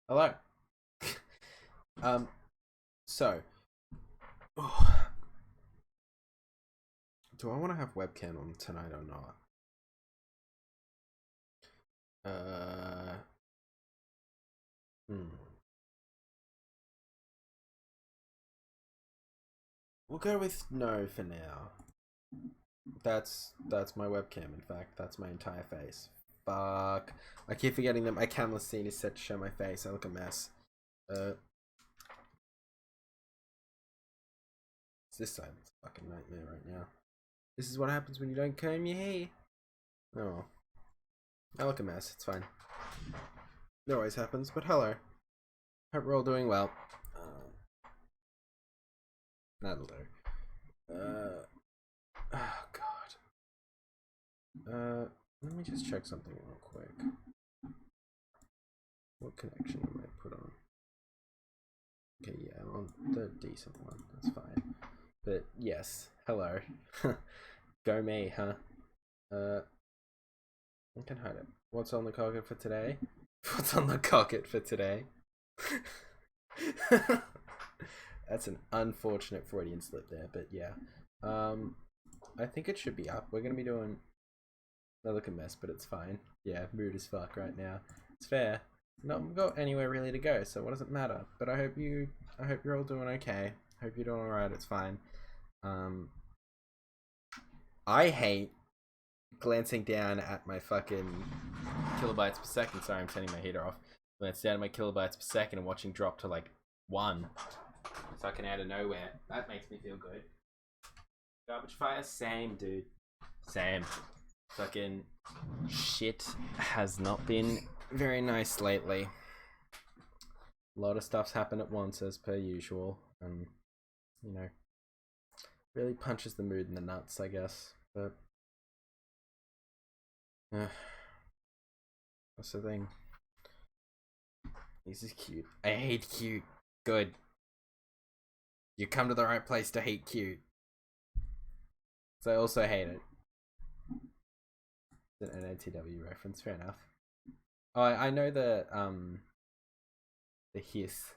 Hello. um, so, oh, do I want to have webcam on tonight or not? Uh, hmm. We'll go with no for now. That's my webcam. In fact, that's my entire face. Fuck. I keep forgetting that my camera scene is set to show my face. I look a mess. It's this side. It's a fucking nightmare right now. This is what happens when you don't comb your hair. Oh well. I look a mess. It's fine. It always happens. But hello. Hope we're all doing well. That'll do. Oh god. Let me just check something real quick. What connection am I put on? Okay, yeah, I'm on the decent one. That's fine. But yes, hello. Go me, huh? I can hide it. What's on the cocket for today? What's on the cocket for today? That's an unfortunate Freudian slip there, but yeah. I think it should be up. We're gonna be doing. I look a mess, but it's fine. Yeah, mood as fuck right now. It's fair. Not got anywhere really to go, so what does it matter? But I hope you're all doing okay. Hope you're doing alright. It's fine. I hate glancing down at my fucking kilobytes per second. Sorry, I'm turning my heater off. Glance down at my kilobytes per second and watching drop to like 1. Fucking out of nowhere. That makes me feel good. Garbage fire, same, dude. Same. Fucking shit has not been very nice lately. A lot of stuff's happened at once as per usual. And, you know, really punches the mood in the nuts, I guess. But, what's the thing? This is cute. I hate cute. Good. You come to the right place to hate cute. So I also hate it. It's an NOTW reference, fair enough. Oh, I know the hiss.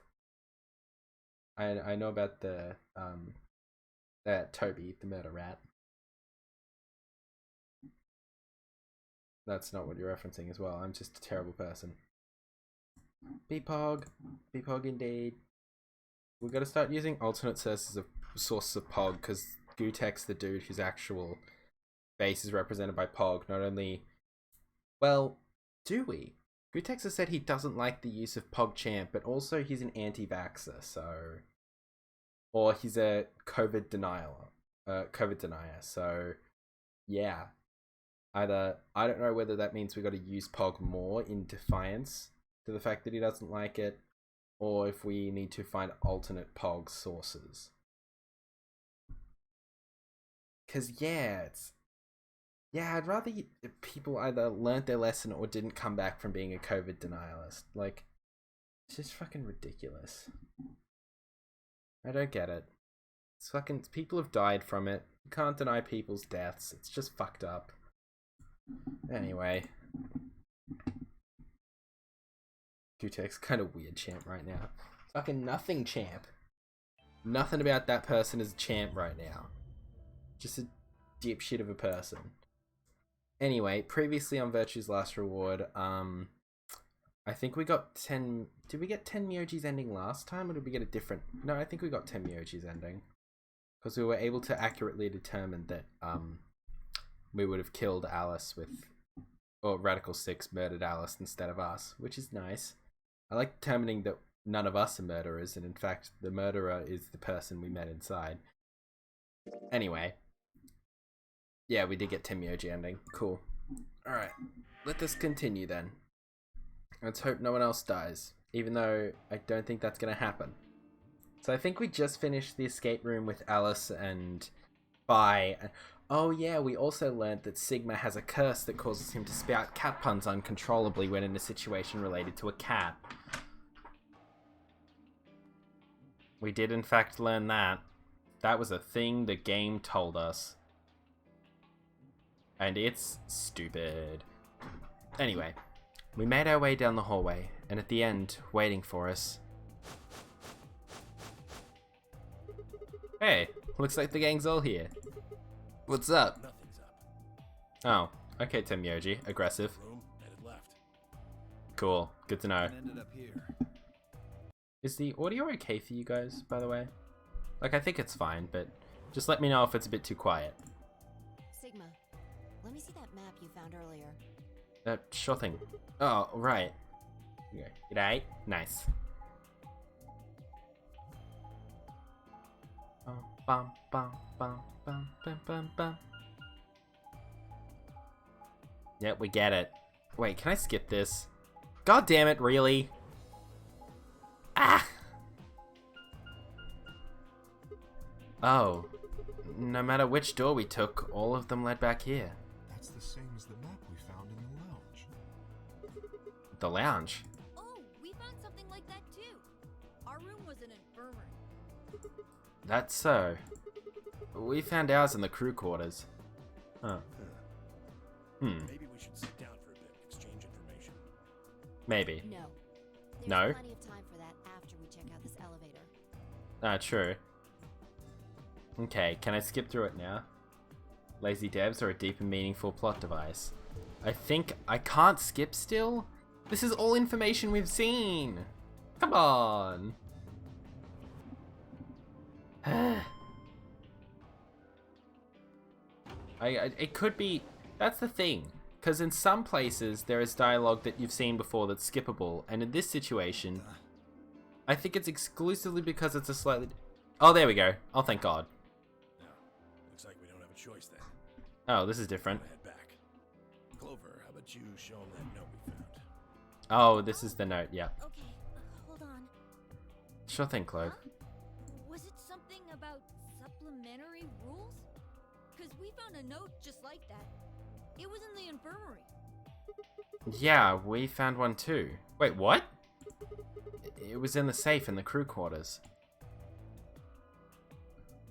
I know about the Toby, the murder rat. That's not what you're referencing as well. I'm just a terrible person. BPOG. BPOG indeed. We've got to start using alternate sources of POG, because Gutek's the dude whose actual base is represented by POG. Not only... Well, do we? Gutex has said he doesn't like the use of PogChamp, but also he's an anti-vaxxer, so... Or he's a COVID denier, so... Yeah. Either, I don't know whether that means we got to use POG more in defiance to the fact that he doesn't like it, or if we need to find alternate POG sources. Because, yeah, I'd rather people either learnt their lesson or didn't come back from being a COVID denialist. Like, it's just fucking ridiculous. I don't get it. It's fucking... People have died from it. You can't deny people's deaths. It's just fucked up. Anyway. Gutek's kind of weird champ right now. Fucking nothing champ. Nothing about that person is a champ right now. Just a dipshit of a person. Anyway, previously on Virtue's Last Reward, I think we got 10... Did we get 10 Myojis ending last time, or did we get a different... No, I think we got 10 Myojis ending. Because we were able to accurately determine that, we would have killed Alice with... Or Radical 6 murdered Alice instead of us, which is nice. I like determining that none of us are murderers, and in fact, the murderer is the person we met inside. Anyway. Yeah, we did get 10 Myoji ending. Cool. Alright, let us continue then. Let's hope no one else dies, even though I don't think that's going to happen. So I think we just finished the escape room with Alice and Fi. Oh yeah, we also learned that Sigma has a curse that causes him to spout cat puns uncontrollably when in a situation related to a cat. We did in fact learn that. That was a thing the game told us. And it's stupid. Anyway, we made our way down the hallway, And at the end, waiting for us. Hey, looks like the gang's all here. What's up? Nothing's up. Oh, okay, Temyoji. Aggressive. Room, headed left. Cool. Good to know. And ended up here. Is the audio okay for you guys, by the way? Like, I think it's fine, but just let me know if it's a bit too quiet. Sigma, let me see that map you found earlier. Sure thing. Oh, right. Okay. G'day. Nice. Bum, bum, bum, bum, bum, bum, bum. Yep, we get it. Wait, can I skip this? God damn it, really? Ah! Oh. No matter which door we took, all of them led back here. That's the same as the map we found in the lounge. The lounge? Oh, we found something like that too. Our room was an infirmary. That's so. We found ours in the crew quarters. Huh. Maybe we should sit down for a bit, exchange information. Maybe. No. There's No? plenty of time for that after we check out this elevator. True. Okay, can I skip through it now? Lazy devs are a deep and meaningful plot device. I think I can't skip still? This is all information we've seen! Come on! It could be... That's the thing. Because in some places, there is dialogue that you've seen before that's skippable. And in this situation, I think it's exclusively because it's a slightly... Oh, there we go. Oh, thank God. No, looks like we don't have a choice then. Oh, this is different. Head back. Clover, how about you show him that note we found? Oh, this is the note, yeah. Okay, hold on. Sure thing, Clove. Huh? Was it something about supplementary rules? Because we found a note just like that. It was in the infirmary. Yeah, we found one too. Wait, what? It was in the safe in the crew quarters.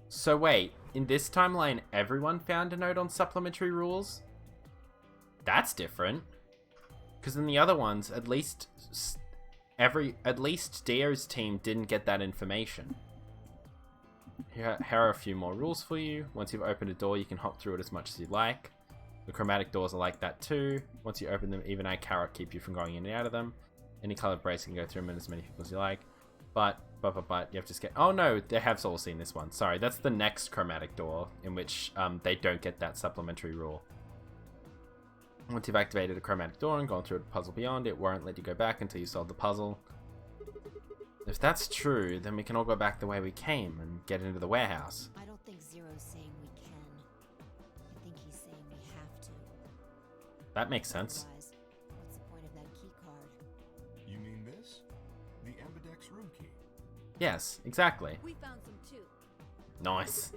So wait, in this timeline everyone found a note on supplementary rules? That's different. Because in the other ones, at least Dio's team didn't get that information. Here are a few more rules for you. Once you've opened a door, you can hop through it as much as you like. The chromatic doors are like that too. Once you open them, even a carrot keep you from going in and out of them. Any colored brace can go through them and as many people as you like. But, you have to skip. Oh no, they have all seen this one. Sorry, that's the next chromatic door in which they don't get that supplementary rule. Once you've activated a chromatic door and gone through a puzzle beyond, it won't let you go back until you solve the puzzle. If that's true, then we can all go back the way we came and get into the warehouse. I don't think Zero's saying we can. I think he's saying we have to. That makes sense. Otherwise, what's the point of that key card? You mean this? The Ambidex room key. Yes, exactly. We found some too. Nice.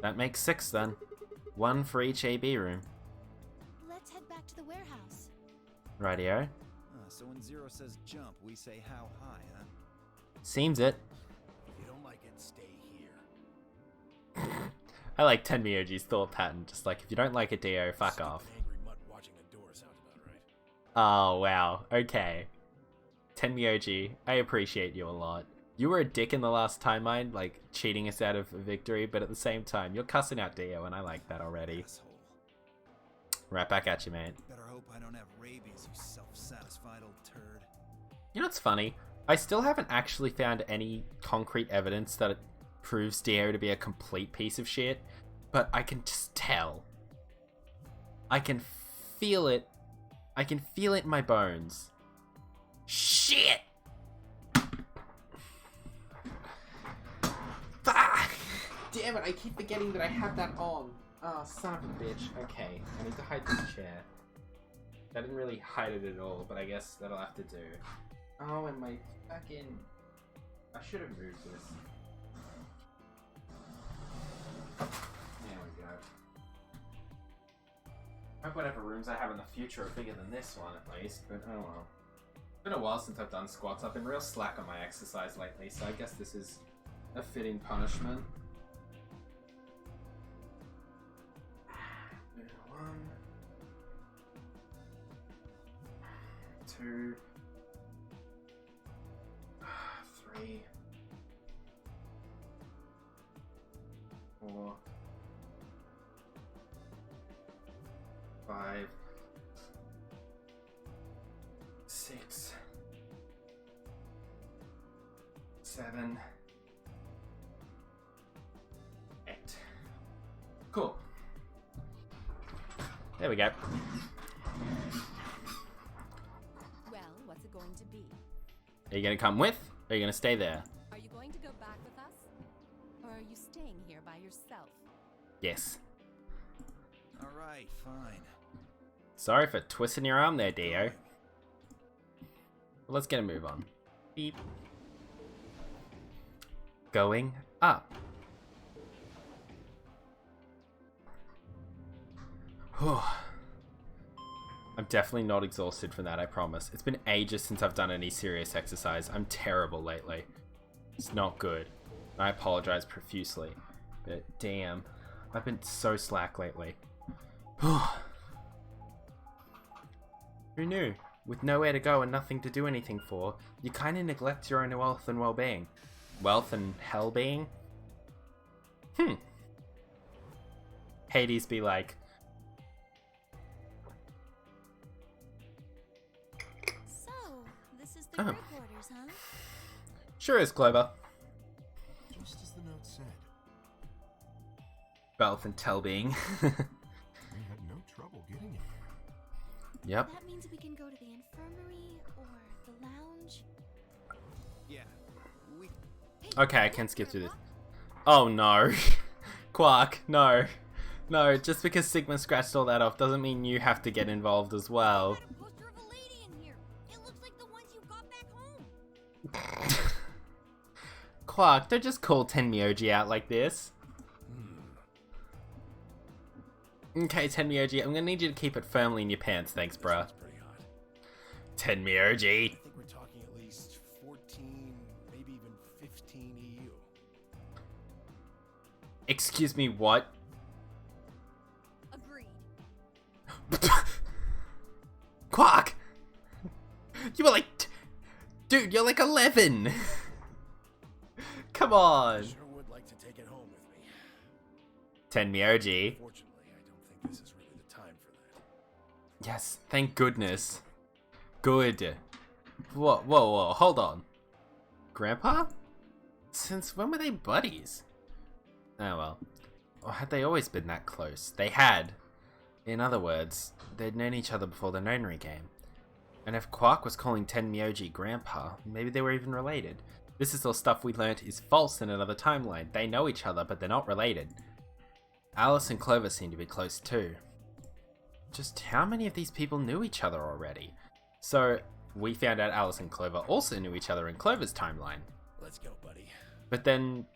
That makes 6 then. 1 for each AB room. Let's head back to the warehouse. Rightio. So when Zero says jump, we say how high, huh? Seems it. If you don't like it, stay here. I like Tenmyoji's thought pattern. Just like, if you don't like a Dio, fuck Stupid off. Angry mutt watching the door sounds about right. Oh, wow. Okay. Tenmyoji, I appreciate you a lot. You were a dick in the last timeline, like, cheating us out of a victory, but at the same time, you're cussing out Dio, and I like that already. Asshole. Right back at you, mate. Better hope I don't have rabies, you self-satisfied old turd. You know what's funny? I still haven't actually found any concrete evidence that it proves Dio to be a complete piece of shit, but I can just tell. I can feel it. I can feel it in my bones. Shit! Ah! Damn it, I keep forgetting that I have that on. Oh, son of a bitch. Okay, I need to hide this chair. I didn't really hide it at all, but I guess that'll have to do. Oh, and my fucking... I should have moved this. There we go. I hope whatever rooms I have in the future are bigger than this one, at least, but oh well. It's been a while since I've done squats. I've been real slack on my exercise lately, so I guess this is a fitting punishment. 1, 2, 4, 5, 6, 7, 8. Cool. There we go. Well, what's it going to be? Are you gonna come with? Or are you gonna stay there? Are you going to go back with us? Or are you staying here by yourself? Yes. Alright, fine. Sorry for twisting your arm there, Dio. Well, let's get a move on. Beep. Going up. I'm definitely not exhausted from that, I promise. It's been ages since I've done any serious exercise. I'm terrible lately. It's not good. I apologize profusely. But damn, I've been so slack lately. Who knew? With nowhere to go and nothing to do anything for, you kinda neglect your own wealth and well-being. Wealth and hell-being? Hades be like, So, this is the Oh. quarters, huh? sure is, Clover. Just as the note said. Wealth and hell-being. We had no trouble getting it. Yep. That means we can go to the infirmary or the lounge. Yeah, we... Okay, I can skip through this. Oh no. Quark, no. No, just because Sigma scratched all that off doesn't mean you have to get involved as well. Got a poster of a lady in here. It looks like the ones you got back home. Quark, don't just call Tenmyoji out like this. Okay, Tenmyoji, I'm gonna need you to keep it firmly in your pants, thanks, bruh. That's pretty hot. Tenmyoji. I think we're talking at least 14, maybe even 15 EU. Excuse me, what? Agreed. Quark! You were like... Dude, you're like 11! Come on! Sure would like to take it home with me. Tenmyoji. Fortunately, I don't think this is really the time for that. Yes, thank goodness. Good. Whoa, hold on. Grandpa? Since when were they buddies? Oh well. Or had they always been that close? They had. In other words, they'd known each other before the Nonary game. And if Quark was calling Tenmyoji Grandpa, maybe they were even related. This is all stuff we learnt is false in another timeline. They know each other, but they're not related. Alice and Clover seem to be close too. Just how many of these people knew each other already? So, we found out Alice and Clover also knew each other in Clover's timeline. Let's go, buddy. But then,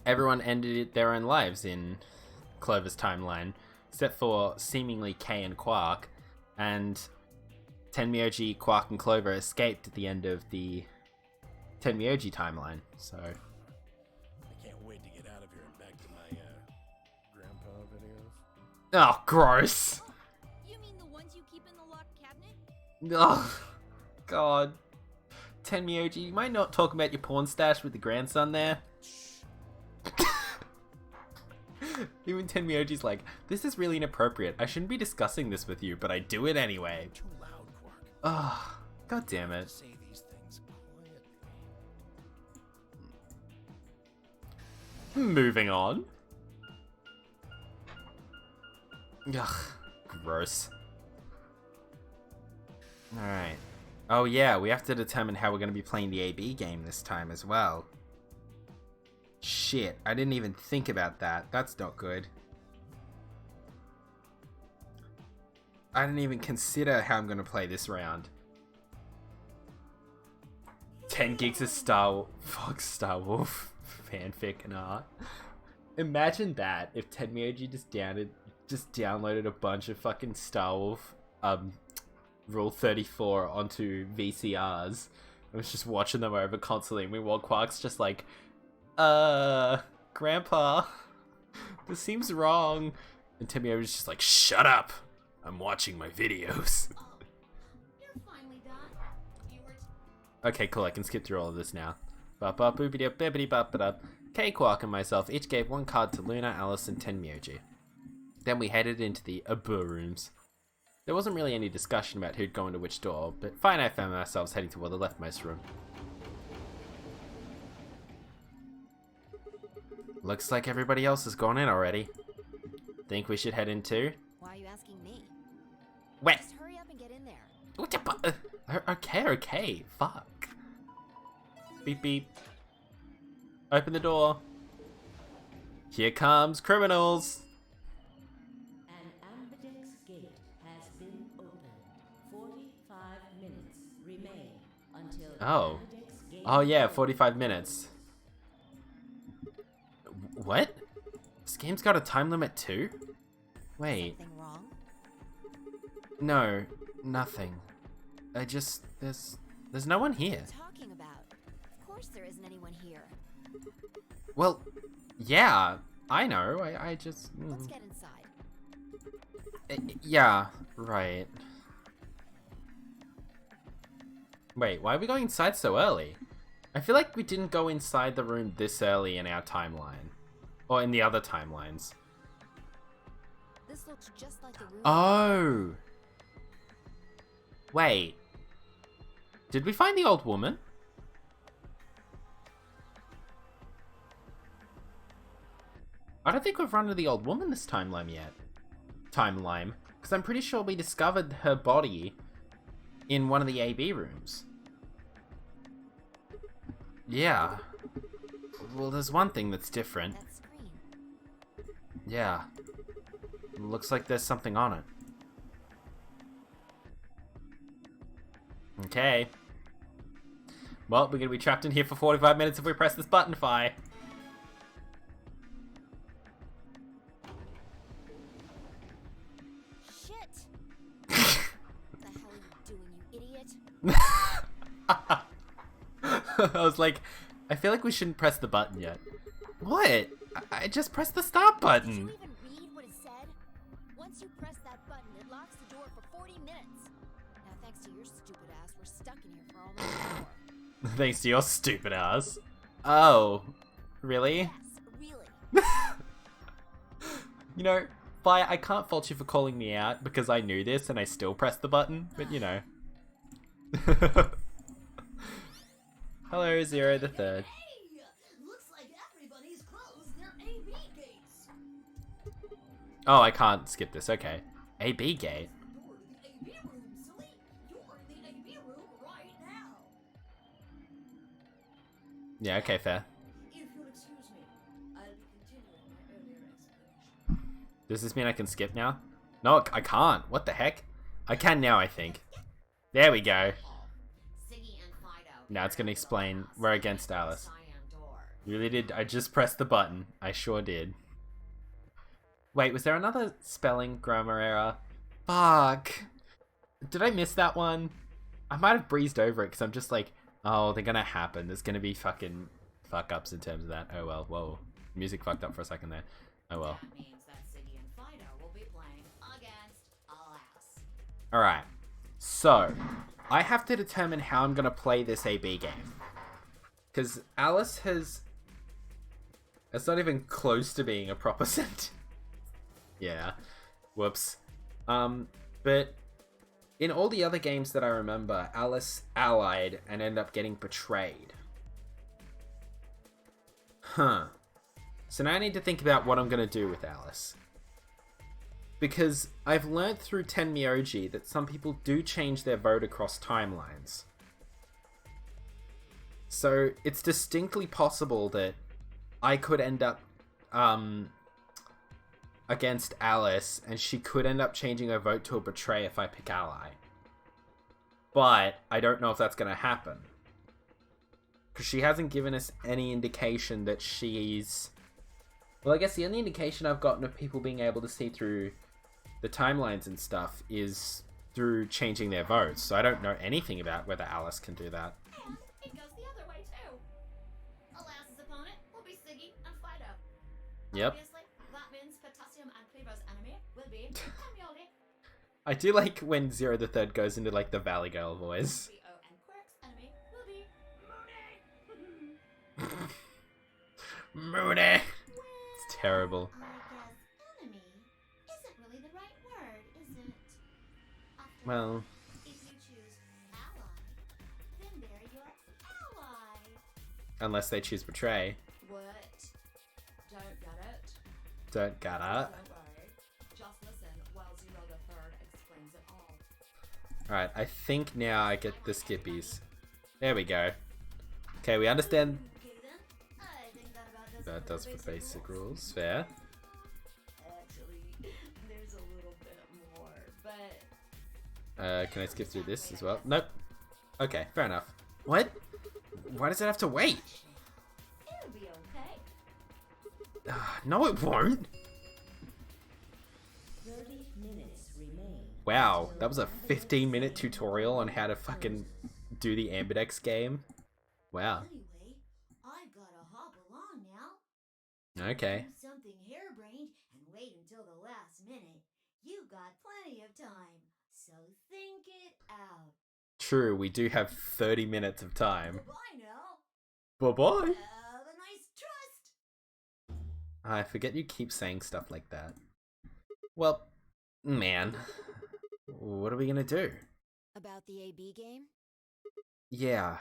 everyone ended their own lives in Clover's timeline, except for seemingly Kay and Quark, and Tenmyoji, Quark, and Clover escaped at the end of the Tenmyoji timeline, so... I can't wait to get out of here and back to my, grandpa videos. Oh, gross! You mean the ones you keep in the locked cabinet? Oh, God. Tenmyoji, you might not talk about your porn stash with the grandson there? Even Tenmyoji's like, this is really inappropriate. I shouldn't be discussing this with you, but I do it anyway. Too loud, Quark. Oh, God damn it. Say these things quietly. Moving on. Ugh, gross. Alright. Oh yeah, we have to determine how we're going to be playing the AB game this time as well. Shit, I didn't even think about that. That's not good. I didn't even consider how I'm going to play this round. 10 gigs of Star Wolf fanfic and art. Imagine that if Tenmyoji just downloaded a bunch of fucking Star Wolf Rule 34 onto VCRs and was just watching them over constantly. Meanwhile, Quark's just like, Grandpa, this seems wrong. And Tenmyoji's just like, shut up! I'm watching my videos. You're finally done. You were Okay, cool, I can skip through all of this now. Ba-ba-boopity-up-bippity-bop-ba-da. K-Quark and myself each gave 1 card to Luna, Alice, and Tenmyoji. Then we headed into the Abu rooms. There wasn't really any discussion about who'd go into which door, but Fi and I found ourselves heading toward the leftmost room. Looks like everybody else has gone in already. Think we should head in too? Why are you asking me? Wait. Just hurry up and get in there. Okay. Fuck. Beep beep. Open the door. Here comes criminals. An ambidex gate has been opened. 45 minutes remain until Oh. ambidex gate Oh yeah, opens. 45 minutes. What? This game's got a time limit too? Wait. Something wrong? No, nothing. There's no one here. What are you talking about? Of course there isn't anyone here. Well, yeah, I know. I just. Let's get inside. Yeah, right. Wait, why are we going inside so early? I feel like we didn't go inside the room this early in our timeline. Or in the other timelines. This looks just like the room. Oh! Wait. Did we find the old woman? I don't think we've run into the old woman this timeline yet. Timeline. Because I'm pretty sure we discovered her body in one of the AB rooms. Yeah. Well, there's one thing that's different. That screen. Yeah. Looks like there's something on it. Okay. Well, we're gonna be trapped in here for 45 minutes if we press this button, Fi. Shit! What the hell are you doing, you idiot? I was like, I feel like we shouldn't press the button yet. What? I just pressed the start Did button. you even read what it said? Once you press that button, it locks the door for 40 minutes. Now, thanks to your stupid ass, we're stuck in here for almost an hour. Thanks to your stupid ass. Oh, really? Yes, really. You know, Fi, I can't fault you for calling me out because I knew this and I still pressed the button, but you know. Hello, Zero the Third. Hey! Looks like everybody's closed their AB gates. Oh, I can't skip this. Okay. AB gate. Door to the AB room, silly. You're in the AB room right now. Yeah, okay, fair. If you'll excuse me, I'll be continuing my earlier explanation. Does this mean I can skip now? No, I can't. What the heck? I can now, I think. There we go. Now it's going to explain we're against Alice. You really did. I just pressed the button. I sure did. Wait, was there another spelling grammar error? Fuck. Did I miss that one? I might have breezed over it because I'm just like, oh, they're going to happen. There's going to be fucking fuck-ups in terms of that. Oh, well. Whoa. Music fucked up for a second there. Oh, well. That means that Siggy and Fido will be playing against Alice. Alright. So, I have to determine how I'm going to play this AB game. Because Alice has... It's not even close to being a proper sentence. Yeah. Whoops. But in all the other games that I remember, Alice allied and ended up getting betrayed. Huh. So now I need to think about what I'm going to do with Alice. Because I've learnt through Tenmyoji that some people do change their vote across timelines. So it's distinctly possible that I could end up against Alice, and she could end up changing her vote to a betray if I pick ally. But I don't know if that's going to happen. Because she hasn't given us any indication that she's... Well, I guess the only indication I've gotten of people being able to see through the timelines and stuff is through changing their votes. So I don't know anything about whether Alice can do that. And it goes the other way too. Alice's opponent will be Siggy and Fido. Yep. Obviously, that means Potassium and Clevo's enemy will be Hermione. I do like when Zero the Third goes into like the Valley Girl voice. Theo and Quirk's enemy will be Mooney. Moody. It's terrible. I guess enemy isn't really the right word, is it? After Well, all, if you choose ally, then they're your ally. unless they choose betray. What? Don't get it? Don't get it. Don't worry. Just listen while Zero the Third explains it all. Alright, I think now I get the skippies. There we go. Okay, we understand. Okay then, I think that about does it That for does the for basic rules. rules. Fair. Actually, there's a little bit more, but Can I skip through this as well? Nope. Okay, fair enough. What? Why does it have to wait? It'll be okay. No, it won't. 30 minutes remain. Wow, that was a 15-minute tutorial on how to fucking do the Ambidex game. Wow. Anyway, I've got to hop along now. Okay. Do something harebrained and wait until the last minute. You got plenty of time, so think it out. True, we do have 30 minutes of time. Bye now. Bye-bye. Have a nice trust. I forget you keep saying stuff like that. Well, man. What are we gonna do? About the AB game? Yeah.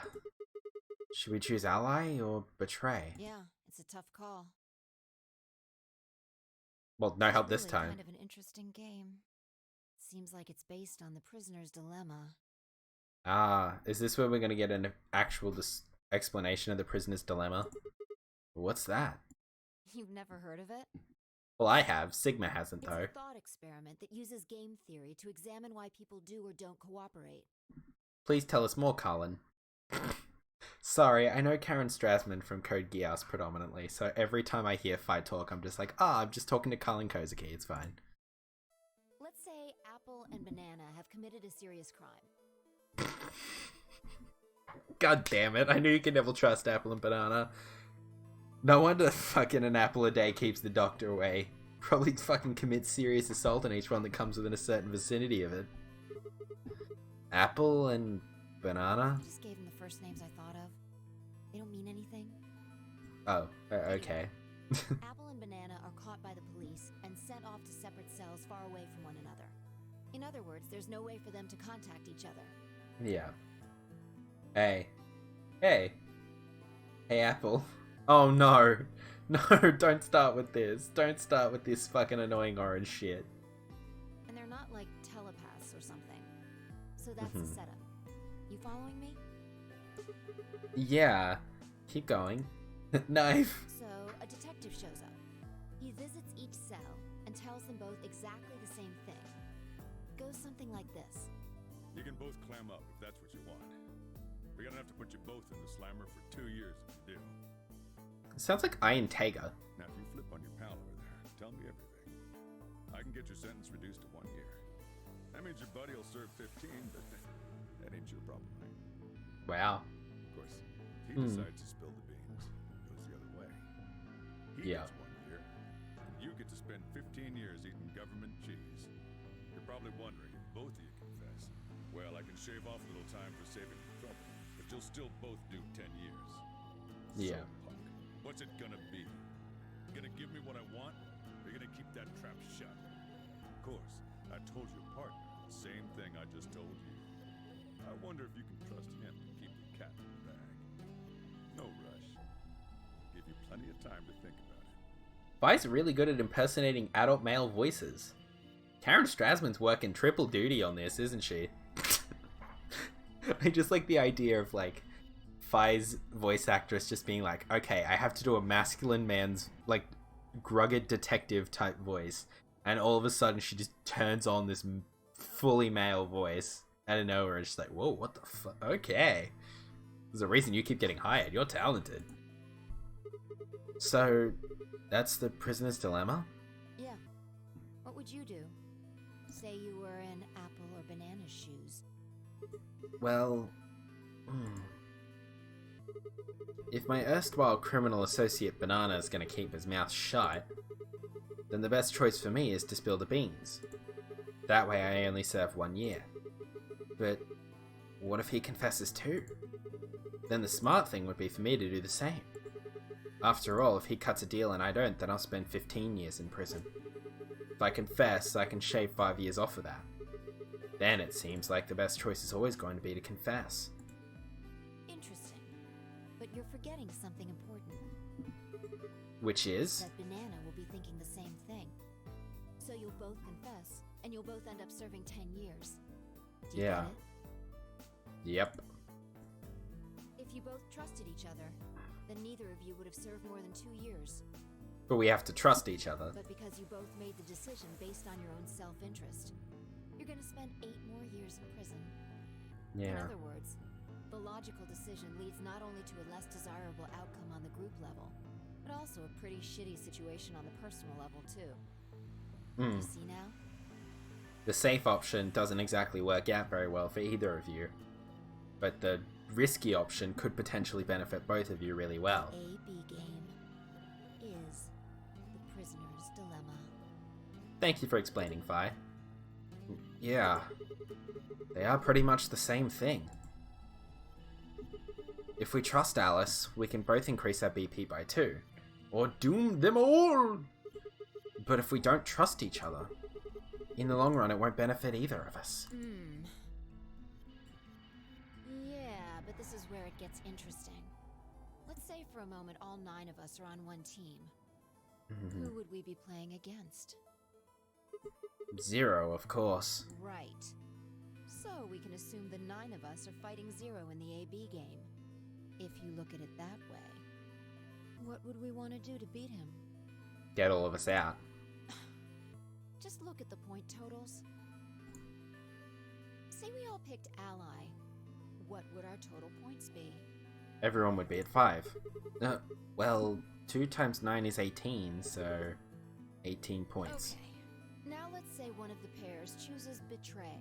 Should we choose ally or betray? Yeah, it's a tough call. Well, no help this Really time. Kind of an interesting game. Seems like it's based on the prisoner's dilemma. Ah, is this where we're gonna get an actual explanation of the prisoner's dilemma? What's that? You've never heard of it? Well, I have. Sigma hasn't, It's though. a thought experiment that uses game theory to examine why people do or don't cooperate. Please tell us more, Colin. Sorry, I know Karen Strasman from Code Geass predominantly, so every time I hear fight talk, I'm just like, I'm just talking to Colin Kozaki, it's fine. Let's say Apple and Banana have committed a serious crime. God damn it, I knew you could never trust Apple and Banana. No wonder fucking an apple a day keeps the doctor away. Probably fucking commits serious assault on each one that comes within a certain vicinity of it. Apple and Banana? I just gave them the first names I thought of. They don't mean anything. Oh, okay. Apple and Banana are caught by the police and sent off to separate cells far away from one another. In other words, there's no way for them to contact each other. Yeah. Hey. Hey, Apple. Oh no. No, don't start with this. Don't start with this fucking annoying orange shit. And they're not like telepaths or something. So that's the setup. You following me? Yeah. Keep going. Knife. So, a detective shows up. He visits each cell and tells them both exactly the same thing. Goes something like this. You can both clam up if that's what you want. We're gonna have to put you both in the slammer for 2 years if you do. Sounds like Iron Tega. Now, if you flip on your pal over there, tell me everything. I can get your sentence reduced to 1 year. That means your buddy will serve 15, but that ain't your problem, right? Wow. Of course, if he decides to spill the beans, it goes the other way. He Yeah. gets 1 year, and you get to spend 15 years eating government cheese. You're probably wondering if both of you confess. Well, I can shave off a little time for saving you trouble, but you'll still both do 10 years. Yeah. So, Puck, what's it gonna be? You gonna give me what I want, or you gonna keep that trap shut? Of course, I told your partner the same thing I just told you. I wonder if you can trust him to keep the cat in the bag. No rush. Give you plenty of time to think about it. Vi's really good at impersonating adult male voices. Karen Strasman's working triple duty on this, isn't she? I just like the idea of like Vi's voice actress just being like, okay, I have to do a masculine man's like grugged detective type voice, and all of a sudden she just turns on this fully male voice out of nowhere. It's just like, whoa, what the fuck? Okay, there's a reason you keep getting hired. You're talented. So, that's the prisoner's dilemma? Yeah. What would you do? Say you were in Apple or Banana's shoes. Well, if my erstwhile criminal associate Banana is going to keep his mouth shut, then the best choice for me is to spill the beans. That way I only serve 1 year. But what if he confesses too? Then the smart thing would be for me to do the same. After all, if he cuts a deal and I don't, then I'll spend 15 years in prison. If I confess, I can shave 5 years off of that. Then it seems like the best choice is always going to be to confess. Interesting. But you're forgetting something important. Which is? That Banana will be thinking the same thing. So you'll both confess, and you'll both end up serving 10 years. Do you Yeah. get it? Yep. If you both trusted each other, then neither of you would have served more than 2 years. But we have to trust each other. But because you both made the decision based on your own self-interest, you're gonna spend 8 more years in prison. In Yeah. other words, the logical decision leads not only to a less desirable outcome on the group level, but also a pretty shitty situation on the personal level too. You see now? The safe option doesn't exactly work out very well for either of you. But the risky option could potentially benefit both of you really well. A-B game is the prisoner's dilemma. Thank you for explaining, Vi. Yeah. They are pretty much the same thing. If we trust Alice, we can both increase our BP by 2. Or doom them all! But if we don't trust each other, in the long run it won't benefit either of us. Yeah, but this is where it gets interesting. Let's say for a moment all 9 of us are on one team. Who would we be playing against? 0, of course. Right. So we can assume the 9 of us are fighting 0 in the AB game. If you look at it that way, what would we want to do to beat him? Get all of us out. Just look at the point totals. Say we all picked Ally. What would our total points be? Everyone would be at 5. Well, 2 times 9 is 18, so 18 points. Okay. Now let's say one of the pairs chooses Betray.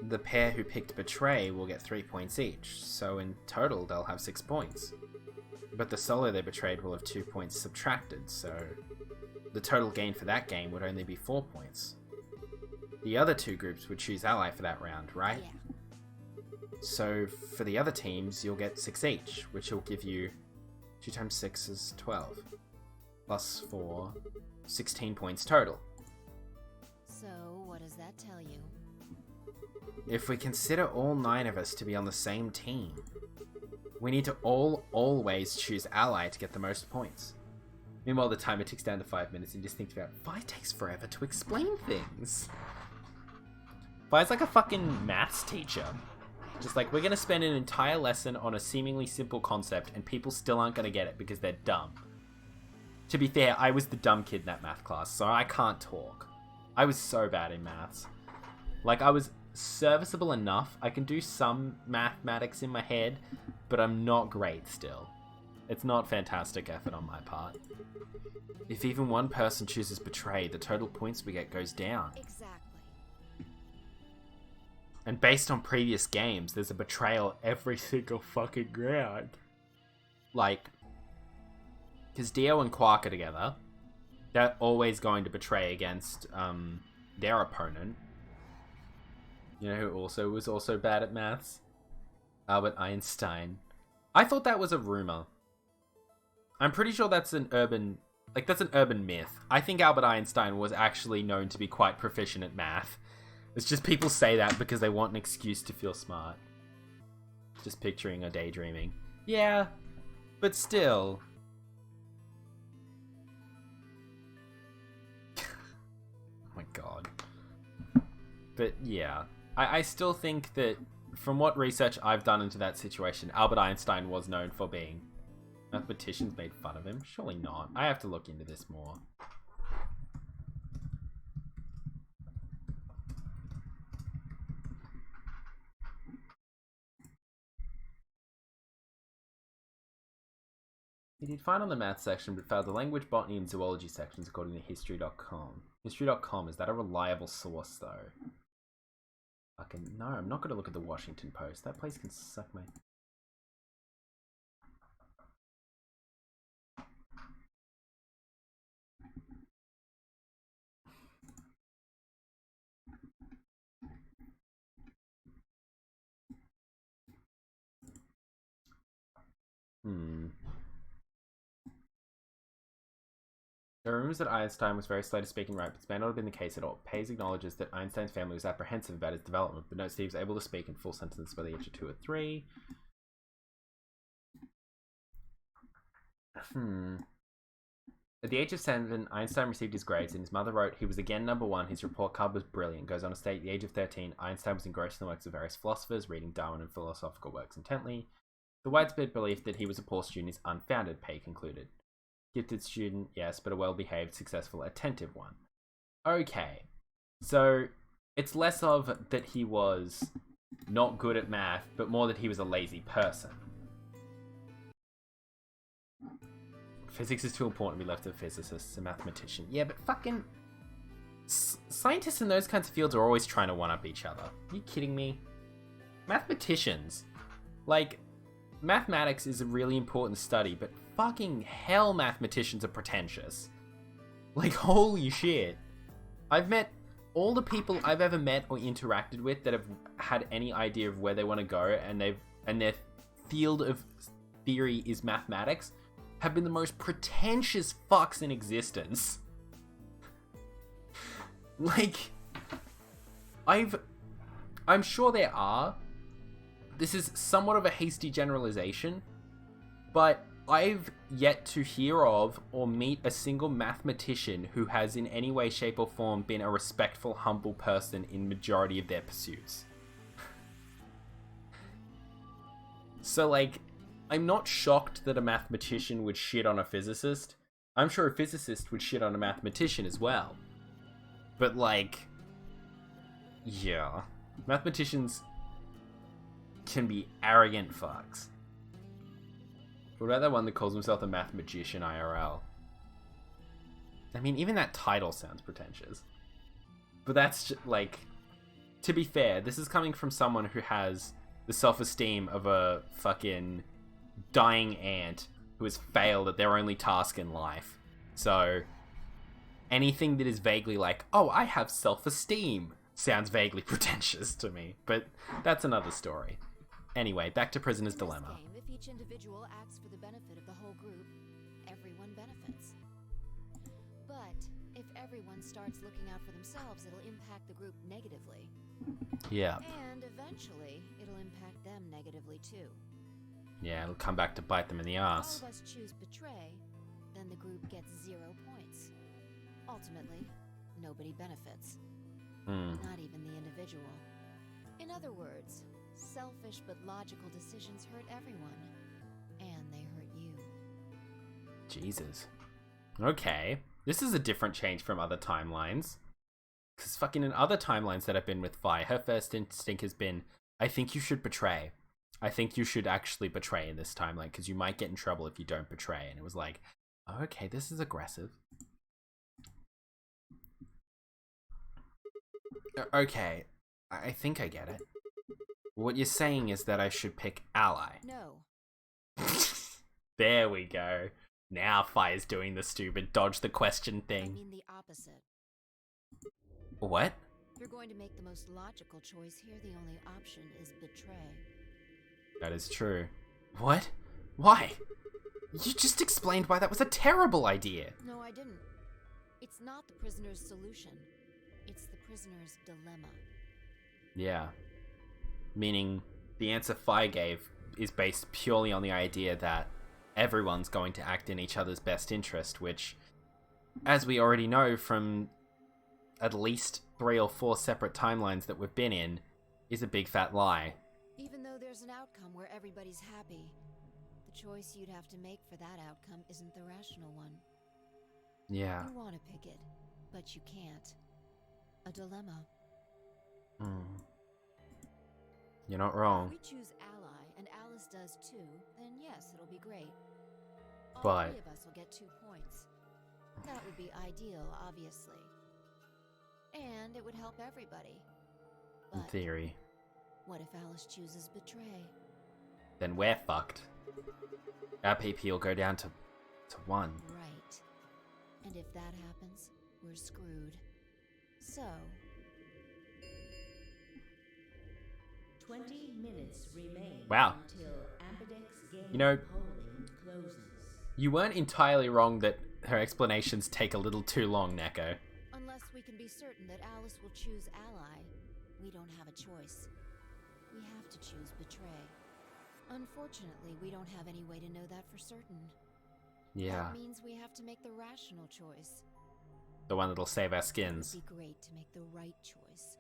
The pair who picked Betray will get 3 points each, so in total they'll have 6 points. But the solo they betrayed will have 2 points subtracted, so the total gain for that game would only be 4 points. The other 2 groups would choose Ally for that round, right? Yeah. So for the other teams, you'll get 6 each, which will give you 2 times 6 is 12. Plus 4, 16 points total. So what does that tell you? If we consider all 9 of us to be on the same team, we need to always choose Ally to get the most points. Meanwhile, the timer ticks down to 5 minutes and just think about, Vi takes forever to explain things. Vi's like a fucking maths teacher. Just like, we're gonna spend an entire lesson on a seemingly simple concept and people still aren't gonna get it because they're dumb. To be fair, I was the dumb kid in that math class, so I can't talk. I was so bad in maths. Like, I was serviceable enough. I can do some mathematics in my head, but I'm not great still. It's not fantastic effort on my part. If even one person chooses Betray, the total points we get goes down. Exactly. And based on previous games, there's a betrayal every single fucking round. Like, because Dio and Quark are together, they're always going to betray against their opponent. You know who also was also bad at maths? Albert Einstein. I thought that was a rumor. I'm pretty sure that's an urban myth. I think Albert Einstein was actually known to be quite proficient at math. It's just people say that because they want an excuse to feel smart. Just picturing or daydreaming. Yeah, but still. Oh my god. But yeah, I still think that from what research I've done into that situation, Albert Einstein was known for being... Mathematicians made fun of him? Surely not. I have to look into this more. He did fine on the math section, but failed the language, botany, and zoology sections according to history.com. History.com, is that a reliable source, though? Fucking, no, I'm not going to look at the Washington Post. That place can suck my... There are rumors that Einstein was very slow to speak and write, but this may not have been the case at all. Page acknowledges that Einstein's family was apprehensive about his development, but notes that he was able to speak in full sentences by the age of 2 or 3. At the age of 7, Einstein received his grades, and his mother wrote he was again number 1. His report card was brilliant. Goes on to state, at the age of 13, Einstein was engrossed in the works of various philosophers, reading Darwin and philosophical works intently. The widespread belief that he was a poor student is unfounded, Pei concluded. Gifted student, yes, but a well-behaved, successful, attentive one. Okay, so it's less of that he was not good at math, but more that he was a lazy person. Physics is too important to be left to physicists and mathematicians. Yeah, but fucking scientists in those kinds of fields are always trying to one-up each other. Are you kidding me? Mathematicians. Like, mathematics is a really important study, but fucking hell mathematicians are pretentious. Like, holy shit. I've met all the people I've ever met or interacted with that have had any idea of where they want to go, and their field of theory is mathematics, have been the most pretentious fucks in existence. Like, I'm sure there are. This is somewhat of a hasty generalization, but I've yet to hear of or meet a single mathematician who has in any way, shape, or form been a respectful, humble person in majority of their pursuits. So, like, I'm not shocked that a mathematician would shit on a physicist. I'm sure a physicist would shit on a mathematician as well. But, like, yeah. Mathematicians can be arrogant fucks. What about that one that calls himself a mathematician IRL? I mean, even that title sounds pretentious. But that's just, like, to be fair, this is coming from someone who has the self-esteem of a fucking dying ant who has failed at their only task in life. So, anything that is vaguely like, oh, I have self-esteem, sounds vaguely pretentious to me. But that's another story. Anyway, back to Prisoner's Dilemma. Game, if each individual acts for the benefit of the whole group, everyone benefits. But if everyone starts looking out for themselves, it'll impact the group negatively. Yeah. And eventually, it'll impact them negatively too. Yeah, it'll come back to bite them in the If ass. all of us choose betray, then the group gets 0 points. Ultimately, nobody benefits. Not even the individual. In other words, selfish but logical decisions hurt everyone. And they hurt you. Jesus. Okay. This is a different change from other timelines. Because fucking in other timelines that I've been with Vi, her first instinct has been, I think you should betray. I think you should actually betray in this timeline, because you might get in trouble if you don't betray. And it was like, okay, this is aggressive. Okay, I think I get it. What you're saying is that I should pick ally. No. There we go. Now Fire's doing the stupid dodge the question I thing. mean the opposite. What? If you're going to make the most logical choice here, the only option is betray. That is true. What? Why? You just explained why that was a terrible idea. No, I didn't. It's not the prisoner's solution. It's the prisoner's dilemma. Yeah. Meaning, the answer Fire gave is based purely on the idea that everyone's going to act in each other's best interest, which, as we already know from at least 3 or 4 separate timelines that we've been in, is a big fat lie. Even though there's an outcome where everybody's happy, the choice you'd have to make for that outcome isn't the rational one. Yeah. You want to pick it, but you can't. A dilemma. You're not If wrong. we choose ally, and Alice does too, then yes, it'll be great. All But 3 of us will get 2 points. That would be ideal, obviously. And it would help everybody. in But theory, what if Alice chooses betray? then we're fucked. Our PP will go down to 1. Right. And if that happens, we're screwed. So, 20 minutes remain Wow. until Ambidex game You know, polling closes. you weren't entirely wrong that her explanations take a little too long, Neko. Unless we can be certain that Alice will choose ally, we don't have a choice. We have to choose betray. Unfortunately, we don't have any way to know that for certain. Yeah. That means we have to make the rational choice. The one that'll save our skins. It would be great to make the right choice,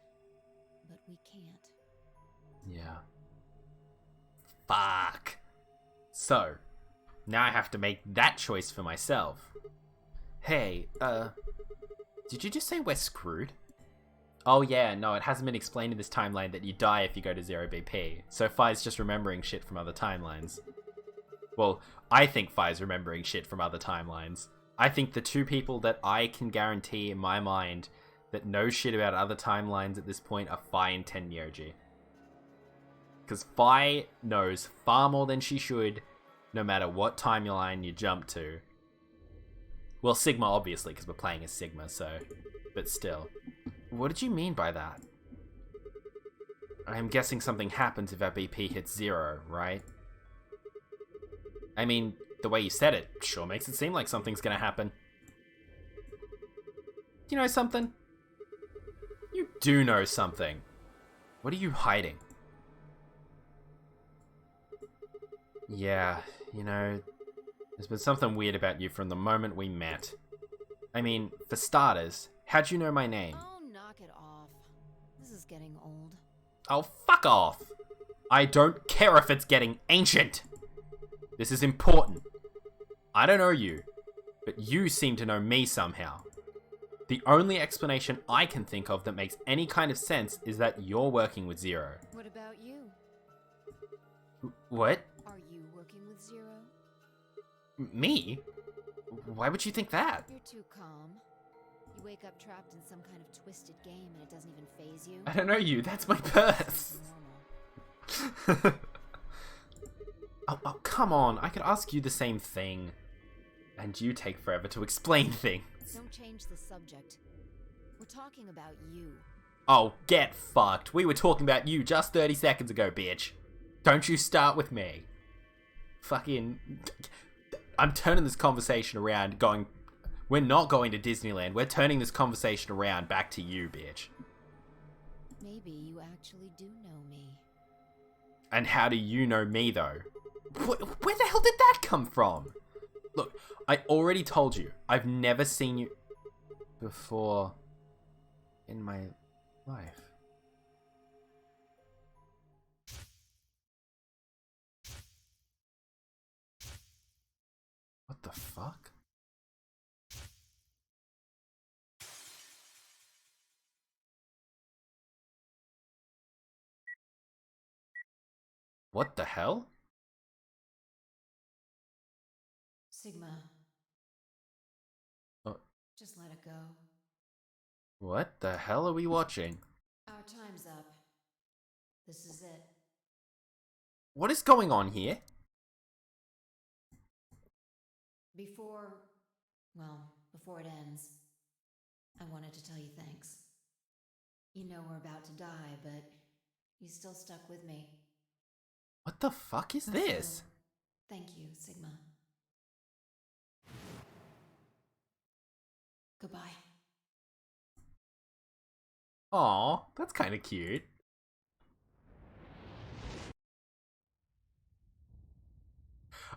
but we can't. Yeah. Fuck. So, now I have to make that choice for myself. Hey, did you just say we're screwed? Oh yeah, no, it hasn't been explained in this timeline that you die if you go to 0 BP. So Fi's just remembering shit from other timelines. Well, I think Fi's remembering shit from other timelines. I think the two people that I can guarantee in my mind that know shit about other timelines at this point are Fi and Tenmyoji. Because Fi knows far more than she should, no matter what timeline you jump to. Well, Sigma, obviously, because we're playing as Sigma, so... But still. What did you mean by that? I'm guessing something happens if our BP hits 0, right? I mean, the way you said it sure makes it seem like something's gonna happen. You know something? You do know something. What are you hiding? Yeah, you know, there's been something weird about you from the moment we met. I mean, for starters, how'd you know my name? Oh, knock it off. This is getting old. Oh, fuck off! I don't care if it's getting ancient! This is important. I don't know you, but you seem to know me somehow. The only explanation I can think of that makes any kind of sense is that you're working with Zero. What about you? What? Are you working with Zero? Me? Why would you think that? You're too calm. You wake up trapped in some kind of twisted game and it doesn't even faze you. I don't know you, that's my purse. Oh, come on, I could ask you the same thing. And you take forever to explain things. Don't change the subject. We're talking about you. Oh, get fucked. We were talking about you just 30 seconds ago, bitch. Don't you start with me. Fucking... I'm turning this conversation around, going... We're not going to Disneyland. We're turning this conversation around back to you, bitch. Maybe you actually do know me. And how do you know me, though? Where the hell did that come from? Look, I already told you, I've never seen you before in my life. What the fuck? What the hell? Sigma. Just let it go. What the hell are we watching? Our time's up. This is it. What is going on here? Before it ends, I wanted to tell you thanks. You know we're about to die, but you still stuck with me. What the fuck is this? So, thank you, Sigma. Goodbye. Aw, that's kind of cute.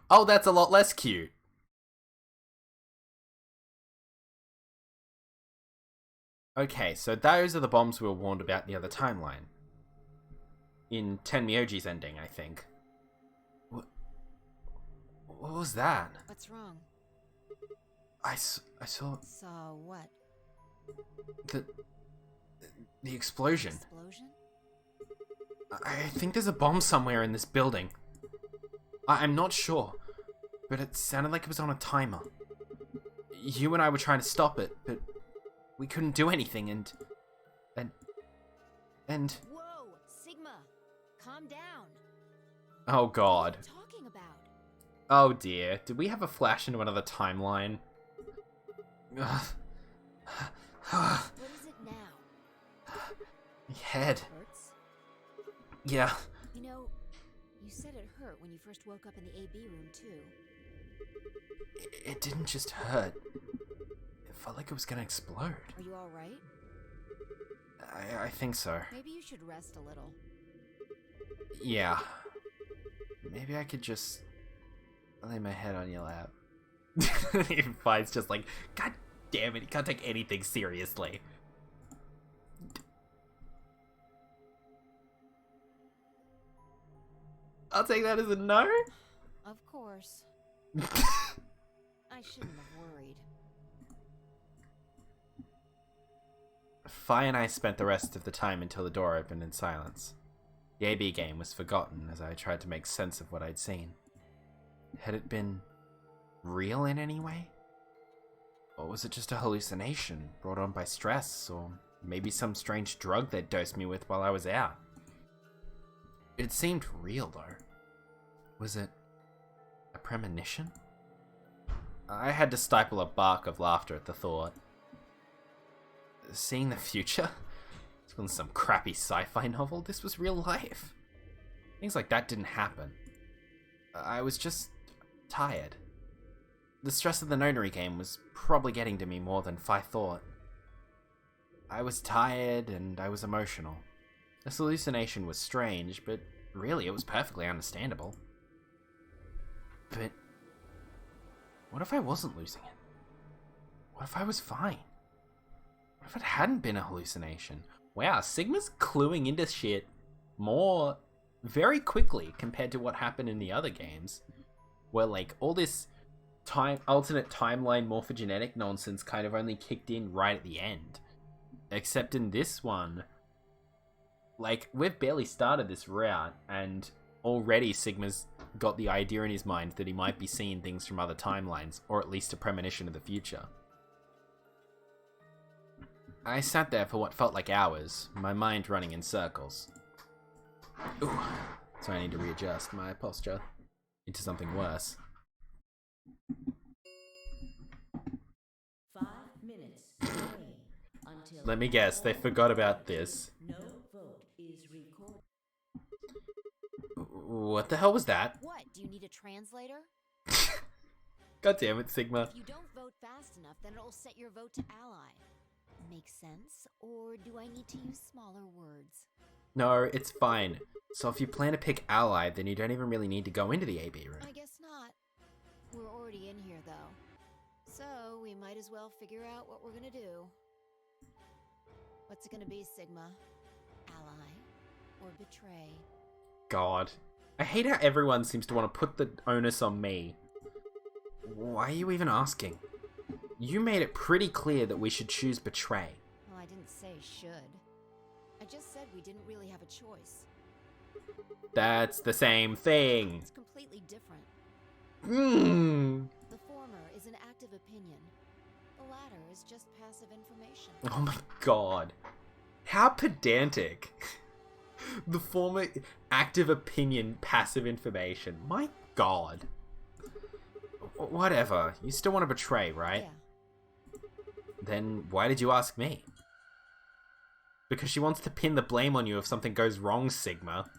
Oh, that's a lot less cute. Okay, so those are the bombs we were warned about in the other timeline. In Tenmyoji's ending, I think. What was that? What's wrong? I saw... Saw what? The explosion. Explosion? I think there's a bomb somewhere in this building. I'm not sure, but it sounded like it was on a timer. You and I were trying to stop it, but we couldn't do anything, and... Whoa, Sigma, calm down. Oh god. What are you talking about? Oh dear, did we have a flash into another timeline? What is it now? My head. Hurts? Yeah. You know, you said it hurt when you first woke up in the AB room too. It didn't just hurt. It felt like it was gonna explode. Are you alright? I think so. Maybe you should rest a little. Yeah. Maybe I could just lay my head on your lap. Fi's just like, God damn it, he can't take anything seriously. I'll take that as a no. Of course. I shouldn't have worried. Fi and I spent the rest of the time until the door opened in silence. The AB game was forgotten as I tried to make sense of what I'd seen. Had it been real in any way? Or was it just a hallucination brought on by stress, or maybe some strange drug they'd dosed me with while I was out? It seemed real, though. Was it a premonition? I had to stifle a bark of laughter at the thought. Seeing the future? This wasn't some crappy sci-fi novel, this was real life. Things like that didn't happen. I was just tired. The stress of the notary game was probably getting to me more than Fi thought. I was tired and I was emotional. This hallucination was strange, but really it was perfectly understandable. But what if I wasn't losing it? What if I was fine? What if it hadn't been a hallucination? Wow, Sigma's cluing into shit more very quickly compared to what happened in the other games, where like all this alternate timeline morphogenetic nonsense kind of only kicked in right at the end. Except in this one, like, we've barely started this route, and already Sigma's got the idea in his mind that he might be seeing things from other timelines, or at least a premonition of the future. I sat there for what felt like hours, my mind running in circles. Ooh, so I need to readjust my posture into something worse. 5 minutes remain until. Let me guess, they forgot about this. No vote is recorded. What the hell was that? What? Do you need a translator? God damn it, Sigma. If you don't vote fast enough, then it'll set your vote to ally. Makes sense? Or do I need to use smaller words? No, it's fine. So if you plan to pick ally, then you don't even really need to go into the AB room. I guess not. We're already in here, though. So we might as well figure out what we're gonna do. What's it gonna be, Sigma? Ally or betray? God. I hate how everyone seems to want to put the onus on me. Why are you even asking? You made it pretty clear that we should choose betray. Well, I didn't say should. I just said we didn't really have a choice. That's the same thing. It's completely different. The former is an active opinion. The latter is just passive information. Oh my god. How pedantic. The former active opinion, passive information. My god. Whatever. You still want to betray, right? Yeah. Then why did you ask me? Because she wants to pin the blame on you if something goes wrong, Sigma.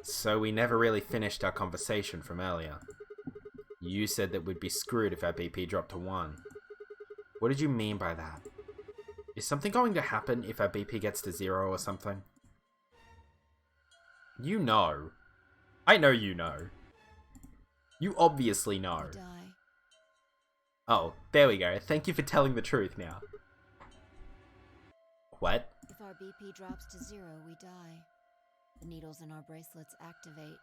So we never really finished our conversation from earlier. You said that we'd be screwed if our BP dropped to 1. What did you mean by that? Is something going to happen if our BP gets to 0 or something? You know. I know you know. You obviously know. We die. Oh, there we go. Thank you for telling the truth now. What? If our BP drops to 0, we die. The needles in our bracelets activate.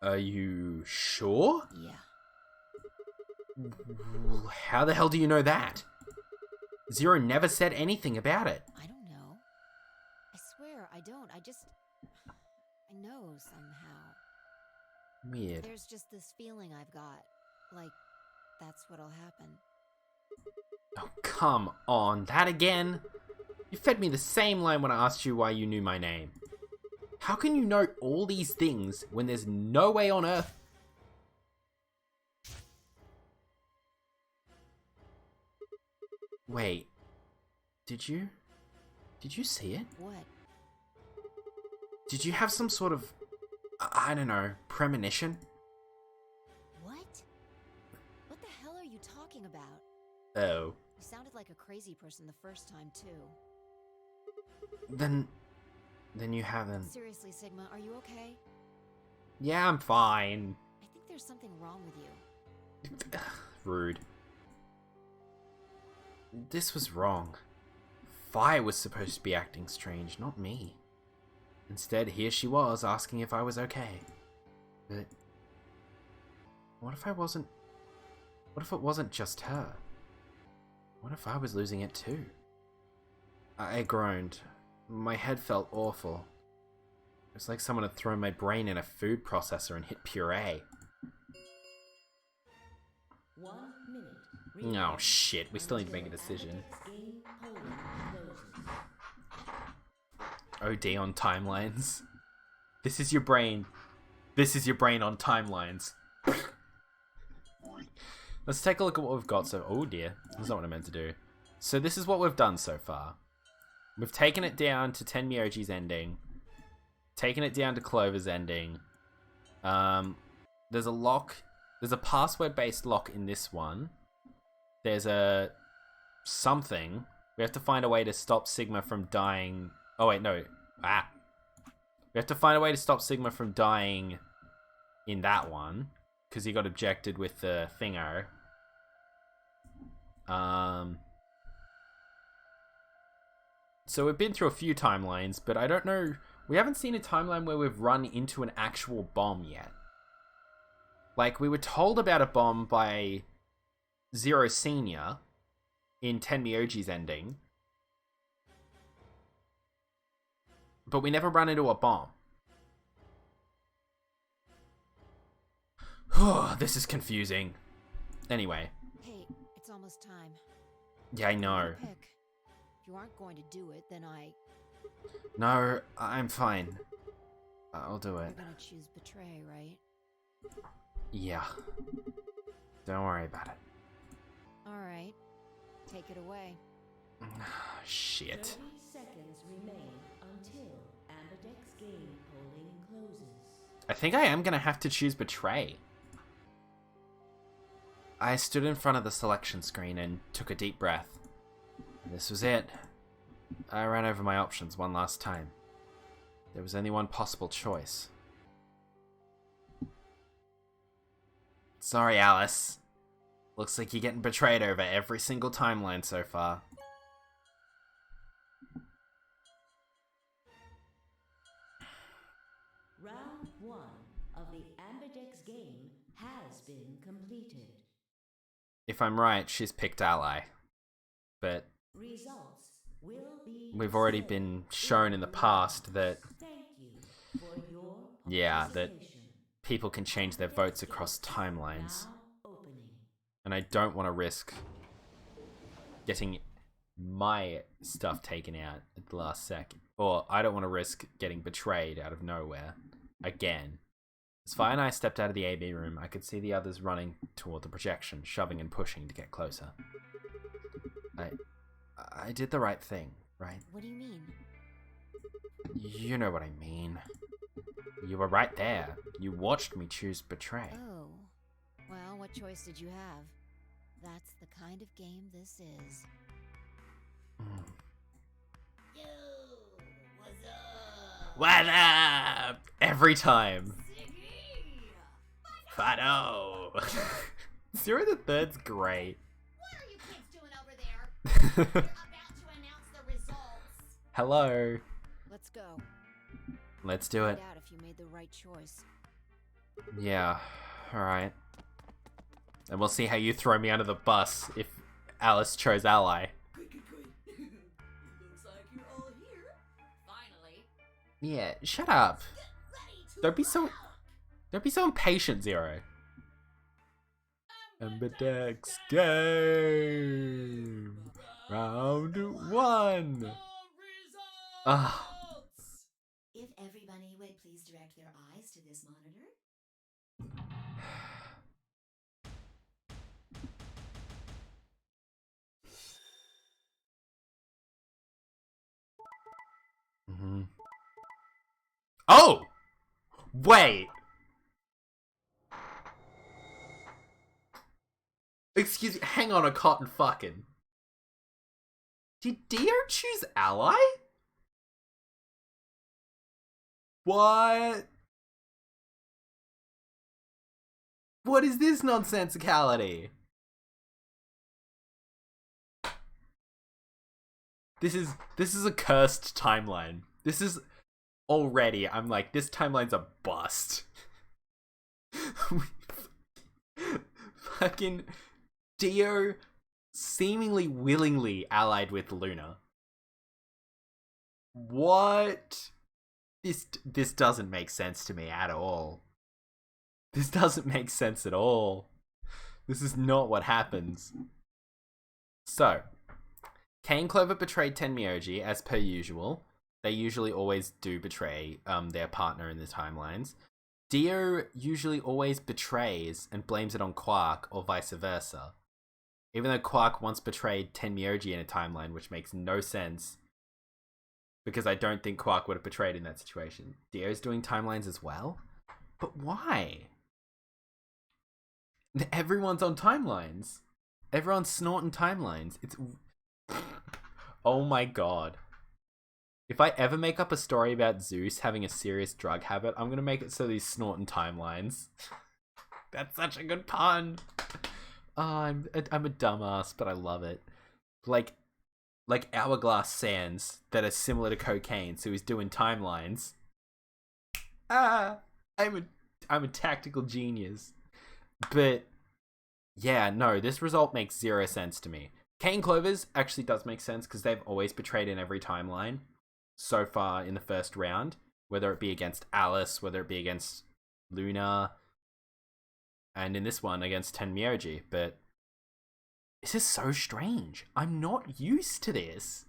Are you sure? Yeah. How the hell do you know that? Zero never said anything about it. I don't know. I swear I don't. I know somehow. Weird. There's just this feeling I've got. Like, that's what'll happen. Oh, come on. That again? You fed me the same line when I asked you why you knew my name. How can you know all these things when there's no way on Earth? Wait. Did you see it? What? Did you have some sort of, I don't know, premonition? Oh. You sounded like a crazy person the first time, too. Then you haven't. Seriously, Sigma, are you okay? Yeah, I'm fine. I think there's something wrong with you. Rude. This was wrong. Vi was supposed to be acting strange, not me. Instead, here she was asking if I was okay. But what if I wasn't? What if it wasn't just her? What if I was losing it too? I groaned. My head felt awful. It was like someone had thrown my brain in a food processor and hit puree. 1 minute. Oh shit, we still need to make a decision. Game polling closes. OD on timelines. This is your brain. This is your brain on timelines. Let's take a look at what we've got. So, oh dear, that's not what I meant to do. So this is what we've done so far. We've taken it down to Tenmyoji's ending. Taken it down to Clover's ending. There's a lock. There's a password-based lock in this one. There's a something. We have to find a way to stop Sigma from dying. Oh wait, no. We have to find a way to stop Sigma from dying in that one, because he got ejected with the thingo. So we've been through a few timelines, but I don't know. We haven't seen a timeline where we've run into an actual bomb yet. Like, we were told about a bomb by Zero Senior in Tenmyoji's ending, but we never run into a bomb. This is confusing. Anyway. Hey, it's almost time. Yeah, I know. Pick. If you aren't going to do it, then No, I'm fine. I'll do it. You're gonna choose betray, right? Yeah. Don't worry about it. Alright. Take it away. Shit. 30 seconds remain until Ambidex game polling closes. I think I am gonna have to choose betray. I stood in front of the selection screen and took a deep breath. This was it. I ran over my options one last time. There was only one possible choice. Sorry, Alice. Looks like you're getting betrayed over every single timeline so far. Round 1 of the Ambidex game has been completed. If I'm right, she's picked ally. But Results will be we've already been shown in the past that, Thank you for your yeah, that participation. people can change their votes across timelines. Now opening. And I don't want to risk getting my stuff taken out at the last second. Or I don't want to risk getting betrayed out of nowhere. Again. As Vi and I stepped out of the AB room, I could see the others running toward the projection, shoving and pushing to get closer. I did the right thing, right? What do you mean? You know what I mean. You were right there. You watched me choose betray. Oh. Well, what choice did you have? That's the kind of game this is. Yo, what's up? What up? Every time. Ziggy! Fado. Zero the Third's great. What are you kids doing over there? We're about to announce the results. Hello. Let's go. Let's do it. Find out if you made the right choice. Yeah, alright. And we'll see how you throw me under the bus if Alice chose ally. Good. Looks like you're all here. Finally. Yeah, shut up. Get ready to Don't be so impatient, Zero. Ambidex game. Round 1. Ah. If everybody would please direct their eyes to this monitor. Oh! Wait! Excuse me, hang on a cotton fucking. Did Dio choose ally? What? What is this nonsensicality? This is a cursed timeline. This is already, I'm like, this timeline's a bust. Fucking Dio seemingly willingly allied with Luna. What? This doesn't make sense to me at all. This doesn't make sense at all. This is not what happens. So, Kane Clover betrayed Tenmyoji as per usual. They usually always do betray their partner in the timelines. Dio usually always betrays and blames it on Quark or vice versa. Even though Quark once betrayed Tenmyoji in a timeline, which makes no sense. Because I don't think Quark would have betrayed in that situation. Dio's doing timelines as well? But why? Everyone's on timelines. Everyone's snorting timelines. It's... Oh my god. If I ever make up a story about Zeus having a serious drug habit, I'm gonna make it so he's snorting timelines. That's such a good pun. Oh, I'm a dumbass, but I love it. Like hourglass sands that are similar to cocaine, so he's doing timelines. I'm a tactical genius. But yeah, no, this result makes zero sense to me. Kane Clovers actually does make sense because they've always betrayed in every timeline so far in the first round, whether it be against Alice, whether it be against Luna, and in this one against Tenmyoji. But this is so strange. I'm not used to this.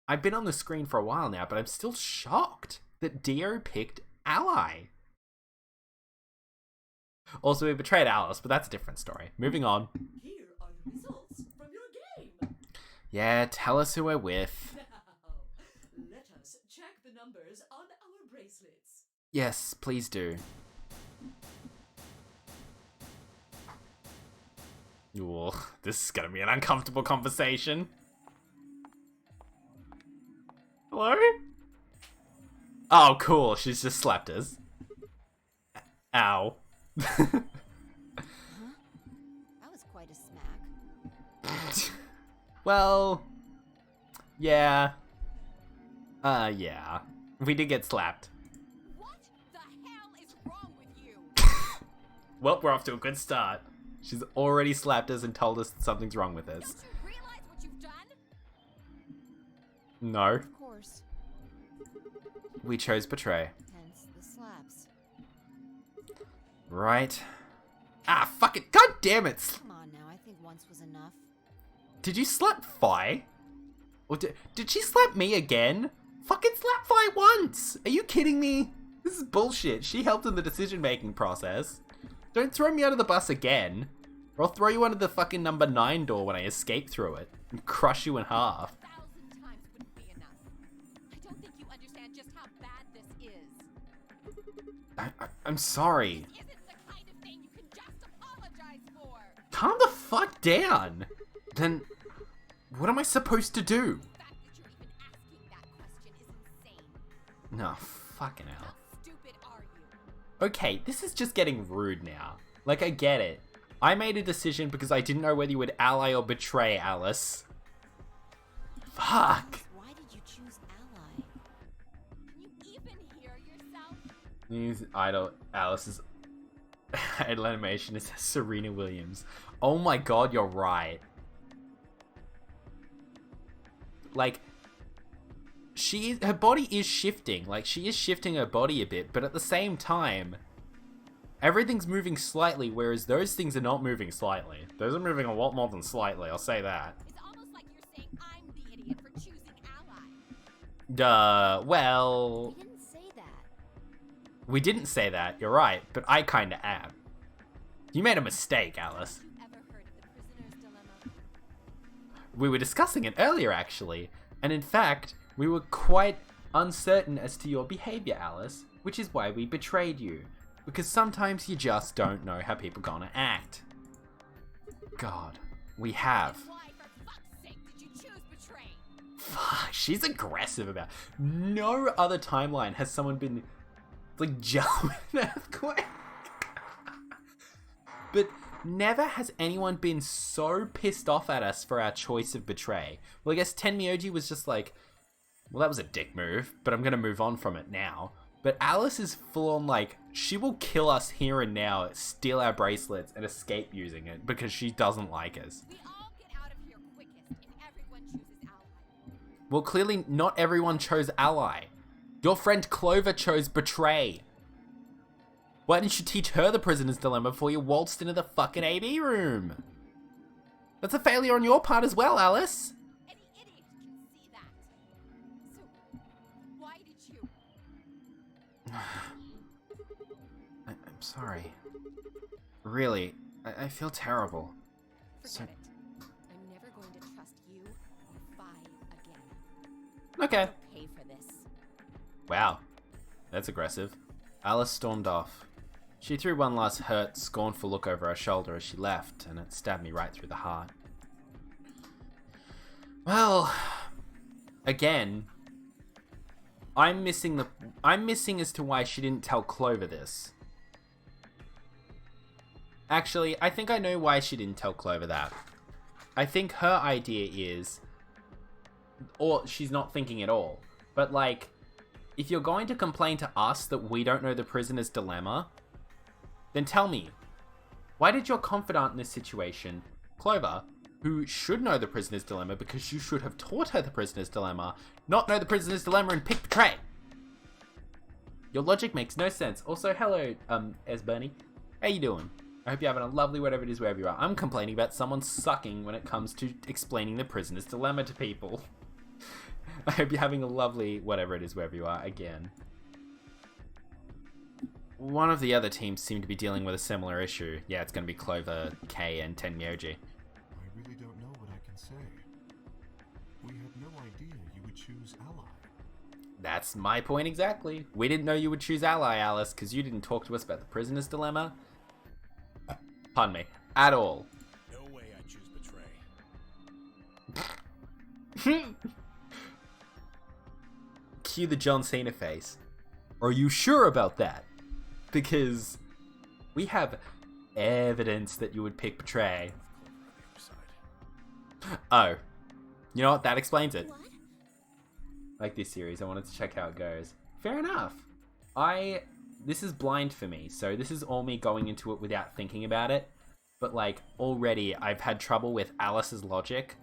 I've been on the screen for a while now, but I'm still shocked that Dio picked Ally. Also, we betrayed Alice, but that's a different story. Moving on. Here are the results from your game. Yeah, tell us who we're with. Now, let us check the numbers on our bracelets. Yes, please do. Ooh, this is gonna be an uncomfortable conversation. Hello? Oh, cool. She's just slapped us. Ow. Huh? That was quite a smack. Well, yeah. Yeah. We did get slapped. What the hell is wrong with you? Well, we're off to a good start. She's already slapped us and told us that something's wrong with us. Don't you realize what you've done? No. Of course. We chose betray. Hence the slaps. Right. Ah, fuck it. God damn it. Come on now, I think once was enough. Did you slap Fi? Or did she slap me again? Fucking slap Fi once! Are you kidding me? This is bullshit. She helped in the decision-making process. Don't throw me out of the bus again. Or I'll throw you under the fucking number 9 door when I escape through it. And crush you in half. 1,000 times wouldn't be enough. I don't think you understand just how bad this is. I'm sorry. This isn't the kind of thing you can just apologize for. Calm the fuck down. Then, what am I supposed to do? The fact that you're even asking that question is insane. No, fucking hell. How stupid are you? Okay, this is just getting rude now. Like, I get it. I made a decision because I didn't know whether you would ally or betray Alice. Fuck. Why did you choose Ally? Can you even hear yourself? News idol Alice's idol animation is Serena Williams. Oh my god, you're right. Like, her body is shifting. Like, she is shifting her body a bit, but at the same time, everything's moving slightly, whereas those things are not moving slightly. Those are moving a lot more than slightly, I'll say that. It's almost like you're saying I'm the idiot for choosing Ally. Well... We didn't say that. We didn't say that, you're right, but I kinda am. You made a mistake, Alice. Have you ever heard of the prisoner's dilemma? We were discussing it earlier, actually, and in fact, we were quite uncertain as to your behavior, Alice, which is why we betrayed you. Because sometimes you just don't know how people gonna act. God. We have. Then why, for fuck's sake, did you choose betray? Fuck, she's aggressive about. No other timeline has someone been like jumping an earthquake. But never has anyone been so pissed off at us for our choice of betray. Well, I guess Tenmyoji was just like, well, that was a dick move, but I'm gonna move on from it now. But Alice is full on like, she will kill us here and now, steal our bracelets, and escape using it because she doesn't like us. We all get out of here quickest if everyone chooses ally. Well, clearly not everyone chose ally. Your friend Clover chose betray. Why didn't you teach her the prisoner's dilemma before you waltzed into the fucking AB room? That's a failure on your part as well, Alice. Any idiot can see that. So, why did you? I'm sorry. Really, I feel terrible. Forget it. I'm never going to trust you or Vi again. Okay. You'll pay for this. Wow. That's aggressive. Alice stormed off. She threw one last hurt, scornful look over her shoulder as she left, and it stabbed me right through the heart. Well, again, I'm missing as to why she didn't tell Clover this. Actually, I think I know why she didn't tell Clover that. I think her idea is, or she's not thinking at all, but like, if you're going to complain to us that we don't know the prisoner's dilemma, then tell me, why did your confidant in this situation, Clover, who should know the prisoner's dilemma because you should have taught her the prisoner's dilemma, not know the prisoner's dilemma and pick betray? Your logic makes no sense. Also, hello, Bernie. How you doing? I hope you're having a lovely whatever it is wherever you are. I'm complaining about someone sucking when it comes to explaining the prisoner's dilemma to people. I hope you're having a lovely whatever it is wherever you are again. One of the other teams seemed to be dealing with a similar issue. Yeah, it's going to be Clover, Kay, and Tenmyoji. I really don't know what I can say. We had no idea you would choose ally. That's my point exactly. We didn't know you would choose ally, Alice, because you didn't talk to us about the prisoner's dilemma. Pardon me. At all. No way I choose betray. Cue the John Cena face. Are you sure about that? Because we have evidence that you would pick betray. Oh. You know what? That explains it. What? Like this series, I wanted to check how it goes. Fair enough. This is blind for me, so this is all me going into it without thinking about it. But like, already I've had trouble with Alice's logic.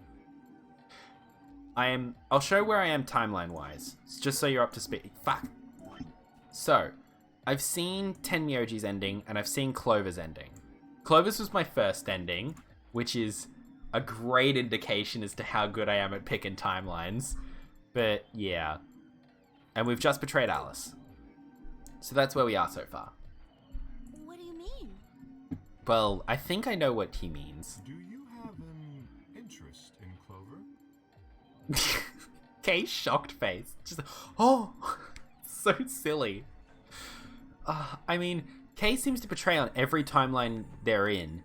I'll show where I am timeline-wise, just so you're up to speed. Fuck. So, I've seen Tenmyoji's ending, and I've seen Clover's ending. Clover's was my first ending, which is a great indication as to how good I am at picking timelines. But, yeah. And we've just betrayed Alice. So that's where we are so far. What do you mean? Well, I think I know what he means. Do you have an interest in Clover? Kay's shocked face. Just, oh, so silly. I mean, Kay seems to betray on every timeline they're in,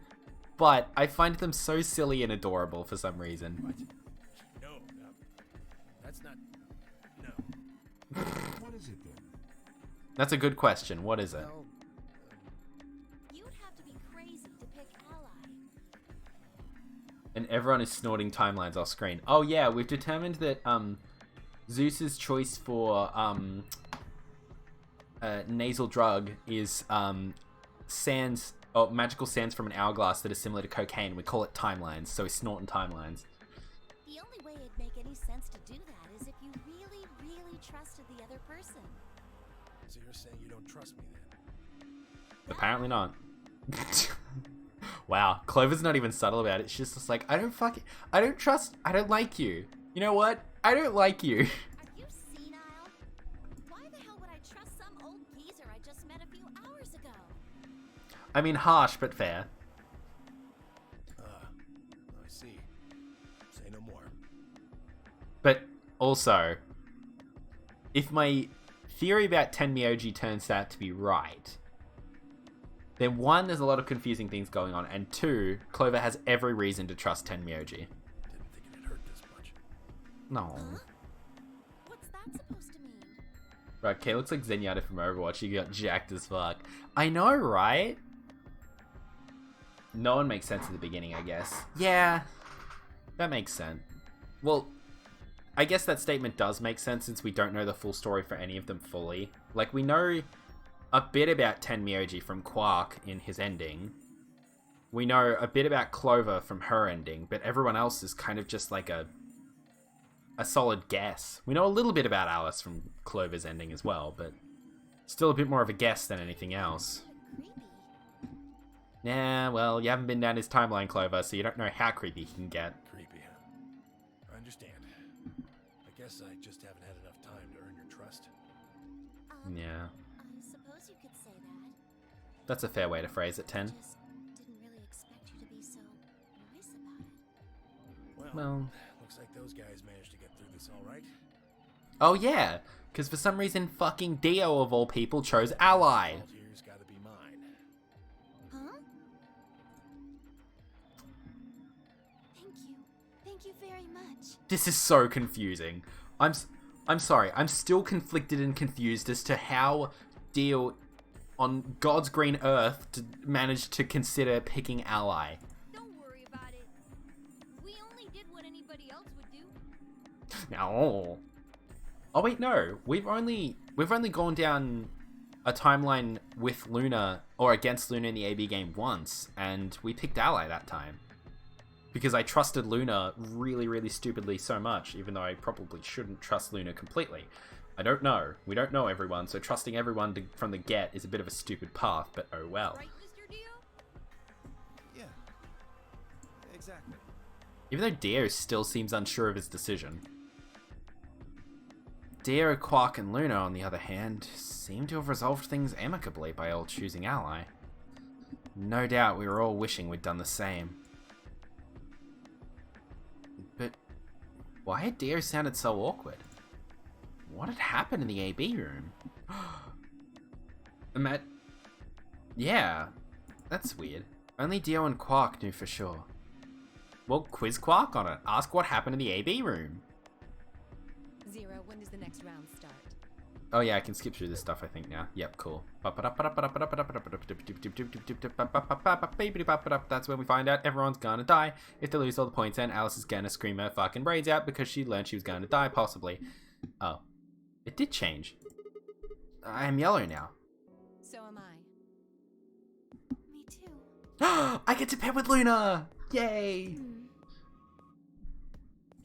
but I find them so silly and adorable for some reason. What? No, that's not. No. What is it then? That's a good question. What is it? Well, You'd have to be crazy to pick ally. And everyone is snorting timelines off screen. Oh yeah, we've determined that Zeus's choice for nasal drug is sands, or magical sands from an hourglass that are similar to cocaine. We call it timelines, so he's snorting timelines. The only way it'd make any sense to do that is if you really, really trusted the other person. so you're saying you don't trust me then? Apparently not. Wow, Clover's not even subtle about it. She's just like, I don't like you. You know what? I don't like you. Are you senile? Why the hell would I trust some old geezer I just met a few hours ago? I mean, harsh, but fair. I see. Say no more. But also, if my theory about Tenmyoji turns out to be right, then one, there's a lot of confusing things going on, and two, Clover has every reason to trust Tenmyoji. Didn't think it'd hurt this much. No. Huh? What's that supposed to mean? Right, okay, looks like Zenyatta from Overwatch. He got jacked as fuck. I know, right? No one makes sense at the beginning, I guess. Yeah, that makes sense. Well, I guess that statement does make sense since we don't know the full story for any of them fully. Like, we know a bit about Tenmyoji from Quark in his ending. We know a bit about Clover from her ending, but everyone else is kind of just like a solid guess. We know a little bit about Alice from Clover's ending as well, but still a bit more of a guess than anything else. Creepy. Nah, well, you haven't been down his timeline, Clover, so you don't know how creepy he can get. Creepy, huh? I understand. I guess I just haven't had enough time to earn your trust. Yeah. I suppose you could say that. That's a fair way to phrase it, Ten. Just didn't really expect you to be so nice about it. Well... Looks like those guys managed to get through this all right. Oh yeah, because for some reason fucking Dio of all people chose Ally. Here's gotta be mine. Huh? Thank you. Thank you very much. This is so confusing. I'm sorry, I'm still conflicted and confused as to how Dio on God's green earth managed to consider picking Ally. Don't worry about it. We only did what anybody else would do. No. Oh wait, no. We've only gone down a timeline with Luna or against Luna in the AB game once, and we picked Ally that time. Because I trusted Luna really, really stupidly so much, even though I probably shouldn't trust Luna completely. I don't know. We don't know everyone, so trusting everyone from the get is a bit of a stupid path, but oh well. Right, Mr. Dio? Yeah. Exactly. Even though Dio still seems unsure of his decision. Dio, Quark, and Luna, on the other hand, seem to have resolved things amicably by all choosing Ally. No doubt we were all wishing we'd done the same. But why had Dio sounded so awkward? What had happened in the AB room? Yeah, that's weird. Only Dio and Quark knew for sure. Well, quiz Quark on it. Ask what happened in the AB room. Zero, when does the next round start? Oh yeah, I can skip through this stuff I think now. Yep, cool. That's when we find out everyone's gonna die. If they lose all the points, then Alice is gonna scream her fucking brains out because she learned she was gonna die, possibly. Oh. It did change. I am yellow now. So am I. Me too. I get to pair with Luna! Yay!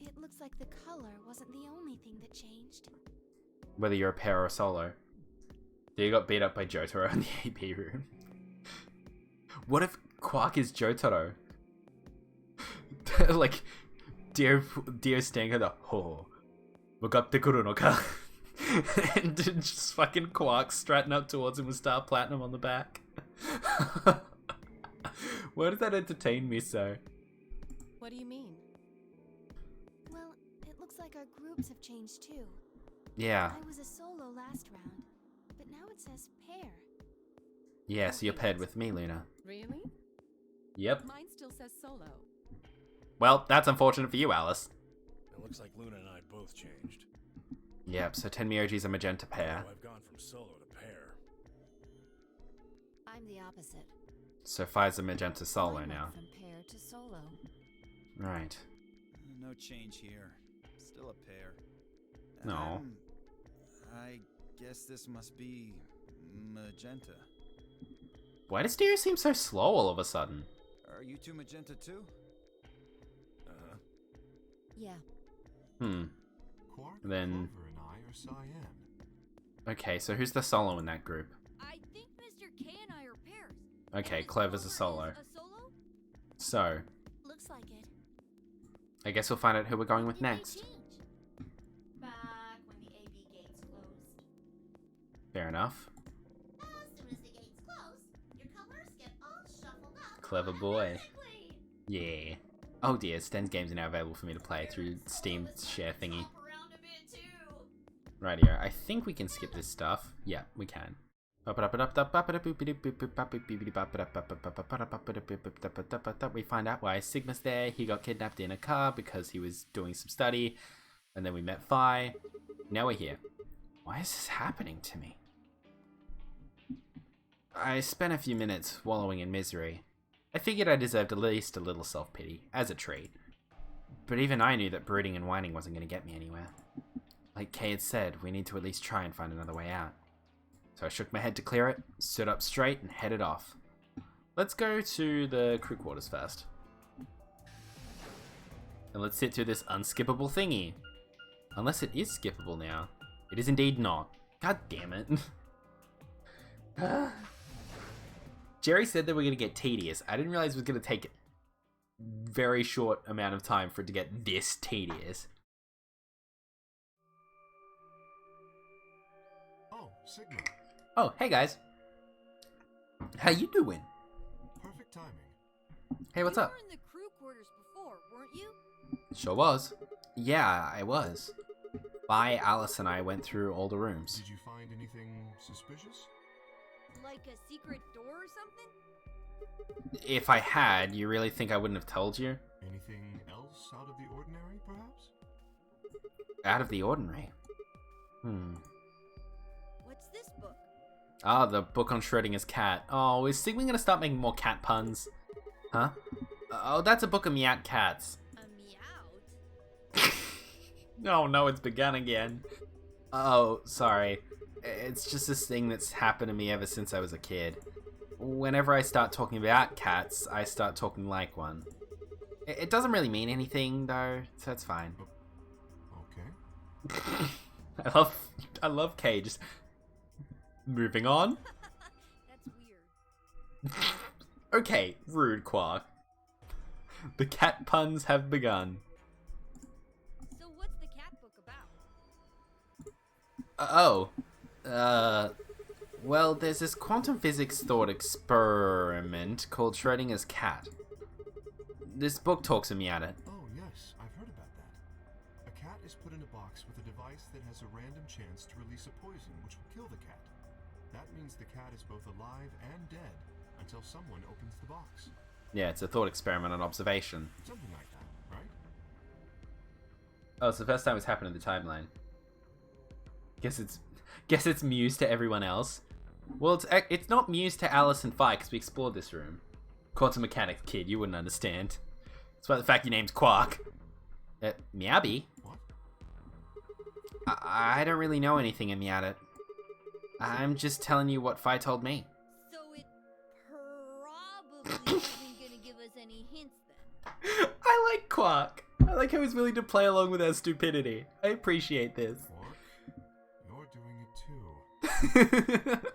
It looks like the color wasn't the only thing that changed. Whether you're a pair or a solo. Dio got beat up by Jotaro in the AP room. What if Quark is Jotaro? Like, Dio standing at the Wakatte kuru no ka? And just fucking Quark strutting up towards him with Star Platinum on the back. Why does that entertain me so? What do you mean? Well, it looks like our groups have changed too. Yeah. I was a solo last round, but now it says pair. Yeah, so you're paired with me, Luna. Really? Yep. Mine still says solo. Well, that's unfortunate for you, Alice. It looks like Luna and I both changed. Yep, so Tenmyoji's a magenta pair. Oh, I've gone from solo to pair. I'm the opposite. So Fi's a magenta solo I went now. From pair to solo. Right. No change here. Still a pair. No. I guess this must be magenta. Why does Dio seem so slow all of a sudden? Are you two magenta too? Yeah. Quark, Then- Clover, and I are cyan. Okay, so who's the solo in that group? I think Mr. K and I are pairs. Okay, And Clover's a Clover solo. is a solo? So, Looks like it. I guess we'll find out who we're going with When did they next. change? Back when the AB gates closed. Fair enough. As soon as the gates close, your colors get all shuffled up. Clever boy. automatically. Yeah. Oh dear, Sten's games are now available for me to play through Steam share thingy. Hop around a bit too. Rightio, I think we can skip this stuff. Yeah, we can. We find out why Sigma's there. He got kidnapped in a car because he was doing some study. And then we met Phi. Now we're here. Why is this happening to me? I spent a few minutes wallowing in misery. I figured I deserved at least a little self-pity, as a treat. But even I knew that brooding and whining wasn't going to get me anywhere. Like Kay had said, we need to at least try and find another way out. So I shook my head to clear it, stood up straight, and headed off. Let's go to the crew quarters first. And let's sit through this unskippable thingy. Unless it is skippable now. It is indeed not. God damn it. Jerry said that we're going to get tedious. I didn't realize it was going to take a very short amount of time for it to get this tedious. Oh, Sigma. Oh, hey guys. How you doing? Perfect timing. Hey, what's up? You were in the crew quarters before, weren't you? Sure was. Yeah, I was. Bye, Alice and I went through all the rooms. Did you find anything suspicious? Like a secret door or something? If I had, you really think I wouldn't have told you? Anything else out of the ordinary, perhaps? Out of the ordinary? What's this book? Ah, the book on Schrodinger's cat. Oh, is Sigma gonna start making more cat puns? Huh? Oh, that's a book of meowt cats. A meowt? Oh no, it's begun again. Oh, sorry. It's just this thing that's happened to me ever since I was a kid. Whenever I start talking about cats, I start talking like one. It doesn't really mean anything, though, so it's fine. Okay. I love Kay. Just moving on. That's weird. Okay, rude Quark. The cat puns have begun. So what's the cat book about? Well, there's this quantum physics thought experiment called Schrodinger's cat. This book talks to me at it. Oh, yes, I've heard about that. A cat is put in a box with a device that has a random chance to release a poison which will kill the cat. That means the cat is both alive and dead until someone opens the box. Yeah, it's a thought experiment on observation. Something like that, right? Oh, it's the first time it's happened in the timeline. Guess it's Muse to everyone else. Well, it's not Muse to Alice and Phi, because we explored this room. Quantum mechanics, kid, you wouldn't understand. It's about the fact your name's Quark. Meowby? What? I don't really know anything in Meowt. I'm just telling you what Phi told me. So it probably isn't gonna give us any hints then. I like Quark. I like how he's willing to play along with our stupidity. I appreciate this. Quark, you're doing it too.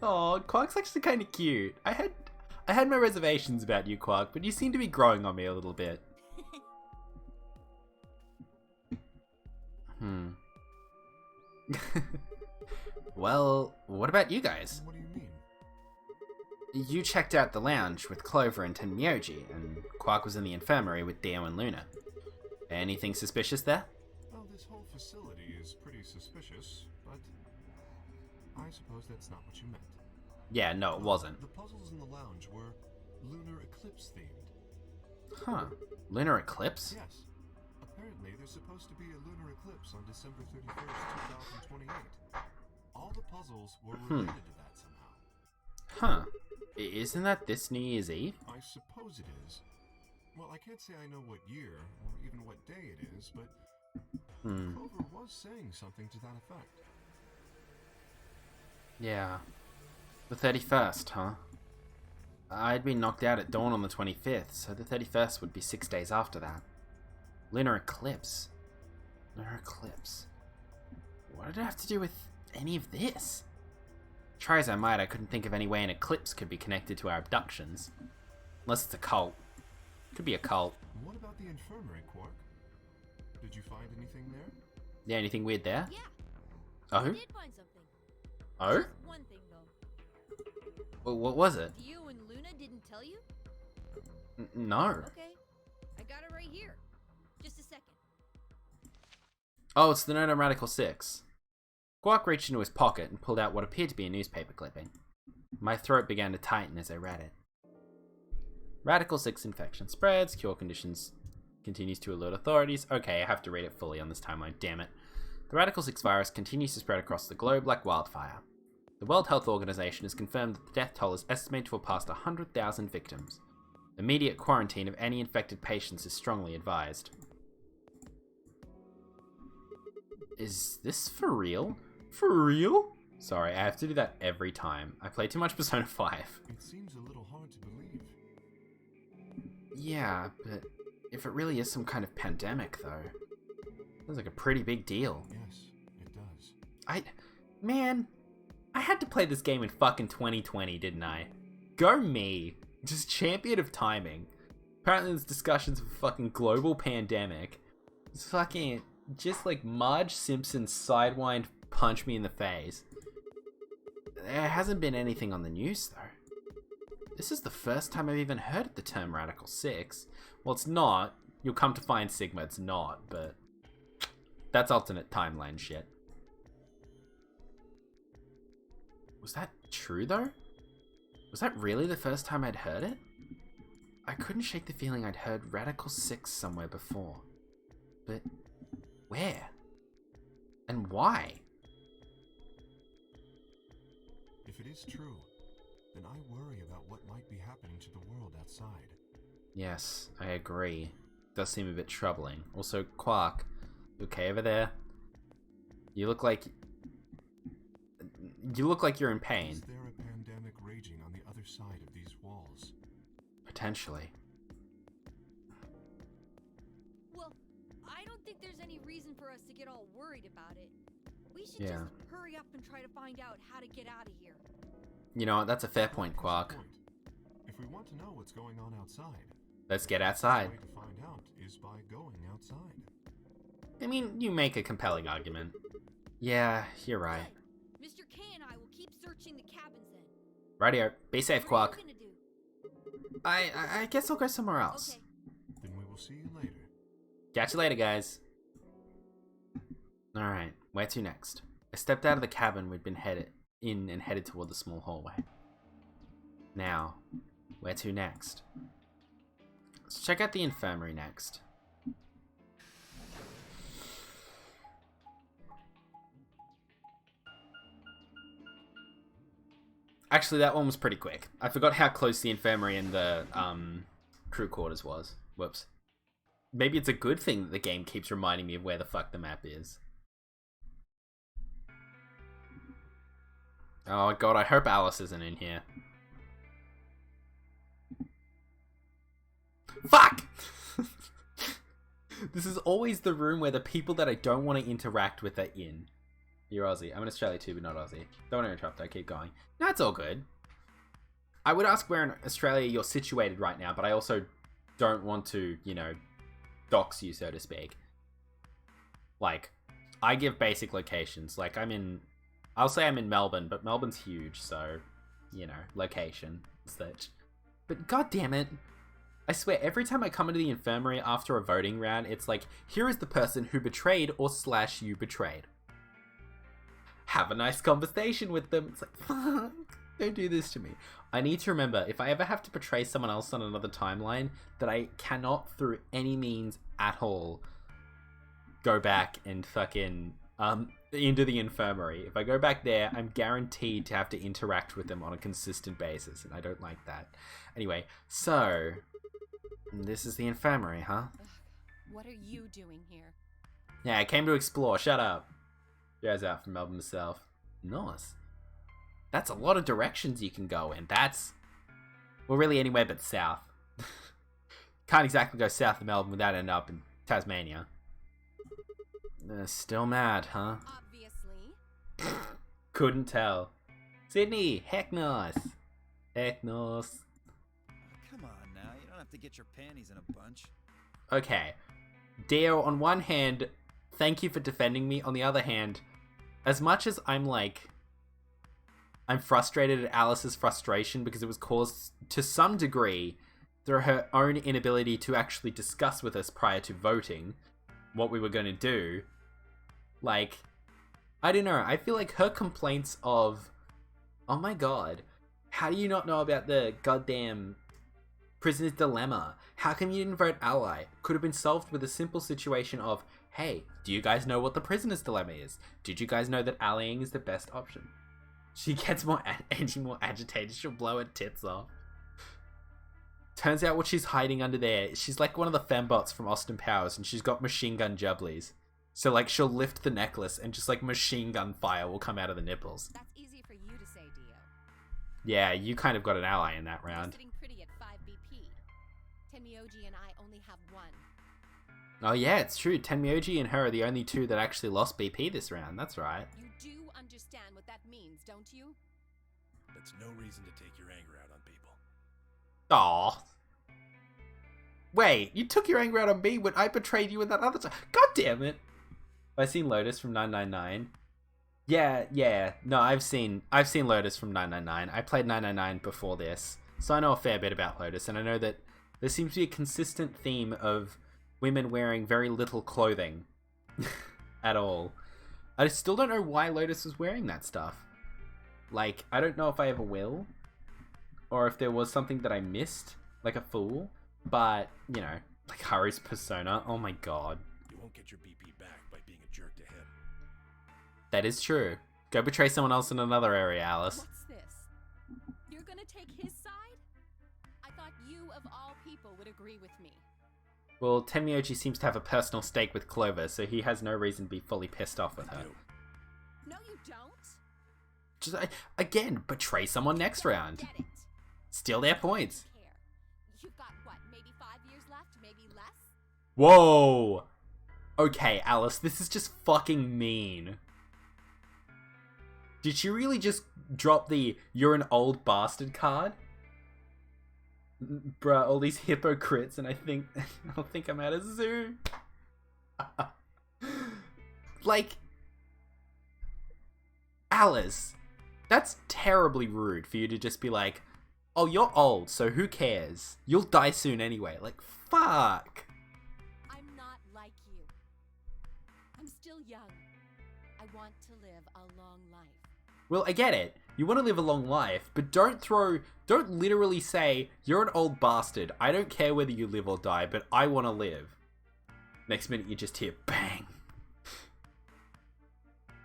Oh, Quark's actually kind of cute. I had my reservations about you, Quark, but you seem to be growing on me a little bit. Well, what about you guys? What do you mean? You checked out the lounge with Clover and Tenmyoji, and Quark was in the infirmary with Dio and Luna. Anything suspicious there? Well, this whole facility is pretty suspicious, but I suppose that's not what you meant. Yeah, no, it wasn't. The puzzles in the lounge were lunar eclipse themed. Huh. Lunar eclipse? Yes. Apparently, there's supposed to be a lunar eclipse on December 31st, 2028. All the puzzles were related to that somehow. Huh. Isn't that this New Year's Eve? I suppose it is. Well, I can't say I know what year or even what day it is, but Clover was saying something to that effect. Yeah. The 31st, huh? I'd been knocked out at dawn on the 25th, so the 31st would be 6 days after that. Lunar eclipse. Lunar eclipse. What did it have to do with any of this? Try as I might, I couldn't think of any way an eclipse could be connected to our abductions. Unless it's a cult. Could be a cult. What about the infirmary, Quark? Did you find anything there? Yeah, anything weird there? Yeah. Oh? I did find something. Oh? Just one thing though. Well, what was it? Dio and Luna didn't tell you? No. Okay. I got it right here. Just a second. Oh, it's the Noto Radical 6. Quark reached into his pocket and pulled out what appeared to be a newspaper clipping. My throat began to tighten as I read it. Radical 6 infection spreads, cure conditions continues to alert authorities. Okay, I have to read it fully on this timeline, damn it. The Radical 6 virus continues to spread across the globe like wildfire. The World Health Organization has confirmed that the death toll is estimated to have passed 100,000 victims. Immediate quarantine of any infected patients is strongly advised. Is this for real? For real? Sorry, I have to do that every time. I play too much Persona 5. It seems a little hard to believe. Yeah, but if it really is some kind of pandemic, though, sounds like a pretty big deal. Yes, it does. Man, I had to play this game in fucking 2020, didn't I? Go me. Just champion of timing. Apparently there's discussions of a fucking global pandemic. It's fucking just like Marge Simpson's sidewind punch me in the face. There hasn't been anything on the news, though. This is the first time I've even heard of the term Radical 6. Well, it's not. You'll come to find, Sigma, it's not, but that's alternate timeline shit. Was that true, though? Was that really the first time I'd heard it? I couldn't shake the feeling I'd heard Radical 6 somewhere before. But where? And why? If it is true, then I worry about what might be happening to the world outside. Yes, I agree. Does seem a bit troubling. Also, Quark, you okay over there? You look like you're in pain. Is there a pandemic raging on the other side of these walls? Potentially. Well, I don't think there's any reason for us to get all worried about it. We should Yeah. just hurry up and try to find out how to get out of here. You know what? That's a fair point, Quark. If we want to know what's going on outside, Let's get outside. the way to find out is by going outside. I mean, you make a compelling argument. Yeah, you're right. Mr. K and I will keep searching the cabins then. Rightio. Be safe, What are Quark. you gonna do? I guess I'll go somewhere else. Okay. Then we will see you later. Catch you later, guys. Alright, where to next? I stepped out of the cabin we'd been headed in and headed toward the small hallway. Now, where to next? Let's check out the infirmary next. Actually, that one was pretty quick. I forgot how close the infirmary and the crew quarters was. Whoops. Maybe it's a good thing that the game keeps reminding me of where the fuck the map is. Oh god, I hope Alice isn't in here. Fuck! This is always the room where the people that I don't want to interact with are in. You're Aussie. I'm in Australia too, but not Aussie. Don't want to interrupt, I keep going. No, it's all good. I would ask where in Australia you're situated right now, but I also don't want to, you know, dox you, so to speak. Like, I give basic locations. Like, I'll say I'm in Melbourne, but Melbourne's huge, so, you know, location, such. But god damn it, I swear, every time I come into the infirmary after a voting round, it's like, here is the person who betrayed or / you betrayed. Have a nice conversation with them. It's like, fuck, don't do this to me. I need to remember, if I ever have to betray someone else on another timeline, that I cannot, through any means at all, go back and fucking, into the infirmary. If I go back there, I'm guaranteed to have to interact with them on a consistent basis, and I don't like that. Anyway, so, this is the infirmary, huh? What are you doing here? Yeah, I came to explore, shut up. Guys out from Melbourne myself. Nice. That's a lot of directions you can go in. That's, well, really anywhere but south. Can't exactly go south of Melbourne without ending up in Tasmania. Still mad, huh? Obviously. Couldn't tell. Sydney, heck nice. Heck nice. Come on now, you don't have to get your panties in a bunch. Okay. Dio, on one hand, thank you for defending me. On the other hand, as much as I'm frustrated at Alice's frustration because it was caused to some degree through her own inability to actually discuss with us prior to voting what we were going to do. Like, I don't know. I feel like her complaints of, oh my god, how do you not know about the goddamn prisoner's dilemma? How come you didn't vote ally? Could have been solved with a simple situation of, hey, do you guys know what the prisoner's dilemma is? Did you guys know that allying is the best option? She gets more agitated, she'll blow her tits off. Turns out what she's hiding under there, she's like one of the fembots from Austin Powers, and she's got machine gun jubblies. So like she'll lift the necklace and just like machine gun fire will come out of the nipples. That's easy for you to say, Dio. Yeah, you kind of got an ally in that round. You're sitting pretty at 5 BP. Tenmyoji and I only have 1. Oh yeah, it's true. Tenmyoji and her are the only two that actually lost BP this round. That's right. You do understand what that means, don't you? That's no reason to take your anger out on people. Aw. Wait, you took your anger out on me when I betrayed you in that other time. God damn it. Have I seen Lotus from 999? Yeah. No, I've seen Lotus from 999. I played 999 before this, so I know a fair bit about Lotus, and I know that there seems to be a consistent theme of women wearing very little clothing at all. I still don't know why Lotus was wearing that stuff. Like, I don't know if I ever will, or if there was something that I missed, like a fool, but, you know, like Haru's persona, oh my god. You won't get your BP back by being a jerk to him. That is true. Go betray someone else in another area, Alice. What's this? You're gonna take his side? I thought you, of all people, would agree with me. Well, Tenmyoji seems to have a personal stake with Clover, so he has no reason to be fully pissed off with her. No, you don't. Just, again, betray someone next round. Get it. Steal their points. Care. You've got, what, maybe 5 years left? Maybe less? Whoa! Okay, Alice, this is just fucking mean. Did she really just drop the "you're an old bastard" card? Bruh, all these hypocrites, and I think I'm at a zoo. Like, Alice, that's terribly rude for you to just be like, oh, you're old, so who cares? You'll die soon anyway. Like, fuck. I'm not like you. I'm still young. I want to live a long life. Well, I get it. You want to live a long life, but don't literally say, you're an old bastard. I don't care whether you live or die, but I want to live. Next minute, you just hear bang.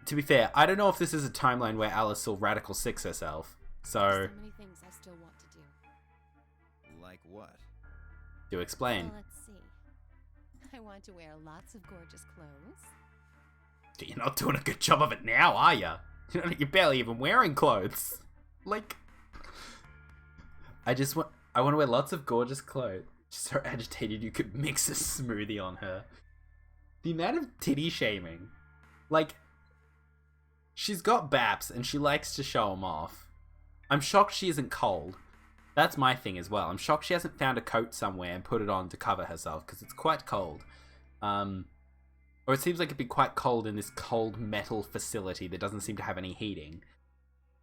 To be fair, I don't know if this is a timeline where Alice will Radical Six herself, so... There's so many things I still want to do. Like what? Do explain. Well, let's see. I want to wear lots of gorgeous clothes. You're not doing a good job of it now, are you? You're barely even wearing clothes. Like... I want to wear lots of gorgeous clothes. She's so agitated you could mix a smoothie on her. The amount of titty shaming. Like, she's got baps and she likes to show them off. I'm shocked she isn't cold. That's my thing as well. I'm shocked she hasn't found a coat somewhere and put it on to cover herself, because it's quite cold. Or it seems like it'd be quite cold in this cold metal facility that doesn't seem to have any heating,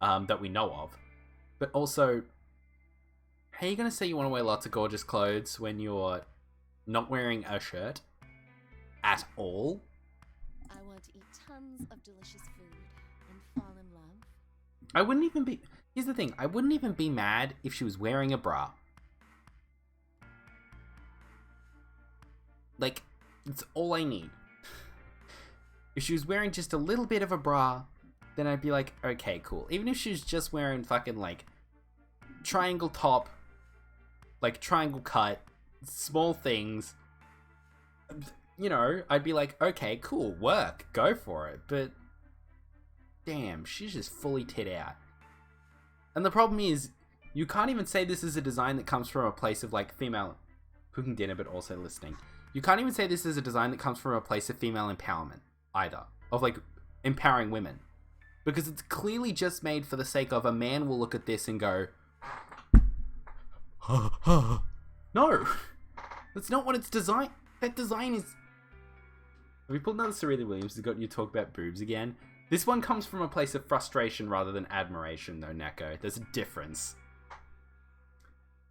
that we know of. But also, how are you going to say you want to wear lots of gorgeous clothes when you're not wearing a shirt at all? I want to eat tons of delicious food and fall in love. I wouldn't even be... Here's the thing. I wouldn't even be mad if she was wearing a bra. Like, it's all I need. If she was wearing just a little bit of a bra, then I'd be like, okay, cool. Even if she was just wearing fucking, like, triangle top, like, triangle cut, small things, you know, I'd be like, okay, cool, work, go for it. But, damn, she's just fully tit out. And the problem is, you can't even say this is a design that comes from a place of, like, female cooking dinner, but also listening. You can't even say this is a design that comes from a place of female empowerment, either. Of, like, empowering women. Because it's clearly just made for the sake of a man will look at this and go, no! That's not what it's designed. That design is... Have we pulled another Serena Williams who's got you talk about boobs again? This one comes from a place of frustration rather than admiration, though, Neko. There's a difference.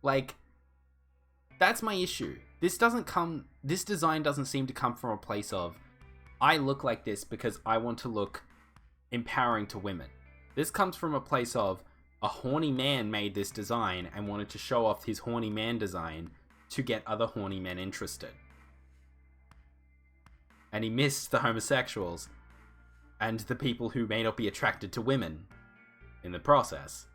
Like, that's my issue. This design doesn't seem to come from a place of, I look like this because I want to look empowering to women. This comes from a place of a horny man made this design and wanted to show off his horny man design to get other horny men interested. And he missed the homosexuals and the people who may not be attracted to women in the process.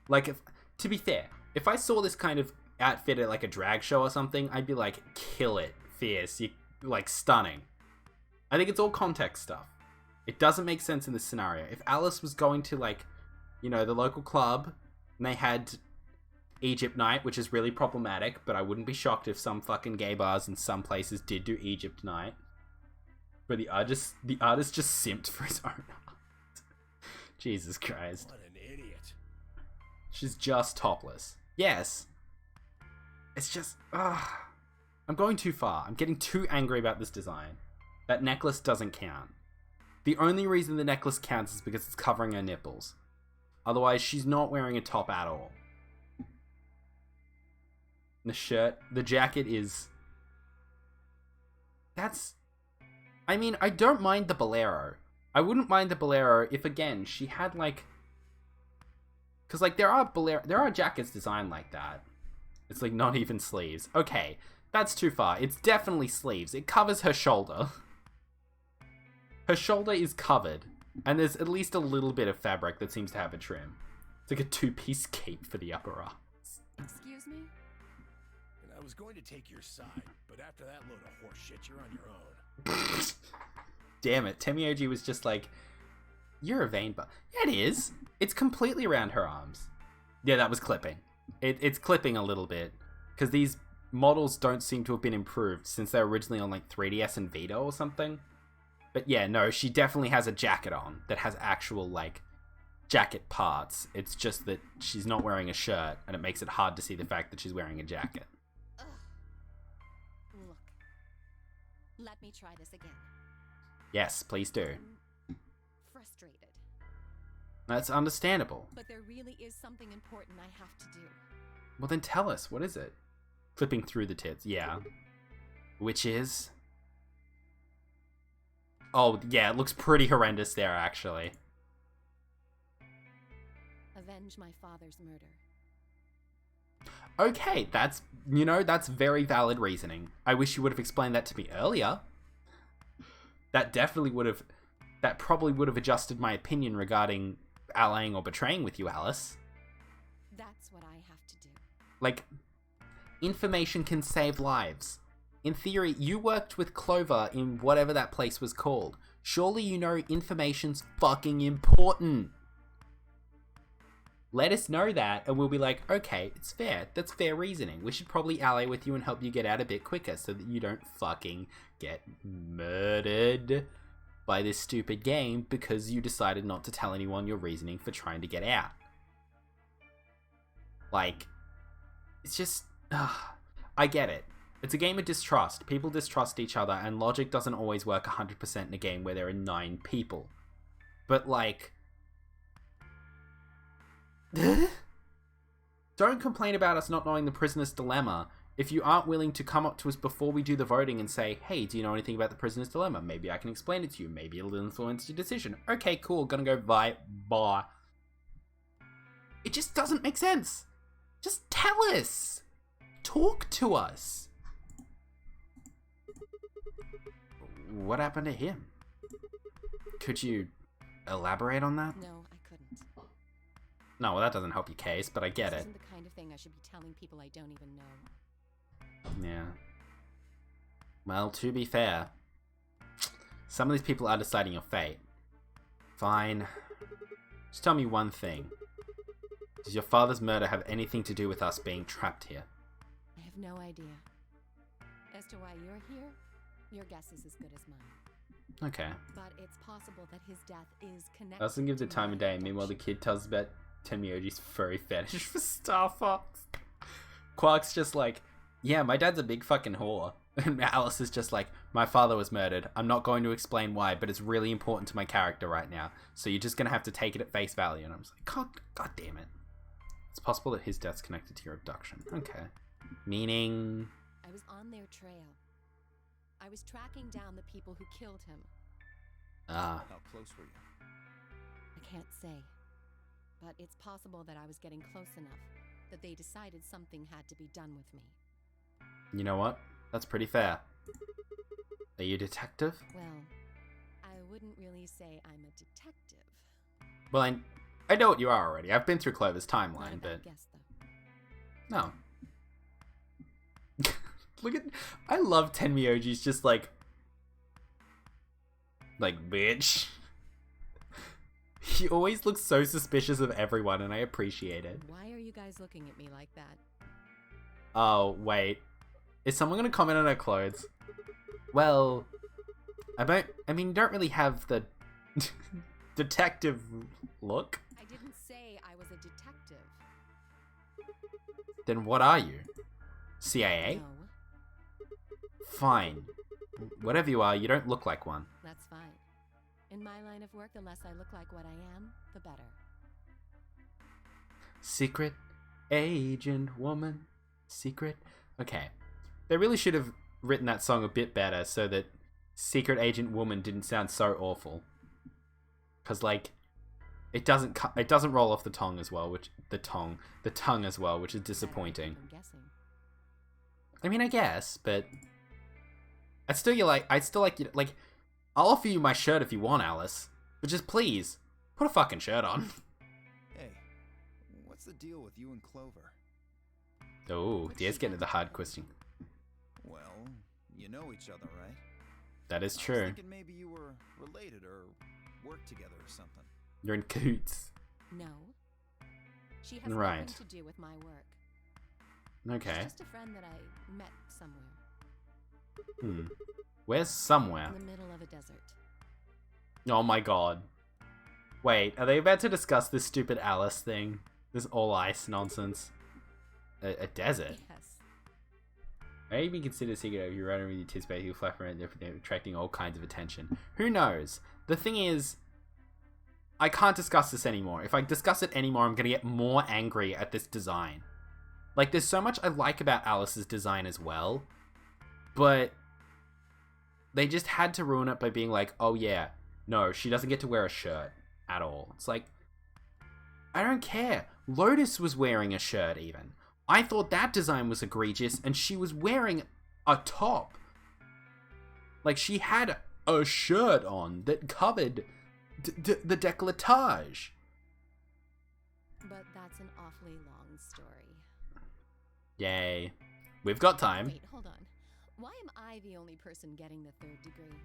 Like, to be fair, if I saw this kind of outfit at like a drag show or something, I'd be like, kill it, fierce, you like stunning. I think it's all context stuff. It doesn't make sense in this scenario. If Alice was going to like, you know, the local club and they had Egypt night, which is really problematic, but I wouldn't be shocked if some fucking gay bars in some places did do Egypt night. But the artist just simped for his own art. Jesus Christ. What an idiot. She's just topless. Yes. It's just, I'm going too far. I'm getting too angry about this design. That necklace doesn't count. The only reason the necklace counts is because it's covering her nipples. Otherwise, she's not wearing a top at all. The shirt, the jacket is... I mean, I don't mind the bolero. I wouldn't mind the bolero if, again, she had, like... Because, like, there are jackets designed like that. It's, like, not even sleeves. Okay, that's too far. It's definitely sleeves. It covers her shoulder. Her shoulder is covered. And there's at least a little bit of fabric that seems to have a trim. It's like a two-piece cape for the upper arms. Excuse me? And I was going to take your side, but after that load of horse shit, you're on your own. Damn it, Temioji was just like, you're a vein but yeah, it is. It's completely around her arms. Yeah, that was clipping. It's clipping a little bit. Because these models don't seem to have been improved since they're originally on like 3DS and Vita or something. But yeah, no, she definitely has a jacket on that has actual like jacket parts. It's just that she's not wearing a shirt and it makes it hard to see the fact that she's wearing a jacket. Ugh. Look. Let me try this again. Yes, please do. I'm frustrated. That's understandable. But there really is something important I have to do. Well then tell us, what is it? Flipping through the tits, yeah. Which is... Oh, yeah, it looks pretty horrendous there, actually. Avenge my father's murder. Okay, that's very valid reasoning. I wish you would have explained that to me earlier. That probably would have adjusted my opinion regarding allying or betraying with you, Alice. That's what I have to do. Like, information can save lives. In theory, you worked with Clover in whatever that place was called. Surely you know information's fucking important. Let us know that, and we'll be like, okay, it's fair. That's fair reasoning. We should probably ally with you and help you get out a bit quicker so that you don't fucking get murdered by this stupid game because you decided not to tell anyone your reasoning for trying to get out. Like, it's just... I get it. It's a game of distrust. People distrust each other, and logic doesn't always work 100% in a game where there are 9 people. But, like... Don't complain about us not knowing the prisoner's dilemma if you aren't willing to come up to us before we do the voting and say, hey, do you know anything about the prisoner's dilemma? Maybe I can explain it to you. Maybe it'll influence your decision. Okay, cool. Gonna go bye. It just doesn't make sense. Just tell us. Talk to us. What happened to him? Could you elaborate on that? No, I couldn't. No, well, that doesn't help your case, but I get This it. isn't the kind of thing I should be telling people I don't even know. Yeah. Well, to be fair, some of these people are deciding your fate. Fine. Just tell me one thing. Does your father's murder have anything to do with us being trapped here? I have no idea. As to why you're here, your guess is as good as mine. Okay. But it's possible that his death is connected. Doesn't give the time of day. Meanwhile, the kid tells about Tenmyoji's furry fetish for Star Fox. Quark's just like, yeah, my dad's a big fucking whore. And Alice is just like, my father was murdered. I'm not going to explain why, but it's really important to my character right now. So you're just going to have to take it at face value. And I'm just like, God damn it. It's possible that his death's connected to your abduction. Okay. Meaning... I was on their trail. I was tracking down the people who killed him. Ah. How close were you? I can't say. But it's possible that I was getting close enough that they decided something had to be done with me. You know what? That's pretty fair. Are you a detective? Well, I wouldn't really say I'm a detective. Well, I know what you are already. I've been through Clover's timeline, Not a but... bad guess, though. No. Look at... I love Tenmyoji's just like, bitch. He always looks so suspicious of everyone, and I appreciate it. Why are you guys looking at me like that? Oh, wait. Is someone gonna comment on her clothes? Well, I mean, you don't really have the detective look. I didn't say I was a detective. Then what are you? CIA? No, Fine. Whatever you are, you don't look like one. that's fine. In my line of work, the less I look like what I am, the better. Secret agent woman. Secret. Okay. They really should have written that song a bit better so that secret agent woman didn't sound so awful. Cause like, it doesn't roll off the tongue as well, the tongue as well, which is disappointing. I'm guessing. I mean, I guess, but I still like you. Like, I'll offer you my shirt if you want, Alice, but just please put a fucking shirt on. Hey, what's the deal with you and Clover? Oh, Diaz getting to the hard question. Well, you know each other, right? That is I was true. thinking maybe you were related or worked together or something. You're in cahoots. No. She has Right. nothing to do with my work. Okay. She's just a friend that I met somewhere. Where's somewhere? In the middle of a desert. Oh my god. Wait, are they about to discuss this stupid Alice thing? This all ice nonsense? A desert? Yes. Maybe consider secret if you run with your tits back, you'll flap around different, attracting all kinds of attention. Who knows? The thing is, I can't discuss this anymore. If I discuss it anymore, I'm gonna get more angry at this design. Like, there's so much I like about Alice's design as well, but they just had to ruin it by being like, oh yeah, no, she doesn't get to wear a shirt at all. It's like, I don't care. Lotus was wearing a shirt even. I thought that design was egregious, and she was wearing a top. Like, she had a shirt on that covered the décolletage. But that's an awfully long story. Yay. We've got time. Wait, hold on. Why am I the only person getting the 3rd degree?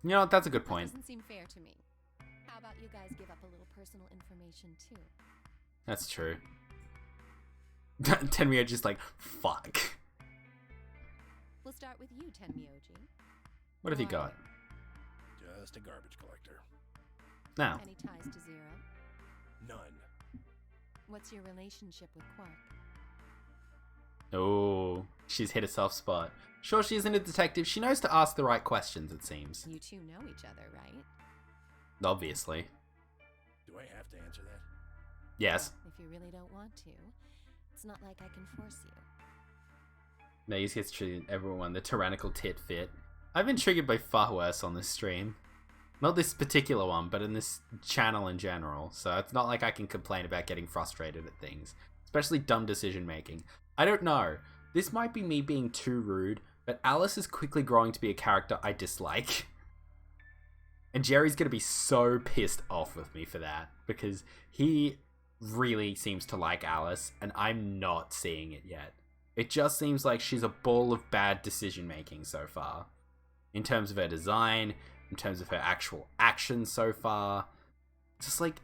You know what, that's a good point. That doesn't seem fair to me. How about you guys give up a little personal information too? That's true. Tenmyo just like, fuck. We'll start with you, Tenmyoji. What have you got? Just a garbage collector. Now. Any ties to Zero? None. What's your relationship with Quark? Oh, she's hit a soft spot. Sure, she isn't a detective. She knows to ask the right questions, it seems. You two know each other, right? Obviously. Do I have to answer that? Yes. Well, if you really don't want to, it's not like I can force you. Maze gets treated everyone the tyrannical tit fit. I've been triggered by far worse on this stream. Not this particular one, but in this channel in general. So it's not like I can complain about getting frustrated at things. Especially dumb decision making. I don't know. This might be me being too rude, but Alice is quickly growing to be a character I dislike. And Jerry's gonna be so pissed off with me for that. Because he really seems to like Alice, and I'm not seeing it yet. It just seems like she's a ball of bad decision making so far. In terms of her design, in terms of her actual actions so far. Just like,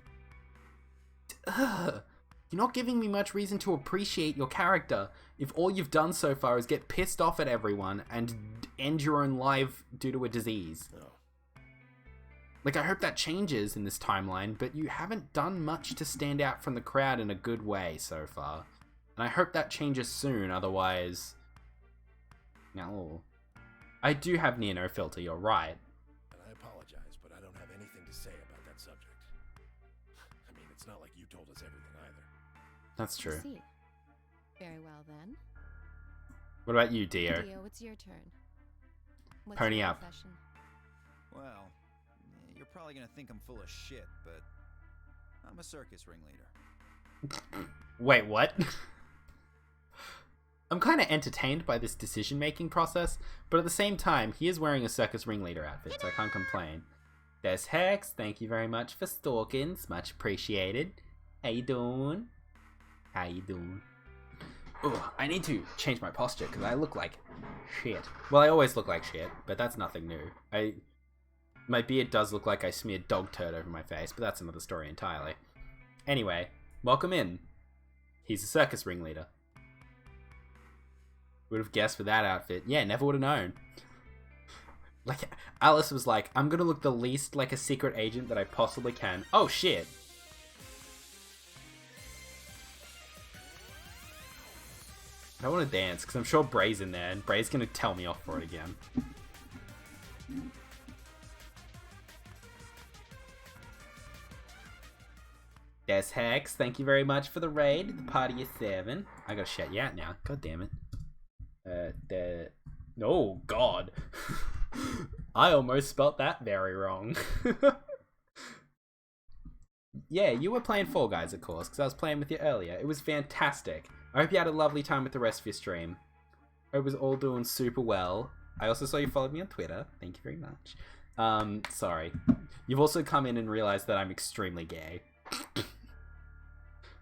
ugh. You're not giving me much reason to appreciate your character if all you've done so far is get pissed off at everyone and end your own life due to a disease. No. Like, I hope that changes in this timeline, but you haven't done much to stand out from the crowd in a good way so far. And I hope that changes soon, otherwise... No. I do have near no filter, you're right. And I apologize, but I don't have anything to say about that subject. I mean, it's not like you told us everything either. That's true. I see. Very well then. What about you, Dio? Dio, it's your turn. What's Pony your up. profession? Well, You're probably gonna think I'm full of shit, but I'm a circus ringleader. Wait, what? I'm kind of entertained by this decision-making process, but at the same time, he is wearing a circus ringleader outfit, so I can't complain. There's Hex, thank you very much for stalking, it's much appreciated. How you doing? How you doing? Oh, I need to change my posture, because I look like shit. Well, I always look like shit, but that's nothing new. My beard does look like I smeared dog turd over my face, but that's another story entirely. Anyway, welcome in. He's a circus ringleader. Would have guessed with that outfit. Yeah, never would have known. Like, Alice was like, I'm gonna look the least like a secret agent that I possibly can. Oh, shit. I want to dance, because I'm sure Bray's in there, and Bray's gonna tell me off for it again. There's Hex, thank you very much for the raid. The party is 7. I gotta shout you out now. God damn it. Oh, God. I almost spelt that very wrong. Yeah, you were playing Fall Guys, of course, because I was playing with you earlier. It was fantastic. I hope you had a lovely time with the rest of your stream. I hope it was all doing super well. I also saw you followed me on Twitter. Thank you very much. Sorry. You've also come in and realized that I'm extremely gay.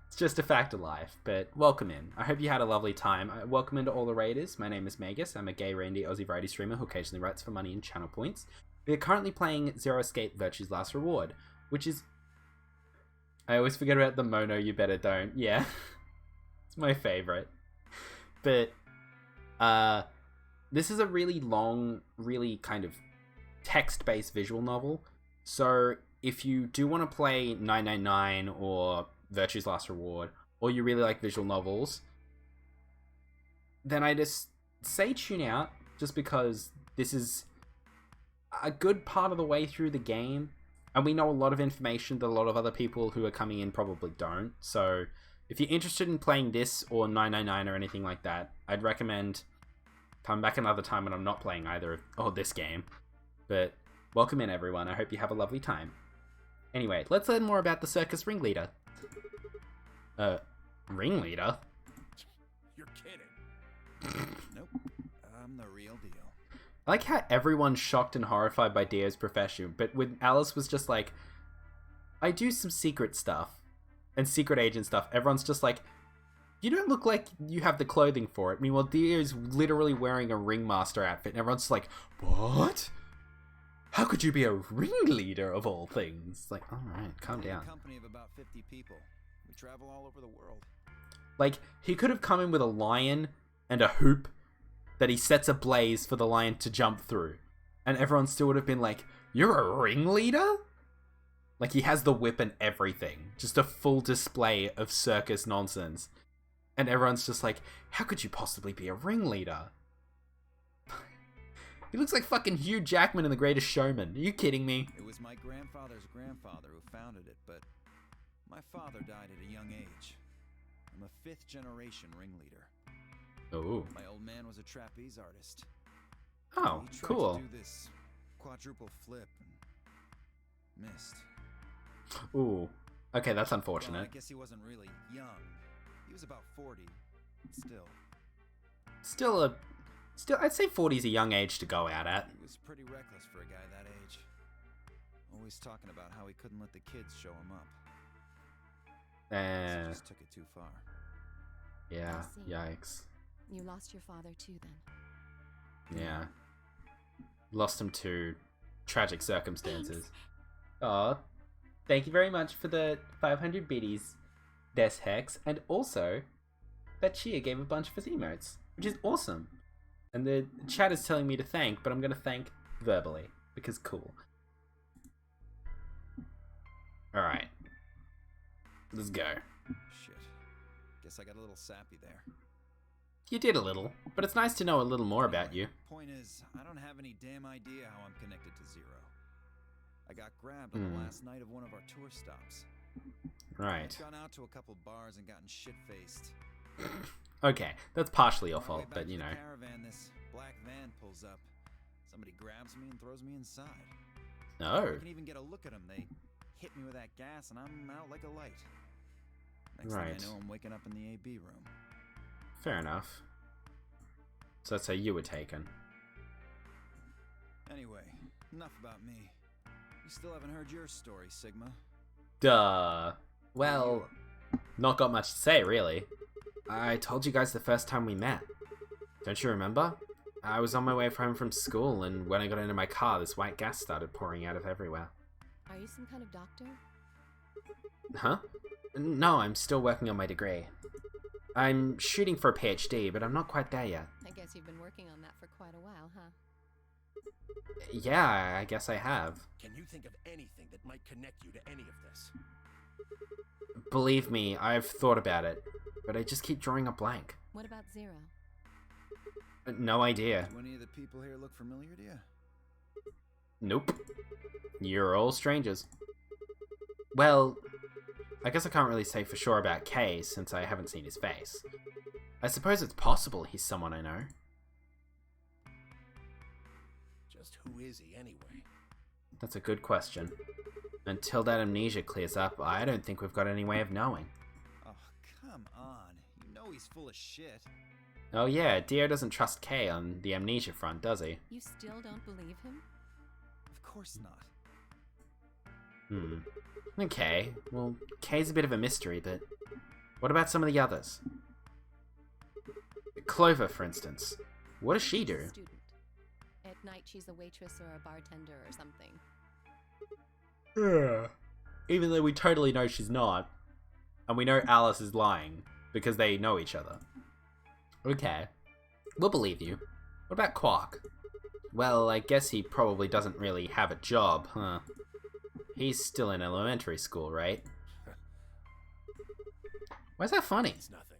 It's just a fact of life, but welcome in. I hope you had a lovely time. Welcome into all the raiders. My name is Magus. I'm a gay reindeer Aussie variety streamer who occasionally writes for money and channel points. We are currently playing Zero Escape Virtue's Last Reward, which is... I always forget about the Mono You Better Don't. Yeah. It's my favorite. But, this is a really long, really kind of text-based visual novel. So, if you do want to play 999 or Virtue's Last Reward, or you really like visual novels, then I just say tune out, just because this is a good part of the way through the game, and we know a lot of information that a lot of other people who are coming in probably don't. So if you're interested in playing this or 999 or anything like that, I'd recommend coming back another time when I'm not playing either or this game. But welcome in, everyone. I hope you have a lovely time. Anyway, let's learn more about the circus ringleader. Ringleader? You're kidding. Nope. I'm the real deal. I like how everyone's shocked and horrified by Dio's profession, but when Alice was just like, I do some secret stuff and secret agent stuff, everyone's just like, you don't look like you have the clothing for it. Meanwhile, Dio's literally wearing a ringmaster outfit, and everyone's just like, what? How could you be a ringleader of all things? Like, alright, calm down. A company of about 50 people. We travel all over the world. Like, he could have come in with a lion and a hoop that he sets ablaze for the lion to jump through. And everyone still would have been like, you're a ringleader? Like, he has the whip and everything. Just a full display of circus nonsense. And everyone's just like, how could you possibly be a ringleader? He looks like fucking Hugh Jackman in The Greatest Showman. Are you kidding me? It was my grandfather's grandfather who founded it, but my father died at a young age. I'm a 5th generation ringleader. Oh. My old man was a trapeze artist. Oh, he tried cool. to do this quadruple flip and missed. Ooh. Okay, that's unfortunate. Well, I guess he wasn't really young. He was about 40. Still, I'd say 40 is a young age to go out at. He was pretty reckless for a guy that age. Always talking about how he couldn't let the kids show him up. He just took it too far. Yeah, yikes. You lost your father too, then? Yeah. Lost him to tragic circumstances. Aw. Thank you very much for the 500 biddies, Des Hex, and also that Chia gave a bunch of his emotes, which is awesome. And the chat is telling me to thank, but I'm going to thank verbally, because cool. Alright. Let's go. Shit. Guess I got a little sappy there. You did a little, but it's nice to know a little more about you. Point is, I don't have any damn idea how I'm connected to Zero. I got grabbed on the last night of one of our tour stops. Right. I've gone out to a couple bars and gotten shit-faced. Okay, that's partially your fault, but you know. Caravan, this black van pulls up. Somebody grabs me and throws me inside. No. I can even get a look at them. They hit me with that gas and I'm out like a light. Next Right. thing I know, I'm waking up in the AB room. Fair enough. So that's how you were taken. Anyway, enough about me. You still haven't heard your story, Sigma. Duh. Well, not got much to say, really. I told you guys the first time we met. Don't you remember? I was on my way home from school, and when I got into my car, this white gas started pouring out of everywhere. Are you some kind of doctor? Huh? No, I'm still working on my degree. I'm shooting for a PhD, but I'm not quite there yet. I guess you've been working on that for quite a while, huh? Yeah, I guess I have. Can you think of anything that might connect you to any of this? Believe me, I've thought about it, but I just keep drawing a blank. What about Zero? No idea. Do any of the people here look familiar to you? Nope. You're all strangers. Well, I guess I can't really say for sure about Kay since I haven't seen his face. I suppose it's possible he's someone I know. Just who is he anyway? That's a good question. Until that amnesia clears up, I don't think we've got any way of knowing. Oh, come on. You know he's full of shit. Oh yeah, Dio doesn't trust Kay on the amnesia front, does he? You still don't believe him? Of course not. Okay, well, Kay's a bit of a mystery, but what about some of the others? Clover, for instance. What does she She's do? a student. At night she's a waitress or a bartender or something. Even though we totally know she's not, and we know Alice is lying, because they know each other. Okay, we'll believe you. What about Quark? Well, I guess he probably doesn't really have a job, huh? He's still in elementary school, right? Why is that funny? It's nothing.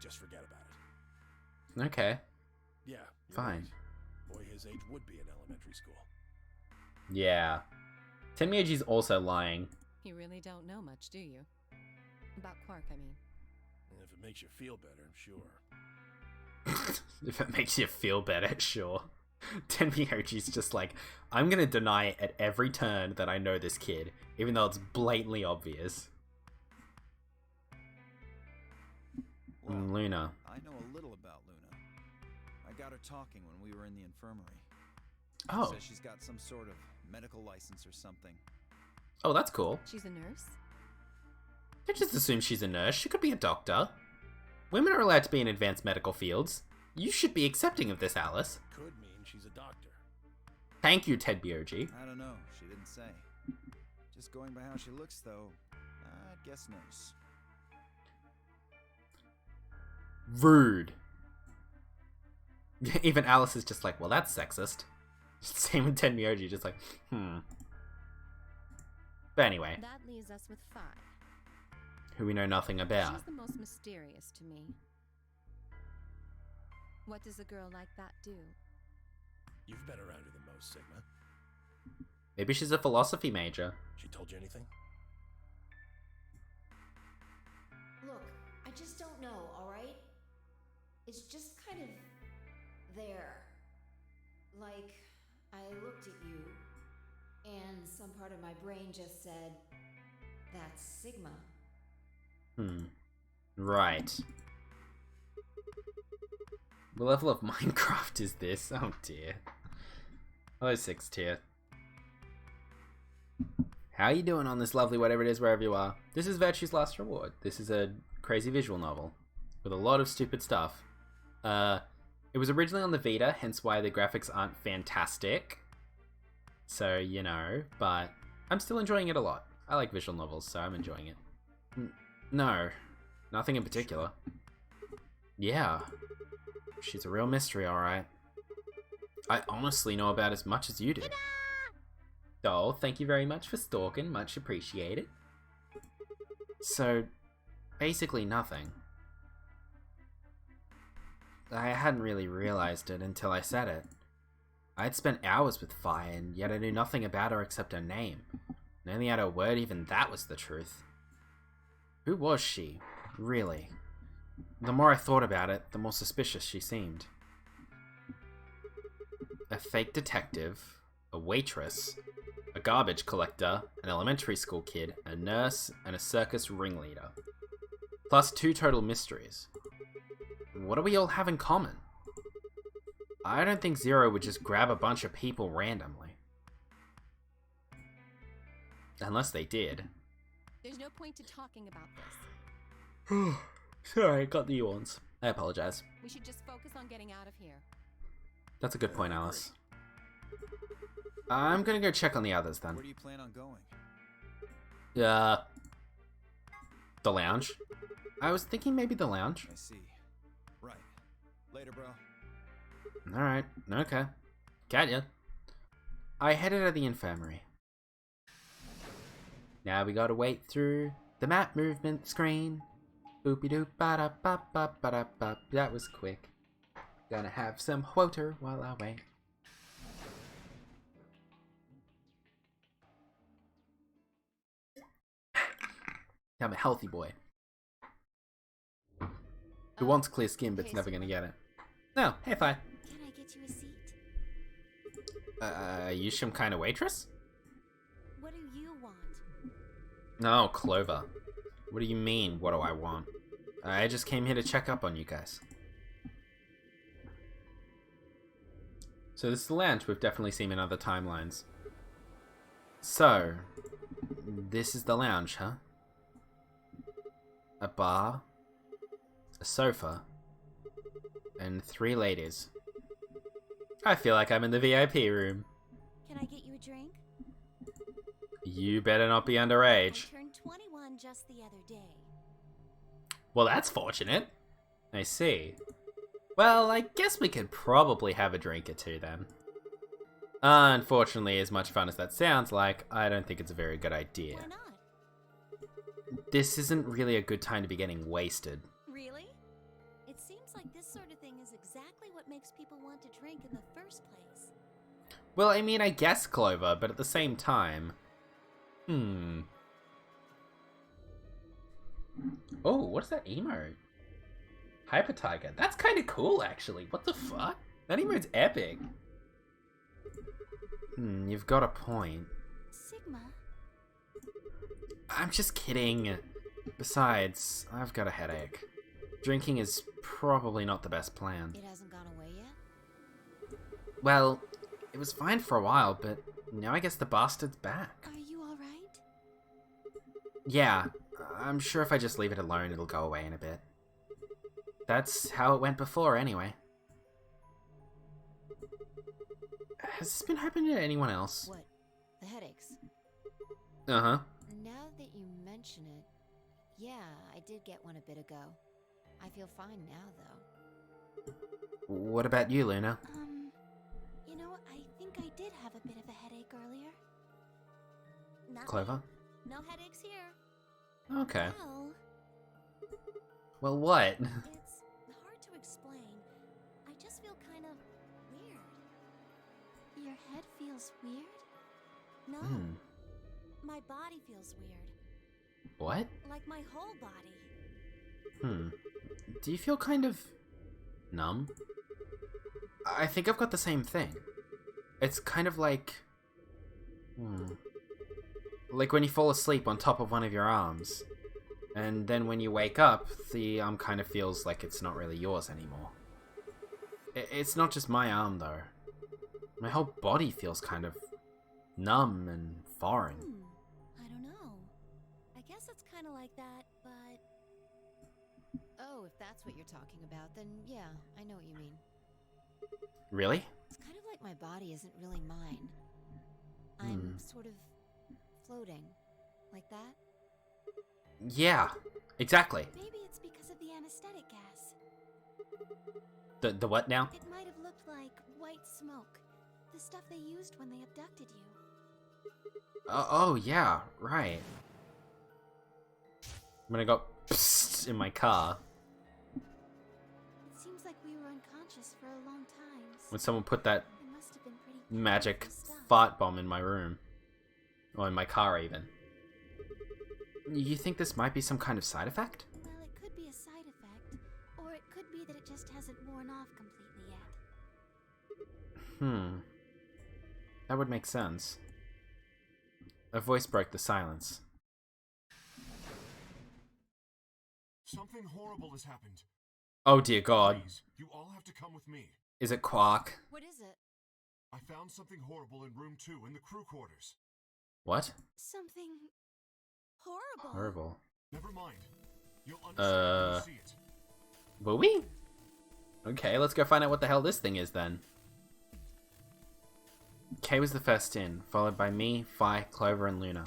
Just forget about it. Okay, Yeah. you're fine. right. Boy his age would be in elementary school. Yeah. Tenmyoji's also lying. You really don't know much, do you? About Quark, I mean. If it makes you feel better, sure. If it makes you feel better, sure. Tenmyoji's just like, I'm gonna deny at every turn that I know this kid, even though it's blatantly obvious. Well, Luna. I know a little about Luna. I got her talking when we were in the infirmary. Oh. Says she's got some sort of medical license or something. Oh, that's cool. She's a nurse? Don't just assume she's a nurse. She could be a doctor. Women are allowed to be in advanced medical fields. You should be accepting of this, Alice. Could mean she's a doctor. Thank you, Tenmyoji. I don't know. She didn't say. Just going by how she looks, though, I'd guess nurse. Rude. Even Alice is just like, well, that's sexist. Same with Tenmyoji, just like, But anyway, That leaves us with 5. who we know nothing about. She's the most mysterious to me. What does a girl like that do? You've been around her the most, Sigma. Maybe she's a philosophy major. She told you anything? Look, I just don't know, alright? It's just kind of there. Like, I looked at you, and some part of my brain just said, that's Sigma. Right. What level of Minecraft is this? Oh dear. Hello, 6th tier. How you doing on this lovely whatever it is, wherever you are? This is Virtue's Last Reward. This is a crazy visual novel with a lot of stupid stuff. It was originally on the Vita, hence why the graphics aren't fantastic. So, you know, but I'm still enjoying it a lot. I like visual novels, so I'm enjoying it. No, nothing in particular. Yeah, she's a real mystery, alright. I honestly know about as much as you do. Oh, thank you very much for stalking, much appreciated. So, basically nothing. I hadn't really realized it until I said it. I'd spent hours with Fi, and yet I knew nothing about her except her name. And only had her word, even that was the truth. Who was she, really? The more I thought about it, the more suspicious she seemed. A fake detective, a waitress, a a garbage collector, an elementary school kid, a nurse, and a circus ringleader. Plus 2 total mysteries. What do we all have in common? I don't think Zero would just grab a bunch of people randomly. Unless they did. There's no point to talking about this. Sorry, got the yawns. I apologize. We should just focus on getting out of here. That's a good point, Alice. I'm gonna go check on the others then. Where do you plan on going? The lounge. I was thinking maybe the lounge. I see. Right. Later, bro. Alright, okay. Got ya. I headed to the infirmary. Now we gotta wait through the map movement screen. Boopy doop ba da ba ba ba da ba. That was quick. Gonna have some water while I wait. I'm a healthy boy. Who wants clear skin but's never gonna get it. No, hey, Fi. Can I get you a seat? You some kind of waitress? What do you want? No, Clover. What do you mean, what do I want? I just came here to check up on you guys. So this is the lounge we've definitely seen in other timelines. So, this is the lounge, huh? A bar, a sofa, and 3 ladies. I feel like I'm in the VIP room. Can I get you a drink? You better not be underage. I turned 21 just the other day. Well, that's fortunate. I see. Well, I guess we could probably have a drink or 2 then. Unfortunately, as much fun as that sounds like, I don't think it's a very good idea. Why not? This isn't really a good time to be getting wasted. Really? It seems like this sort of thing is exactly what makes people want to drink in the first place. Well, I mean, I guess, Clover, but at the same time... Oh, what's that emote? Hyper Tiger. That's kind of cool, actually. What the fuck? That emote's epic. You've got a point. Sigma? I'm just kidding. Besides, I've got a headache. Drinking is probably not the best plan. It hasn't gone away yet? Well, it was fine for a while, but now I guess the bastard's back. Are you alright? Yeah, I'm sure if I just leave it alone, it'll go away in a bit. That's how it went before, anyway. Has this been happening to anyone else? What? The headaches? Uh-huh. Now that you mention it, yeah, I did get one a bit ago. I feel fine now, though. What about you, Luna? You know, I think I did have a bit of a headache earlier. Not Clover? No headaches here. Okay. Well, Well, what? it's hard to explain. I just feel kind of weird. Your head feels weird? No. My body feels weird. What? Like my whole body. Do you feel kind of... numb? I think I've got the same thing. It's kind of like... like when you fall asleep on top of one of your arms. And then when you wake up, the arm kind of feels like it's not really yours anymore. It's not just my arm, though. My whole body feels kind of numb and foreign. I don't know. I guess it's kind of like that, but... Oh, if that's what you're talking about, then yeah, I know what you mean. Really? It's kind of like my body isn't really mine. I'm sort of floating. Like that? Yeah, exactly. Maybe it's because of the anesthetic gas. The what now? It might have looked like white smoke. The stuff they used when they abducted you. Oh yeah, right. When I got psst in my car. It seems like we were unconscious for a long time. When someone put that It must have been pretty magic powerful stuff. fart bomb in my room. Or in my car, even. You think this might be some kind of side effect? Well, it could be a side effect, or it could be that it just hasn't worn off completely yet. That would make sense. A voice broke the silence. Something horrible has happened. Oh dear God. Please, you all have to come with me. Is it Quark? What is it? I found something horrible in room 2 in the crew quarters. What? Something horrible. Horrible. Never mind. You'll understand when you see it. Will we? Okay, let's go find out what the hell this thing is then. Kay was the first in, followed by me, Fi, Clover, and Luna.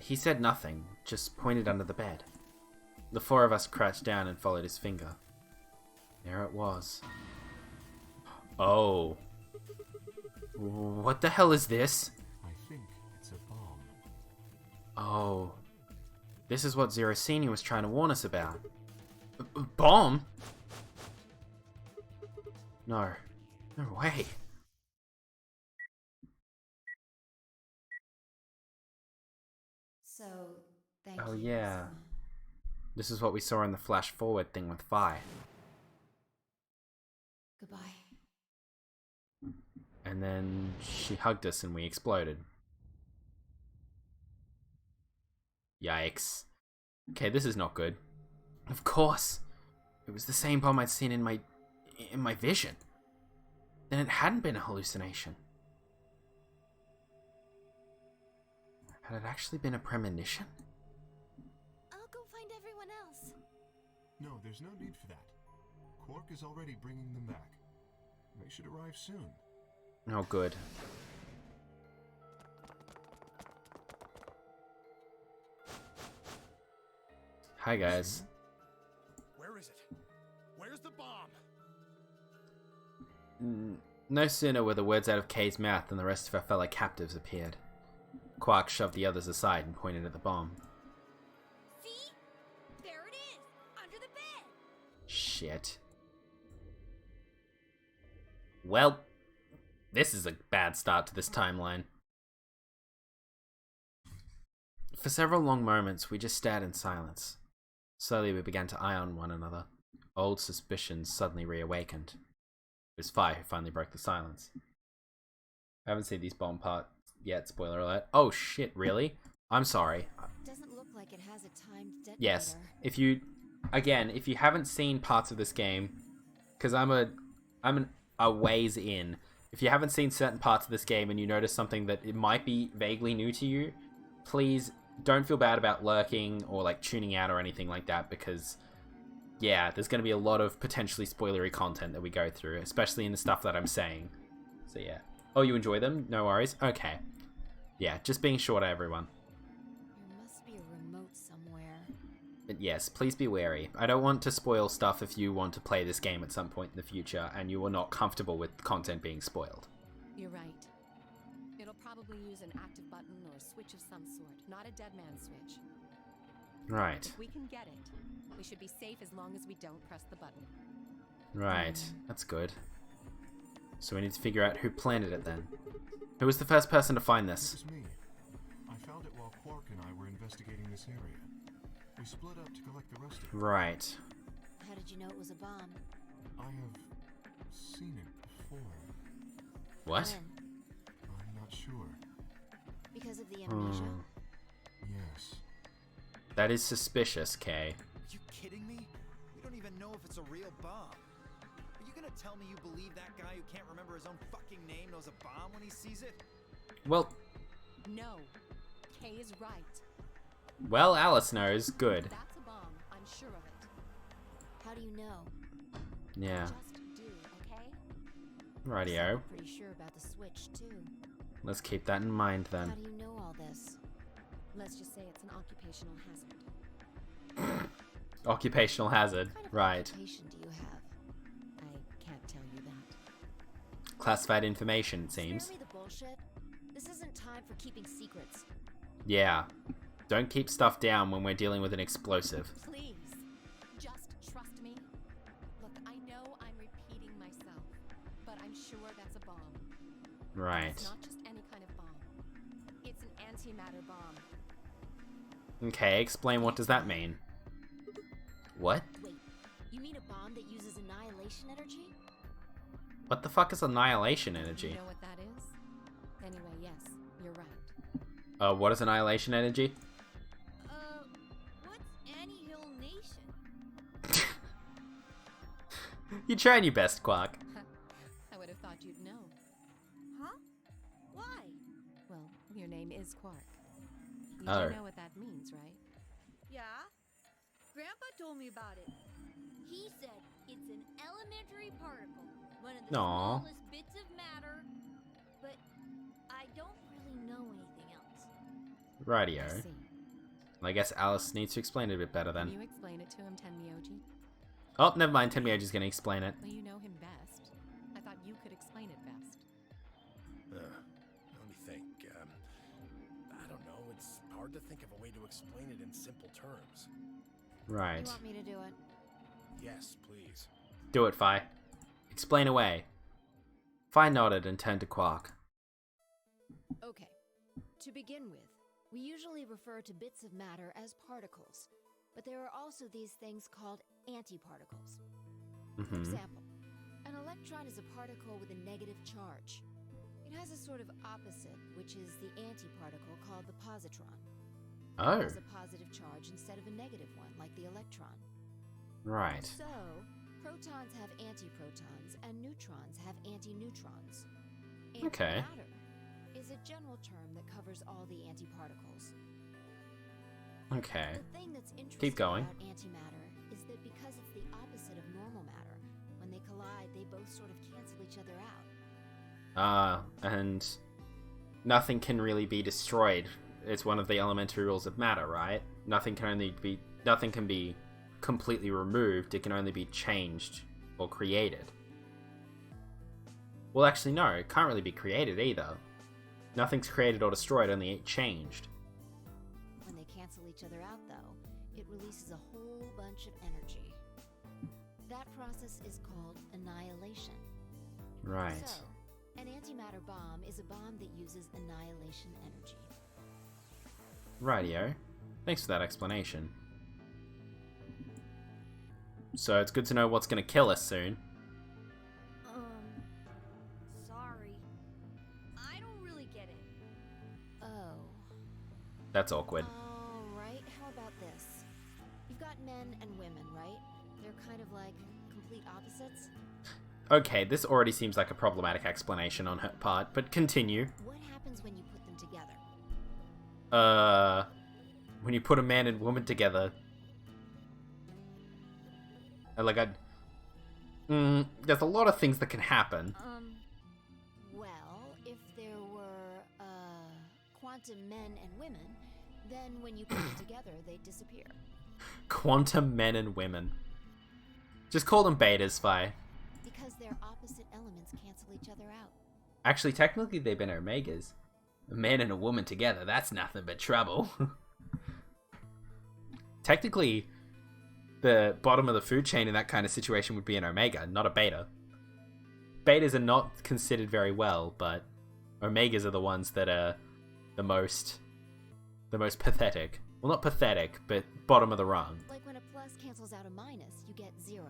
He said nothing, just pointed under the bed. The 4 of us crouched down and followed his finger. There it was. Oh. What the hell is this? I think it's a bomb. Oh. This is what Zero Senior was trying to warn us about. Bomb? No. No way. So, thank you. Oh yeah. This is what we saw in the flash forward thing with Fi. Goodbye. And then she hugged us and we exploded. Yikes. Okay, this is not good. Of course. It was the same bomb I'd seen in my vision. Then it hadn't been a hallucination. Had it actually been a premonition? I'll go find everyone else. No, there's no need for that. Quark is already bringing them back. They should arrive soon. Oh, good. Hi, guys. Where is it? Where's the bomb? No sooner were the words out of Kay's mouth than the rest of our fellow captives appeared. Quark shoved the others aside and pointed at the bomb. See? There it is! Under the bed! Shit. Well, this is a bad start to this timeline. For several long moments, we just stared in silence. Slowly, we began to eye on one another. Old suspicions suddenly reawakened. It was Fi who finally broke the silence. I haven't seen these bomb parts yet, spoiler alert. Oh shit, really? I'm sorry. Doesn't look like it has a timed detonator. Yes, if you haven't seen parts of this game, because I'm a ways in. If you haven't seen certain parts of this game and you notice something that it might be vaguely new to you, please don't feel bad about lurking or like tuning out or anything like that, because yeah, there's going to be a lot of potentially spoilery content that we go through, especially in the stuff that I'm saying. So yeah. Oh, you enjoy them? No worries. Okay. Yeah, just being short, everyone. There must be a remote somewhere. But yes, please be wary. I don't want to spoil stuff if you want to play this game at some point in the future and you are not comfortable with content being spoiled. You're right. It'll probably use an active button or a switch of some sort, not a dead man switch. Right. If we can get it, we should be safe as long as we don't press the button. Right. That's good. So we need to figure out who planted it then. Who was the first person to find It this? was me. I found it while Quark and I were investigating this area. We split up to collect the rest of it. Right. How did you know it was a bomb? I have seen it before. What? When? I'm not sure. Because of the amnesia? Yes. That is suspicious, Kay. Are you kidding me? We don't even know if it's a real bomb. Are you gonna tell me you believe that guy who can't remember his own fucking name knows a bomb when he sees it? Well, No. Kay is right. Alice knows. Good. That's a bomb. I'm sure of it. How do you know? Yeah. Just do, okay? Rightio. I'm pretty sure about the switch, too. Let's keep that in mind How then. do you know all this? Let's just say it's an occupational hazard. Occupational hazard. What kind of Right. occupation do you have? I can't tell you that. Classified information, it seems. Spare me the bullshit. This isn't time for keeping secrets. Yeah. Don't keep stuff down when we're dealing with an explosive. Please, just trust me. Look, I know I'm repeating myself, but I'm sure that's a bomb. Right. It's not just any kind of bomb. It's an antimatter bomb. Okay, explain what does that mean? What? Wait, you mean a bomb that uses annihilation energy? What the fuck is annihilation energy? You know what that is? Anyway, yes, you're right. What is annihilation energy? What's Anyhill Nation? You're trying your best, Quark. I would have thought you'd know. Huh? Why? Well, your name is Quark. You Oh. do know what that means, right? Yeah? Grandpa told me about it. He said it's an elementary particle, one of the Aw. smallest bits of matter, but I don't really know anything else. Rightio. I see. Well, I guess Alice needs to explain it a bit better Can then. you explain it to him, Tenmyoji? Oh, never mind. Tenmyoji's gonna explain it. Well, you know him best. I thought you could explain it best. Let me think. I don't know. It's hard to think of a way to explain it in simple terms. Right. You want me to do it? Yes, please. Do it, Fi. Explain away. Fi nodded and turned to Quark. Okay. To begin with, we usually refer to bits of matter as particles, but there are also these things called antiparticles. For example, an electron is a particle with a negative charge. It has a sort of opposite, which is the antiparticle called the positron. Oh, It has a positive charge instead of a negative one, like the electron. right. So, protons have antiprotons and neutrons have antineutrons. Okay. Antimatter is a general term that covers all the antiparticles. Okay. The thing that's interesting Keep going. about antimatter is that because it's the opposite of normal matter, when they collide, they both sort of cancel each other out. And nothing can really be destroyed. It's one of the elementary rules of matter, right? Nothing can be completely removed. It can only be changed or created. Well, actually, no. It can't really be created either. Nothing's created or destroyed, only changed. When they cancel each other out, though, it releases a whole bunch of energy. That process is called annihilation. Right. So, an antimatter bomb is a bomb that uses annihilation energy. Rightio. Thanks for that explanation. So it's good to know what's going to kill us soon. Sorry. I don't really get it. Oh. That's awkward. Alright, how about this? You've got men and women, right? They're kind of like complete opposites. Okay, this already seems like a problematic explanation on her part, but continue. What happens when you put them together? When you put a man and woman together... there's a lot of things that can happen. Well, if there were, quantum men and women, then when you put them together, they disappear. Quantum men and women. Just call them betas, Fi. Because their opposite elements cancel each other out. Actually, technically, they've been omegas. A man and a woman together, that's nothing but trouble. Technically, the bottom of the food chain in that kind of situation would be an omega, not a beta. Betas are not considered very well, but omegas are the ones that are the most pathetic. Well, not pathetic, but bottom of the rung. Like when a plus cancels out a minus, you get 0.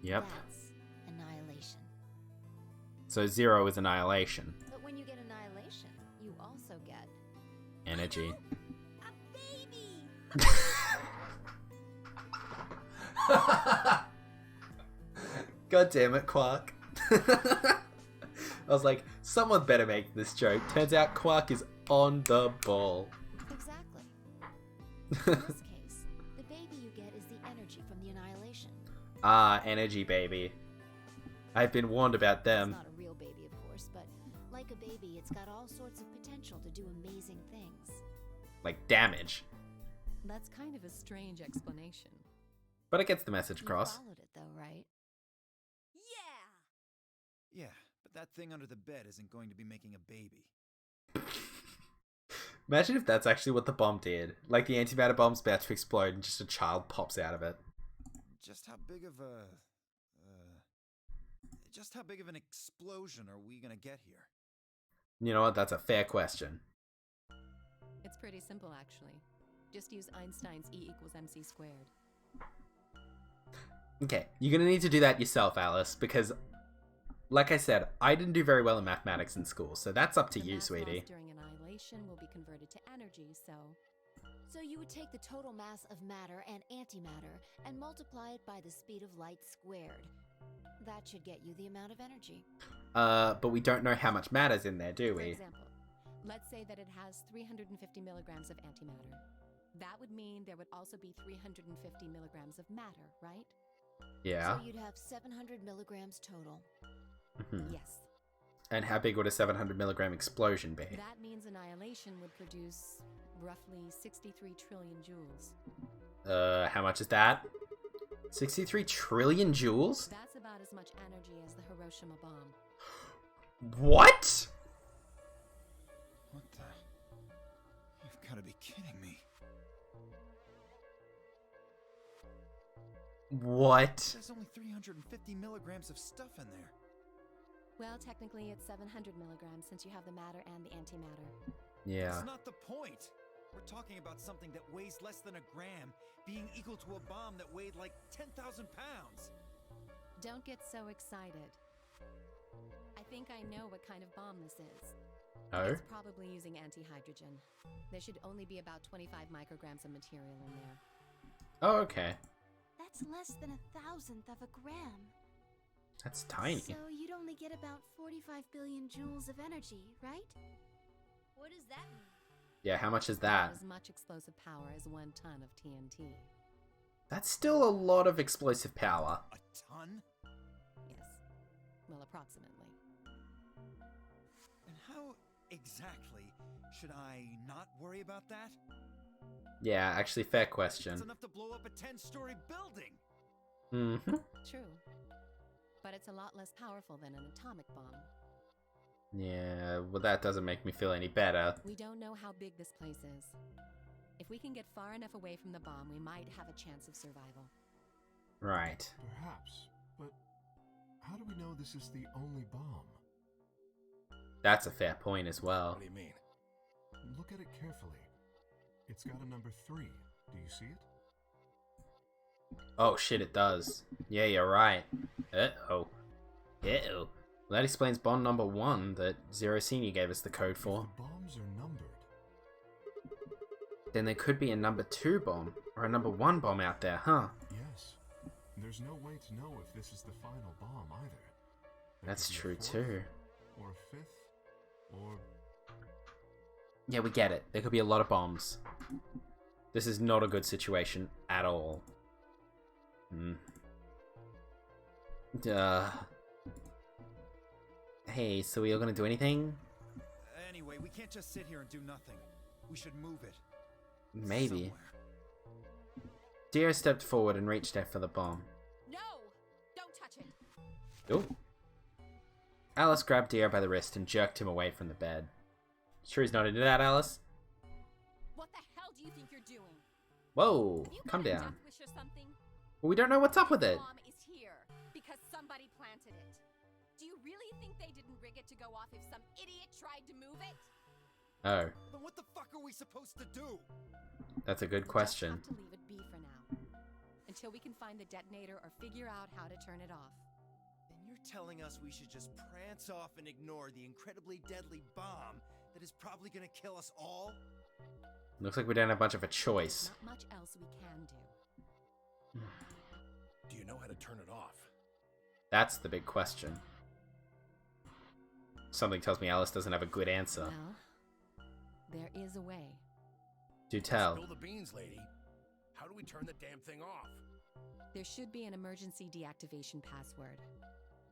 Yep. That's annihilation. So 0 is annihilation. But when you get annihilation, you also get Energy. A baby! God damn it, Quark. I was like, someone better make this joke. Turns out Quark is on the ball. Exactly. In this case, the baby you get is the energy from the annihilation. Ah, energy baby. I've been warned about It's them. not a real baby, of course, but like a baby, it's got all sorts of potential to do amazing things. Like damage. That's kind of a strange explanation. But it gets the message You across. followed it, though, right? Yeah! Yeah, but that thing under the bed isn't going to be making a baby. Imagine if that's actually what the bomb did. Like the antimatter bomb's about to explode and just a child pops out of it. Just how big of an explosion are we gonna get here? You know what? That's a fair question. It's pretty simple, actually. Just use Einstein's E equals mc squared. Okay, you're gonna need to do that yourself, Alice, because, like I said, I didn't do very well in mathematics in school, so that's up to The you, mass sweetie. loss during annihilation annihilation will be converted to energy, so... So you would take the total mass of matter and antimatter and multiply it by the speed of light squared. That should get you the amount of energy. But we don't know how much matter's in there, do For we? example, let's say that it has 350 milligrams of antimatter. That would mean there would also be 350 milligrams of matter, right? Yeah. So you'd have 700 milligrams total. Yes. And how big would a 700 milligram explosion be? That means annihilation would produce roughly 63 trillion joules. How much is that? 63 trillion joules? That's about as much energy as the Hiroshima bomb. What? What the? You've got to be kidding me. What? There's only 350 milligrams of stuff in there. Well, technically it's 700 milligrams since you have the matter and the antimatter. Yeah. That's not the point. We're talking about something that weighs less than a gram being equal to a bomb that weighed like 10,000 pounds. Don't get so excited. I think I know what kind of bomb this is. Oh? It's probably using antihydrogen. There should only be about 25 micrograms of material in there. Oh, okay. That's less than 1,000th of a gram. That's tiny. So you'd only get about 45 billion joules of energy, right? What does that mean? Yeah, how much is that? As much explosive power as 1 ton of TNT. That's still a lot of explosive power. A ton? Yes. Well, approximately. And how exactly should I not worry about that? Yeah, actually, fair question. It's enough to blow up a 10-story building. Mm-hmm. True. But it's a lot less powerful than an atomic bomb. Yeah, well, that doesn't make me feel any better. We don't know how big this place is. If we can get far enough away from the bomb, we might have a chance of survival. Right. Perhaps, but how do we know this is the only bomb? That's a fair point as well. What do you mean? Look at it carefully. It's got a number 3. Do you see it? Oh shit, it does. Yeah, you're right. Uh-oh. Uh-oh. Well, that explains bomb number 1 that Zero Senior gave us the code for. If the bombs are numbered. Then there could be a number 2 bomb, or a number 1 bomb out there, huh? Yes. There's no way to know if this is the final bomb either. There That's could be a true 4th, too. Or a 5th, or... Yeah, we get it. There could be a lot of bombs. This is not a good situation at all. Hey, so we all gonna do anything? Anyway, we can't just sit here and do nothing. We should move it. Maybe. Somewhere. Dio stepped forward and reached out for the bomb. No! Don't touch it! Ooh. Alice grabbed Dio by the wrist and jerked him away from the bed. Sure he's not into that, Alice? What the hell do you think you're doing? Whoa, Have you calm got a down. death wish or something? Well, we don't know what's up with it. The bomb is here because somebody planted it. Do you really think they didn't rig it to go off if some idiot tried to move it? Oh, Then what the fuck are we supposed to do? that's a good We'll question. just have to leave it be for now. Until we can find the detonator or figure out how to turn it off. Then you're telling us we should just prance off and ignore the incredibly deadly bomb that is probably gonna kill us all? Looks like we don't have much of a choice. Not much else we can do. Do you know how to turn it off? That's the big question. Something tells me Alice doesn't have a good answer. Well, there is a way. Do tell. Spill the beans, lady. How do we turn the damn thing off? There should be an emergency deactivation password.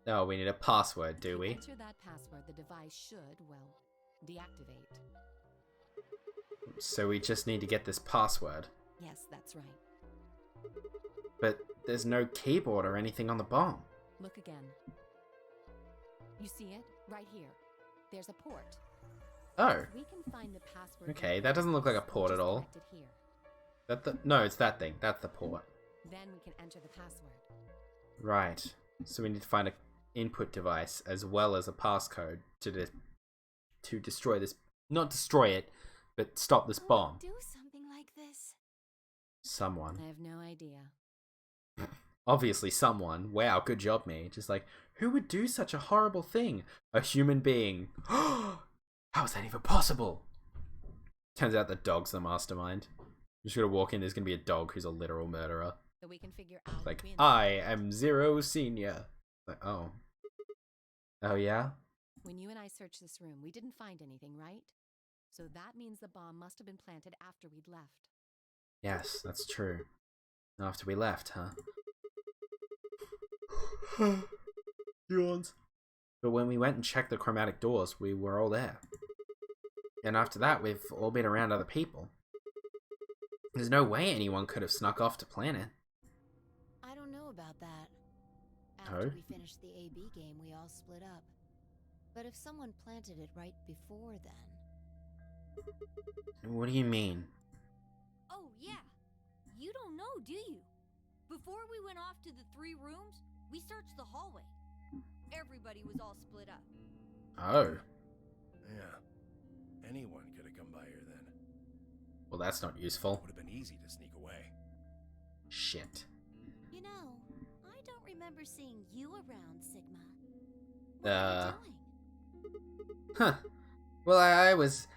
Oh, we need a password, do If you we? enter that password, the device should, well, deactivate. So we just need to get this password. Yes, that's right. But there's no keyboard or anything on the bomb. Look again. You see it? Right here. There's a port. Oh, If we can find the password. okay, that doesn't look like a port at all. Just connect it here. That the no, it's that thing. That's the port. Then we can enter the password. Right. So we need to find a input device as well as a passcode to destroy this. Not destroy it, but stop this Who would bomb. do something like this? Someone. I have no idea. Obviously someone. Wow, good job, me. Just like, who would do such a horrible thing? A human being. How is that even possible? Turns out the dog's the mastermind. You're just gonna walk in, there's gonna be a dog who's a literal murderer. So we can figure out Like, wins. I am Zero Senior. Like, oh. Oh, yeah? When you and I searched this room, we didn't find anything, right? So that means the bomb must have been planted after we'd left. Yes, that's true. After we left, huh? Yawns. But when we went and checked the chromatic doors, we were all there. And after that, we've all been around other people. There's no way anyone could have snuck off to plant it. I don't know about that. Oh? After we finished the AB game, we all split up. But if someone planted it right before then... What do you mean? Oh, yeah. You don't know, do you? Before we went off to the 3 rooms, we searched the hallway. Everybody was all split up. Oh. Yeah. Anyone could have come by here then. Well, that's not useful. Would have been easy to sneak away. Shit. You know, I don't remember seeing you around, Sigma. What are you doing? Huh. Well, I was...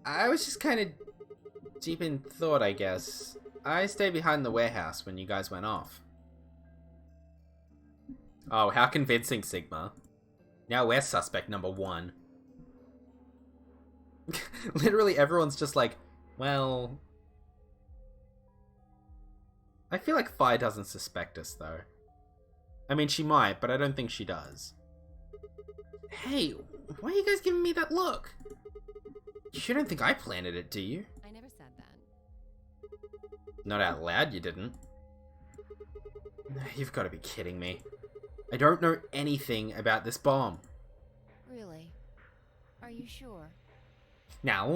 I was just kind of deep in thought, I guess. I stayed behind the warehouse when you guys went off. Oh, how convincing, Sigma. Now we're suspect number 1. Literally everyone's just like, well... I feel like Fi doesn't suspect us, though. I mean, she might, but I don't think she does. Hey, why are you guys giving me that look? You don't think I planted it, do you? I never said that. Not out loud, you didn't. You've got to be kidding me. I don't know anything about this bomb. Really? Are you sure? Now,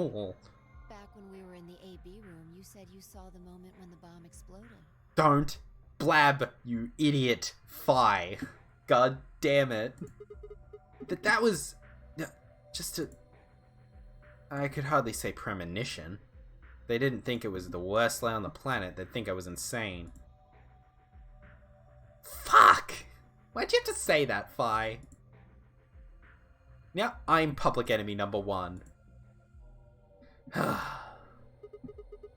Back when we were in the AB room, you said you saw the moment when the bomb exploded. don't blab, you idiot, Fi. God damn it. That was just a... I could hardly say premonition. They didn't think it was the worst lay on the planet. They'd think I was insane. Fuck! Why'd you have to say that, Fi? Yeah, I'm public enemy number 1.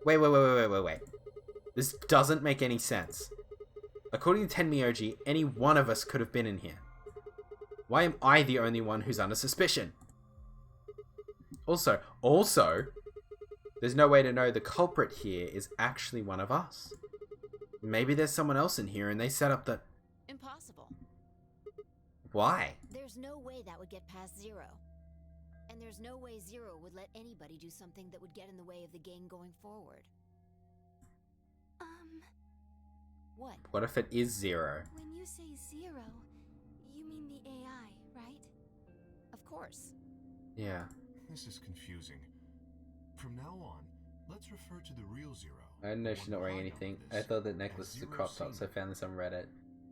Wait. This doesn't make any sense. According to Tenmyoji, any one of us could have been in here. Why am I the only one who's under suspicion? Also, there's no way to know the culprit here is actually one of us. Maybe there's someone else in here and they set up the... Impossible. Why? There's no way that would get past Zero. And there's no way Zero would let anybody do something that would get in the way of the game going forward. What? What if it is Zero? When you say Zero, you mean the AI, right? Of course. Yeah. This is confusing. From now on, let's refer to the real Zero. I didn't know she's not wearing anything. I thought that necklace was a crop top, so I found this on Reddit.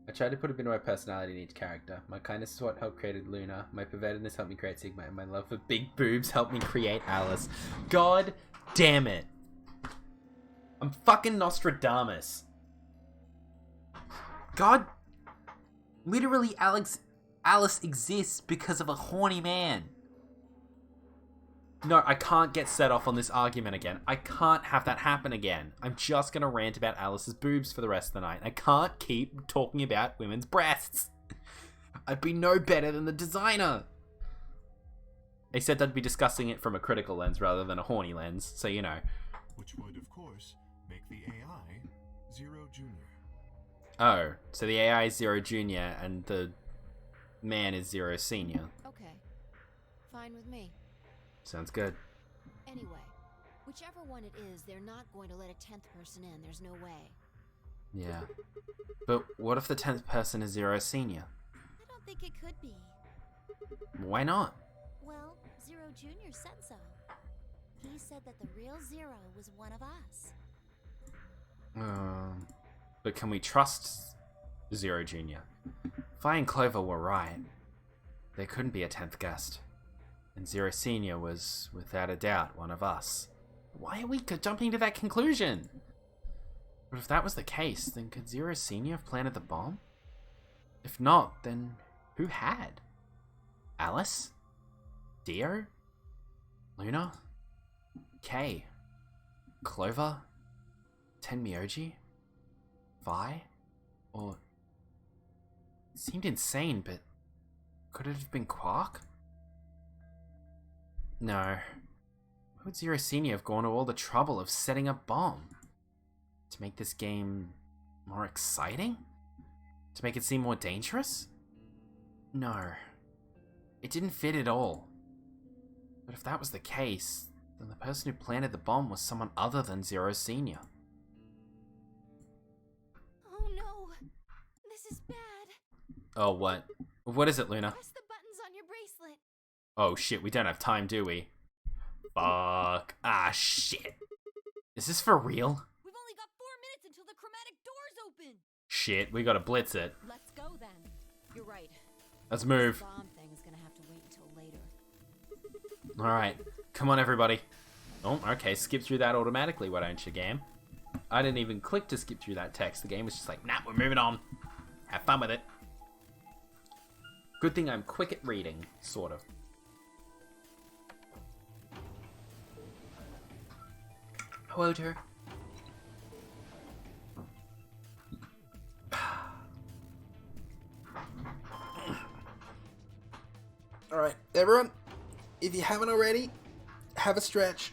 I tried to put a bit of my personality in each character. My kindness is what helped create Luna, my pervertedness helped me create Sigma, and my love for big boobs helped me create Alice. God damn it. I'm fucking Nostradamus. God. Literally, Alice exists because of a horny man. No, I can't get set off on this argument again. I can't have that happen again. I'm just gonna rant about Alice's boobs for the rest of the night. I can't keep talking about women's breasts. I'd be no better than the designer. Except I'd be discussing it from a critical lens rather than a horny lens, so you know. Which would, of course, make the AI Zero Junior. Oh, so the AI is Zero Junior and the man is Zero Senior. Okay. Fine with me. Sounds good. Anyway, whichever one it is, they're not going to let a 10th person in. There's no way. Yeah. But what if the 10th person is Zero Senior? I don't think it could be. Why not? Well, Zero Junior said so. He said that the real Zero was one of us. But can we trust Zero Junior? Fi and Clover were right. There couldn't be a 10th guest. And Zero Senior was, without a doubt, one of us. Why are we jumping to that conclusion? But if that was the case, then could Zero Senior have planted the bomb? If not, then who had? Alice? Dio? Luna? Kay. Clover? Tenmyoji? Vi? Or... It seemed insane, but... Could it have been Quark? No. Why would Zero Senior have gone to all the trouble of setting a bomb? To make this game... more exciting? To make it seem more dangerous? No. It didn't fit at all. But if that was the case, then the person who planted the bomb was someone other than Zero Senior. Oh no, this is bad. Oh, what? What is it, Luna? Press the buttons on your bracelet. Oh shit, we don't have time, do we? Fuck. Ah, shit. Is this for real? We've only got 4 minutes until the chromatic doors open. Shit, we gotta blitz it. Let's go then. You're right. Let's move. This bomb thing is gonna have to wait until later. Alright, come on everybody. Oh, okay, skip through that automatically, why don't you, game? I didn't even click to skip through that text. The game was just like, nah, we're moving on. Have fun with it. Good thing I'm quick at reading, sort of. Hello, Joe. Alright, everyone, if you haven't already, have a stretch.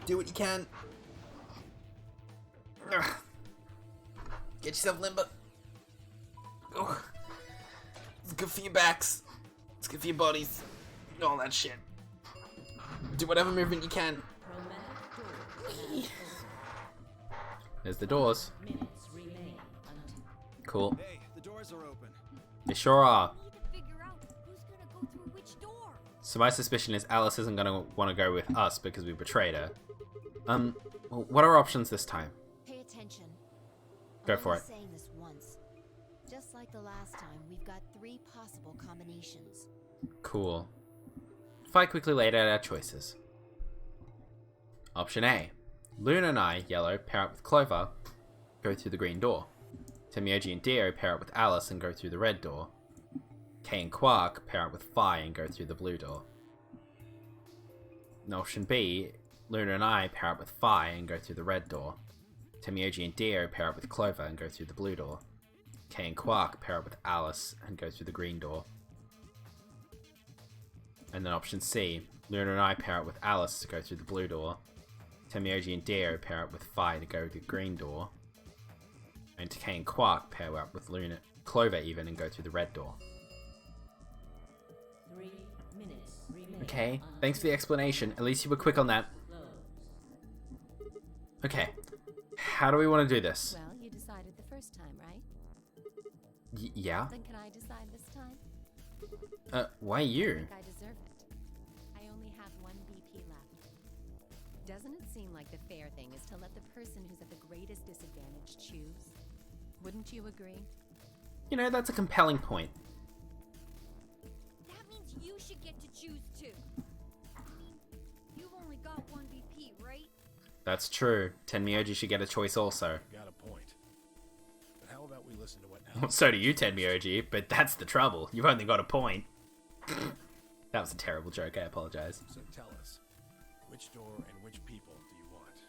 Do what you can. Ugh. Get yourself limber. Ugh. It's good for your backs. It's good for your bodies. All that shit. Do whatever movement you can. There's the doors. Cool. Hey, the doors are open. They sure are. We need to figure out who's gonna go through which door. So my suspicion is Alice isn't gonna want to go with us because we betrayed her. Well, what are options this time? Pay attention. Go I'm for only it. saying this once. Just like the last time, we've got 3 possible combinations. Cool. Fi quickly laid out our choices. Option A. Luna and I, yellow, pair up with Clover, go through the green door. Tenmyoji and Dio pair up with Alice and go through the red door. Kay and Quark pair up with Fi and go through the blue door. And option B, Luna and I pair up with Fi and go through the red door. Tenmyoji and Dio pair up with Clover and go through the blue door. Kay and Quark pair up with Alice and go through the green door. And then option C, Luna and I pair up with Alice to go through the blue door. Tenmyoji and Dio pair up with Fi to go to the green door. And Kay and Quark pair up with Clover even and go through the red door. 3 minutes remaining. Okay, thanks for the explanation. At least you were quick on that. Okay, how do we want to do this? Well, you decided the first time, right? Yeah? Then can I decide this time? Why I you? think I deserve it. I only have 1 BP left. Doesn't it seem like the fair thing is to let the person who's at the greatest disadvantage choose? Wouldn't you agree? You know, that's a compelling point. That means you should get to choose too. I mean, you've only got 1 BP, right? That's true. Tenmyoji should get a choice also. Got a point. But how about we listen to what Alice So do you, Tenmyoji, but that's the trouble. You've only got a point. That was a terrible joke, I apologize. So tell us, which door and which people do you want?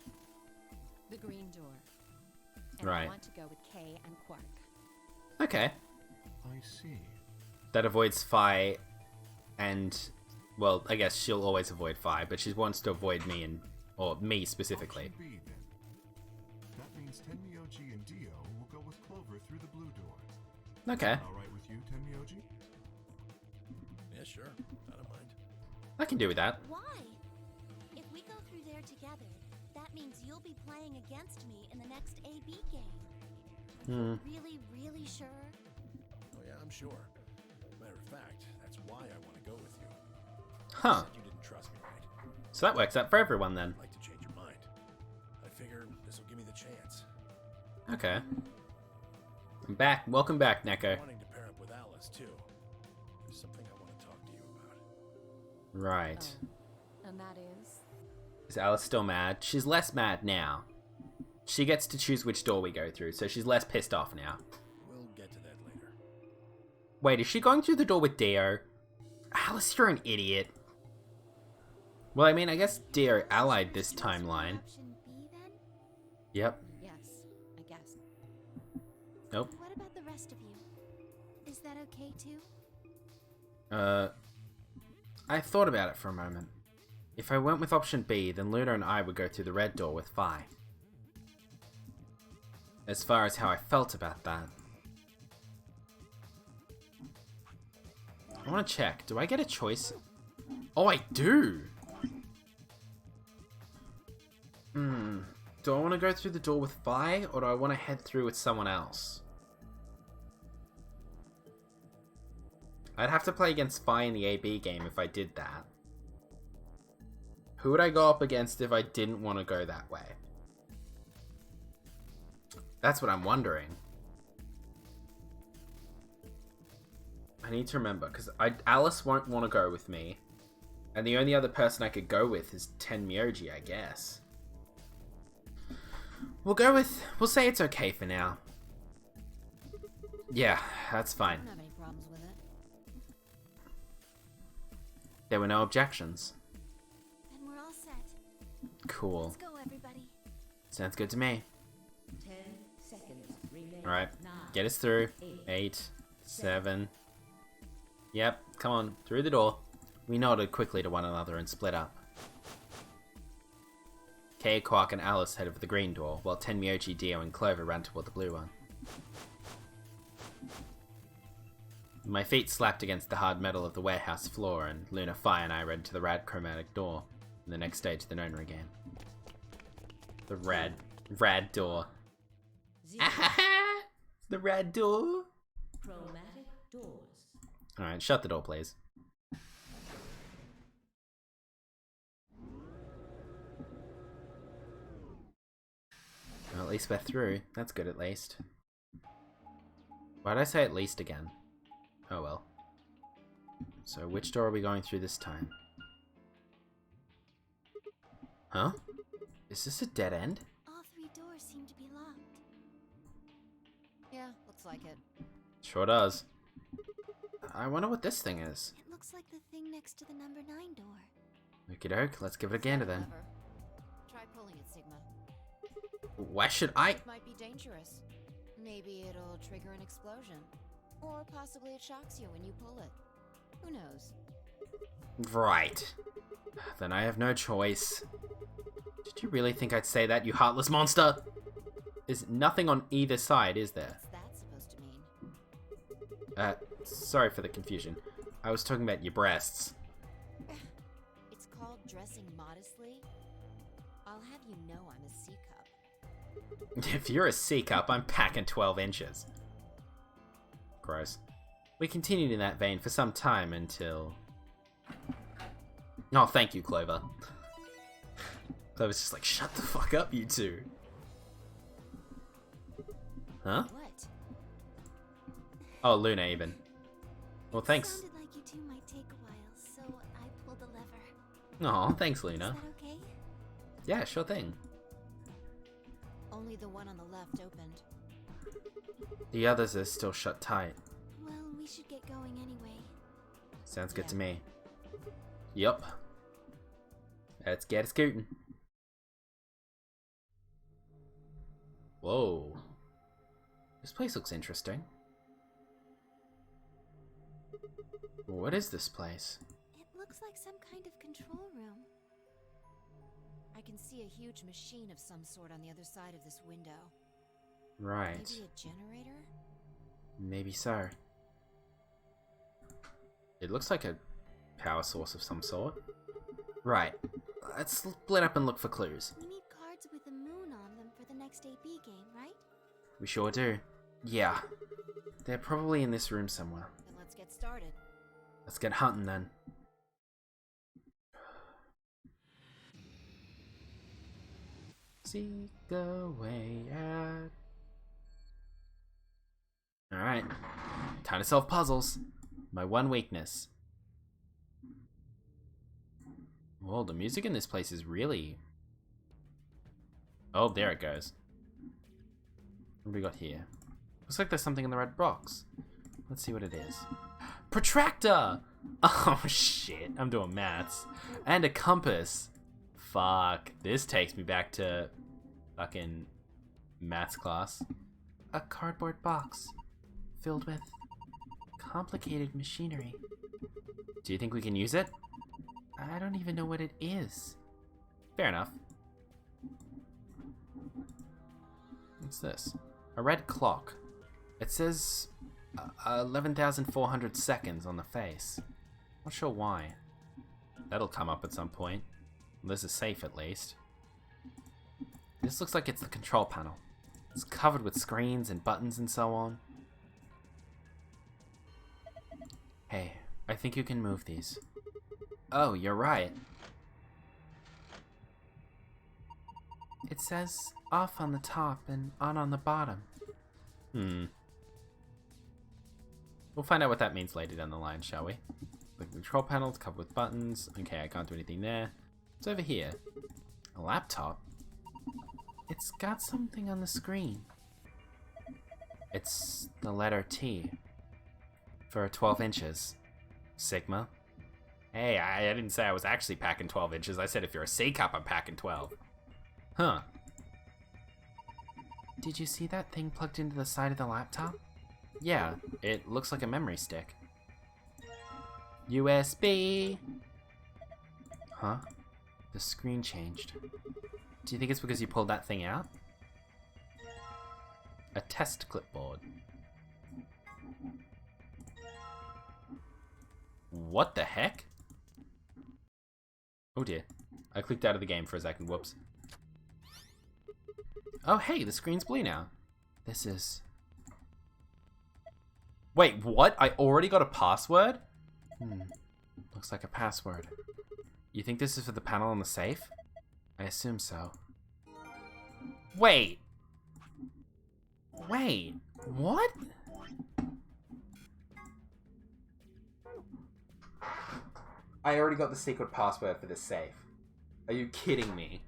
The green door. And Right. I want to go with Kay and Quark. Okay. I see. That avoids Fi and... Well, I guess she'll always avoid Fi, but she wants to avoid me and... Or me specifically. Option B, then. That means Tenmyoji and Dio will go with Clover through the blue door. Okay. All right with you, Tenmyoji? Yeah, sure. I don't mind. I can do with that. Why? If we go through there together, that means you'll be playing against me in the next AB game. Are you really sure? Oh yeah, I'm sure. Matter of fact, that's why I want to go with you. Huh. You didn't trust me, right? So that works out for everyone then. I'd like to change your mind. I figure this will give me the chance. Okay. I'm back. Welcome back, Neko. Wanting to pair up with Alice too. There's something I want to talk to you about. Right. Oh. And that is? Is Alice still mad? She's less mad now. She gets to choose which door we go through, so she's less pissed off now. We'll get to that later. Wait, is she going through the door with Dio? Alice, you're an idiot. Well, I mean, I guess D are allied this timeline. Option B then? Yep. Yes, I guess. Nope. What about the rest of you? Is that okay too? I thought about it for a moment. If I went with option B, then Luna and I would go through the red door with Vi. As far as how I felt about that. I want to check. Do I get a choice? Oh, I do! Do I want to go through the door with Vi, or do I want to head through with someone else? I'd have to play against Vi in the AB game if I did that. Who would I go up against if I didn't want to go that way? That's what I'm wondering. I need to remember, because Alice won't want to go with me. And the only other person I could go with is Tenmyoji, I guess. We'll say it's okay for now. Yeah, that's I fine. don't have any problems with it. There were no objections. Then we're all set. Cool. Let's go, everybody. Sounds good to me. 10 seconds remain. Alright, 9, get us through. 8, 8, 7. Yep, come on, through the door. We nodded quickly to one another and split up. Kay, Quark, and Alice headed for the green door, while Tenmyoji, Dio, and Clover ran toward the blue one. My feet slapped against the hard metal of the warehouse floor, and Luna, Fi, and I ran to the rad chromatic door, and the next stage of the Nona game. The rad door. 0. The rad door. Chromatic doors. Alright, shut the door, please. Well, at least we're through. That's good, at least. Why'd I say at least again? Oh well. So, which door are we going through this time? Huh? Is this a dead end? All 3 doors seem to be locked. Yeah, looks like it. Sure does. I wonder what this thing is. It looks like the thing next to the number 9 door. Okie doke, let's give it a gander then. Clever. Try pulling it, Sigma. Why should I? It might be dangerous. Maybe it'll trigger an explosion. Or possibly it shocks you when you pull it. Who knows? Right. Then I have no choice. Did you really think I'd say that, you heartless monster? There's nothing on either side, is there? What's that supposed to mean? Sorry for the confusion. I was talking about your breasts. It's called dressing modestly. I'll have you know I'm a C-cup. If you're a C-cup, I'm packing 12 inches. Gross. We continued in that vein for some time until... Oh, thank you, Clover. Clover's just like, shut the fuck up, you two. Huh? What? Oh, Luna even. Well, thanks. Sounded like you two might take a while, so I pulled the lever. Aw, thanks, Is Luna. that okay? Yeah, sure thing. Only the one on the left opened. The others are still shut tight. Well, we should get going anyway. Sounds good Yeah. to me. Yup. Let's get scooting. Whoa. This place looks interesting. What is this place? It looks like some kind of control room. I can see a huge machine of some sort on the other side of this window. Right. Maybe a generator? Maybe so. It looks like a power source of some sort. Right. Let's split up and look for clues. We need cards with a moon on them for the next AB game, right? We sure do. Yeah. They're probably in this room somewhere. Then let's get started. Let's get hunting then. Seek the way out. Alright. Time to solve puzzles. My one weakness. Whoa, the music in this place is really... Oh, there it goes. What do we got here? Looks like there's something in the red box. Let's see what it is. Protractor! Oh shit, I'm doing maths. And a compass. Fuck, this takes me back to fucking maths class. A cardboard box filled with complicated machinery. Do you think we can use it? I don't even know what it is. Fair enough. What's this? A red clock. It says 11,400 seconds on the face. Not sure why. That'll come up at some point. This is safe at least. This looks like it's the control panel. It's covered with screens and buttons and so on. Hey, I think you can move these. Oh, you're right. It says off on the top and on the bottom. We'll find out what that means later down the line, shall we? The control panel's covered with buttons. Okay, I can't do anything there. It's over here. A laptop? It's got something on the screen. It's the letter T. For 12 inches. Sigma. Hey, I didn't say I was actually packing 12 inches. I said if you're a C cup, I'm packing 12. Huh. Did you see that thing plugged into the side of the laptop? Yeah, it looks like a memory stick. USB! Huh? The screen changed. Do you think it's because you pulled that thing out? A test clipboard. What the heck? Oh dear. I clicked out of the game for a second. Whoops. Oh hey, the screen's blue now. This is... Wait, what? I already got a password? Looks like a password. You think this is for the panel on the safe? I assume so. Wait! Wait, what? I already got the secret password for this safe. Are you kidding me?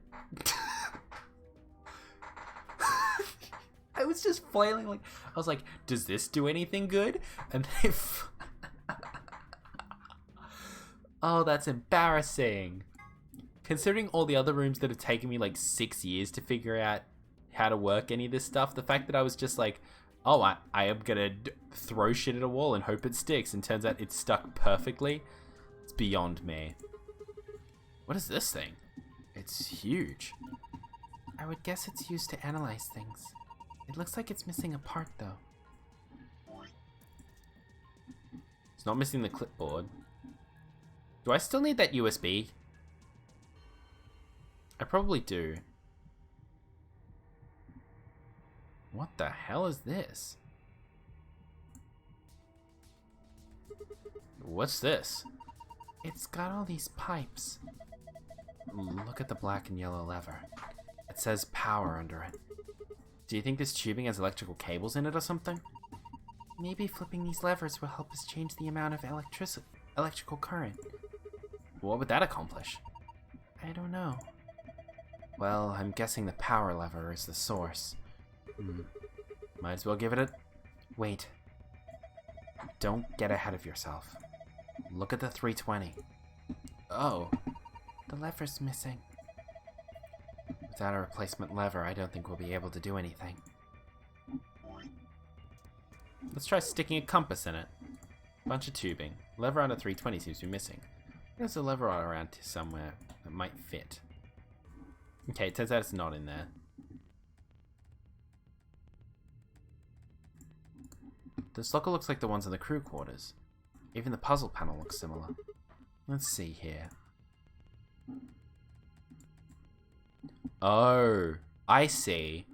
I was just flailing like... I was like, does this do anything good? And they... Oh, that's embarrassing. Considering all the other rooms that have taken me like 6 years to figure out how to work any of this stuff, the fact that I was just like, oh, I am gonna throw shit at a wall and hope it sticks, and turns out it's stuck perfectly, it's beyond me. What is this thing? It's huge. I would guess it's used to analyze things. It looks like it's missing a part though. It's not missing the clipboard. Do I still need that USB? I probably do. What the hell is this? What's this? It's got all these pipes. Look at the black and yellow lever. It says power under it. Do you think this tubing has electrical cables in it or something? Maybe flipping these levers will help us change the amount of electrical current. What would that accomplish? I don't know. Well, I'm guessing the power lever is the source. Might as well give it a... Wait. Don't get ahead of yourself. Look at the 320. Oh. The lever's missing. Without a replacement lever, I don't think we'll be able to do anything. Let's try sticking a compass in it. Bunch of tubing. Lever on a 320 seems to be missing. There's a lever around somewhere that might fit. Okay, it turns out it's not in there. This locker looks like the ones in the crew quarters. Even the puzzle panel looks similar. Let's see here. Oh, I see.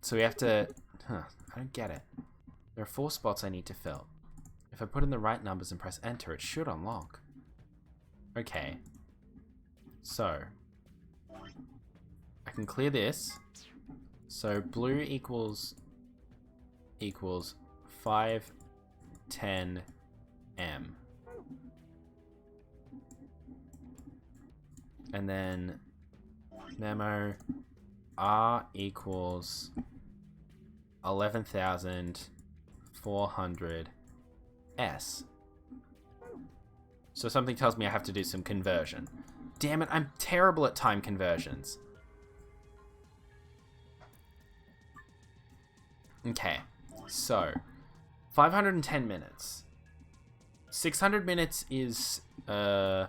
So we have to... Huh, I don't get it. There are 4 spots I need to fill. If I put in the right numbers and press enter, it should unlock. Okay. So... I can clear this. So blue equals 510 M. And then memo R equals 11,400 S. So something tells me I have to do some conversion. Damn it, I'm terrible at time conversions. Okay, so 510 minutes. 600 minutes is 10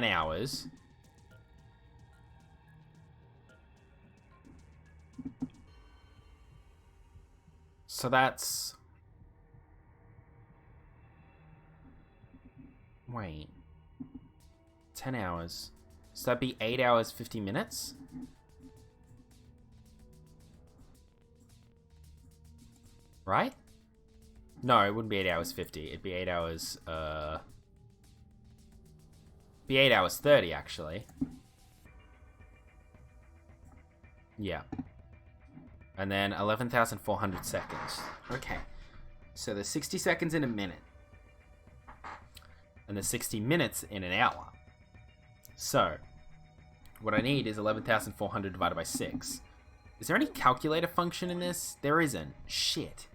hours. So that's... Wait. 10 hours. So that'd be 8 hours, 50 minutes? Right? No, it wouldn't be 8 hours 50. It'd be 8 hours, be 8 hours 30, actually. Yeah. And then 11,400 seconds. Okay. So there's 60 seconds in a minute. And there's 60 minutes in an hour. So, what I need is 11,400 divided by 6. Is there any calculator function in this? There isn't. Shit.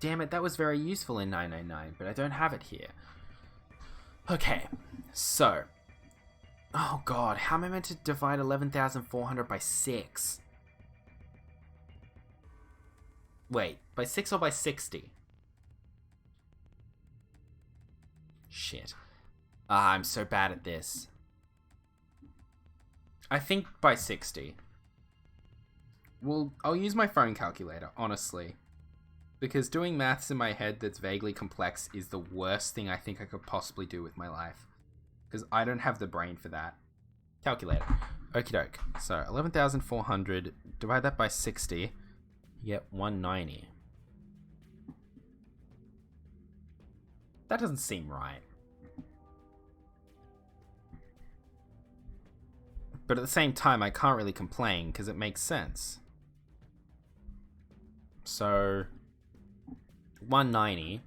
Damn it, that was very useful in 999, but I don't have it here. Okay, so... Oh god, how am I meant to divide 11,400 by 6? Wait, by 6 or by 60? Shit. Ah, I'm so bad at this. I think by 60. Well, I'll use my phone calculator, honestly. Because doing maths in my head that's vaguely complex is the worst thing I think I could possibly do with my life. Because I don't have the brain for that. Calculator. Okie doke. So, 11,400, divide that by 60, you get 190. That doesn't seem right. But at the same time, I can't really complain, because it makes sense. So... 190.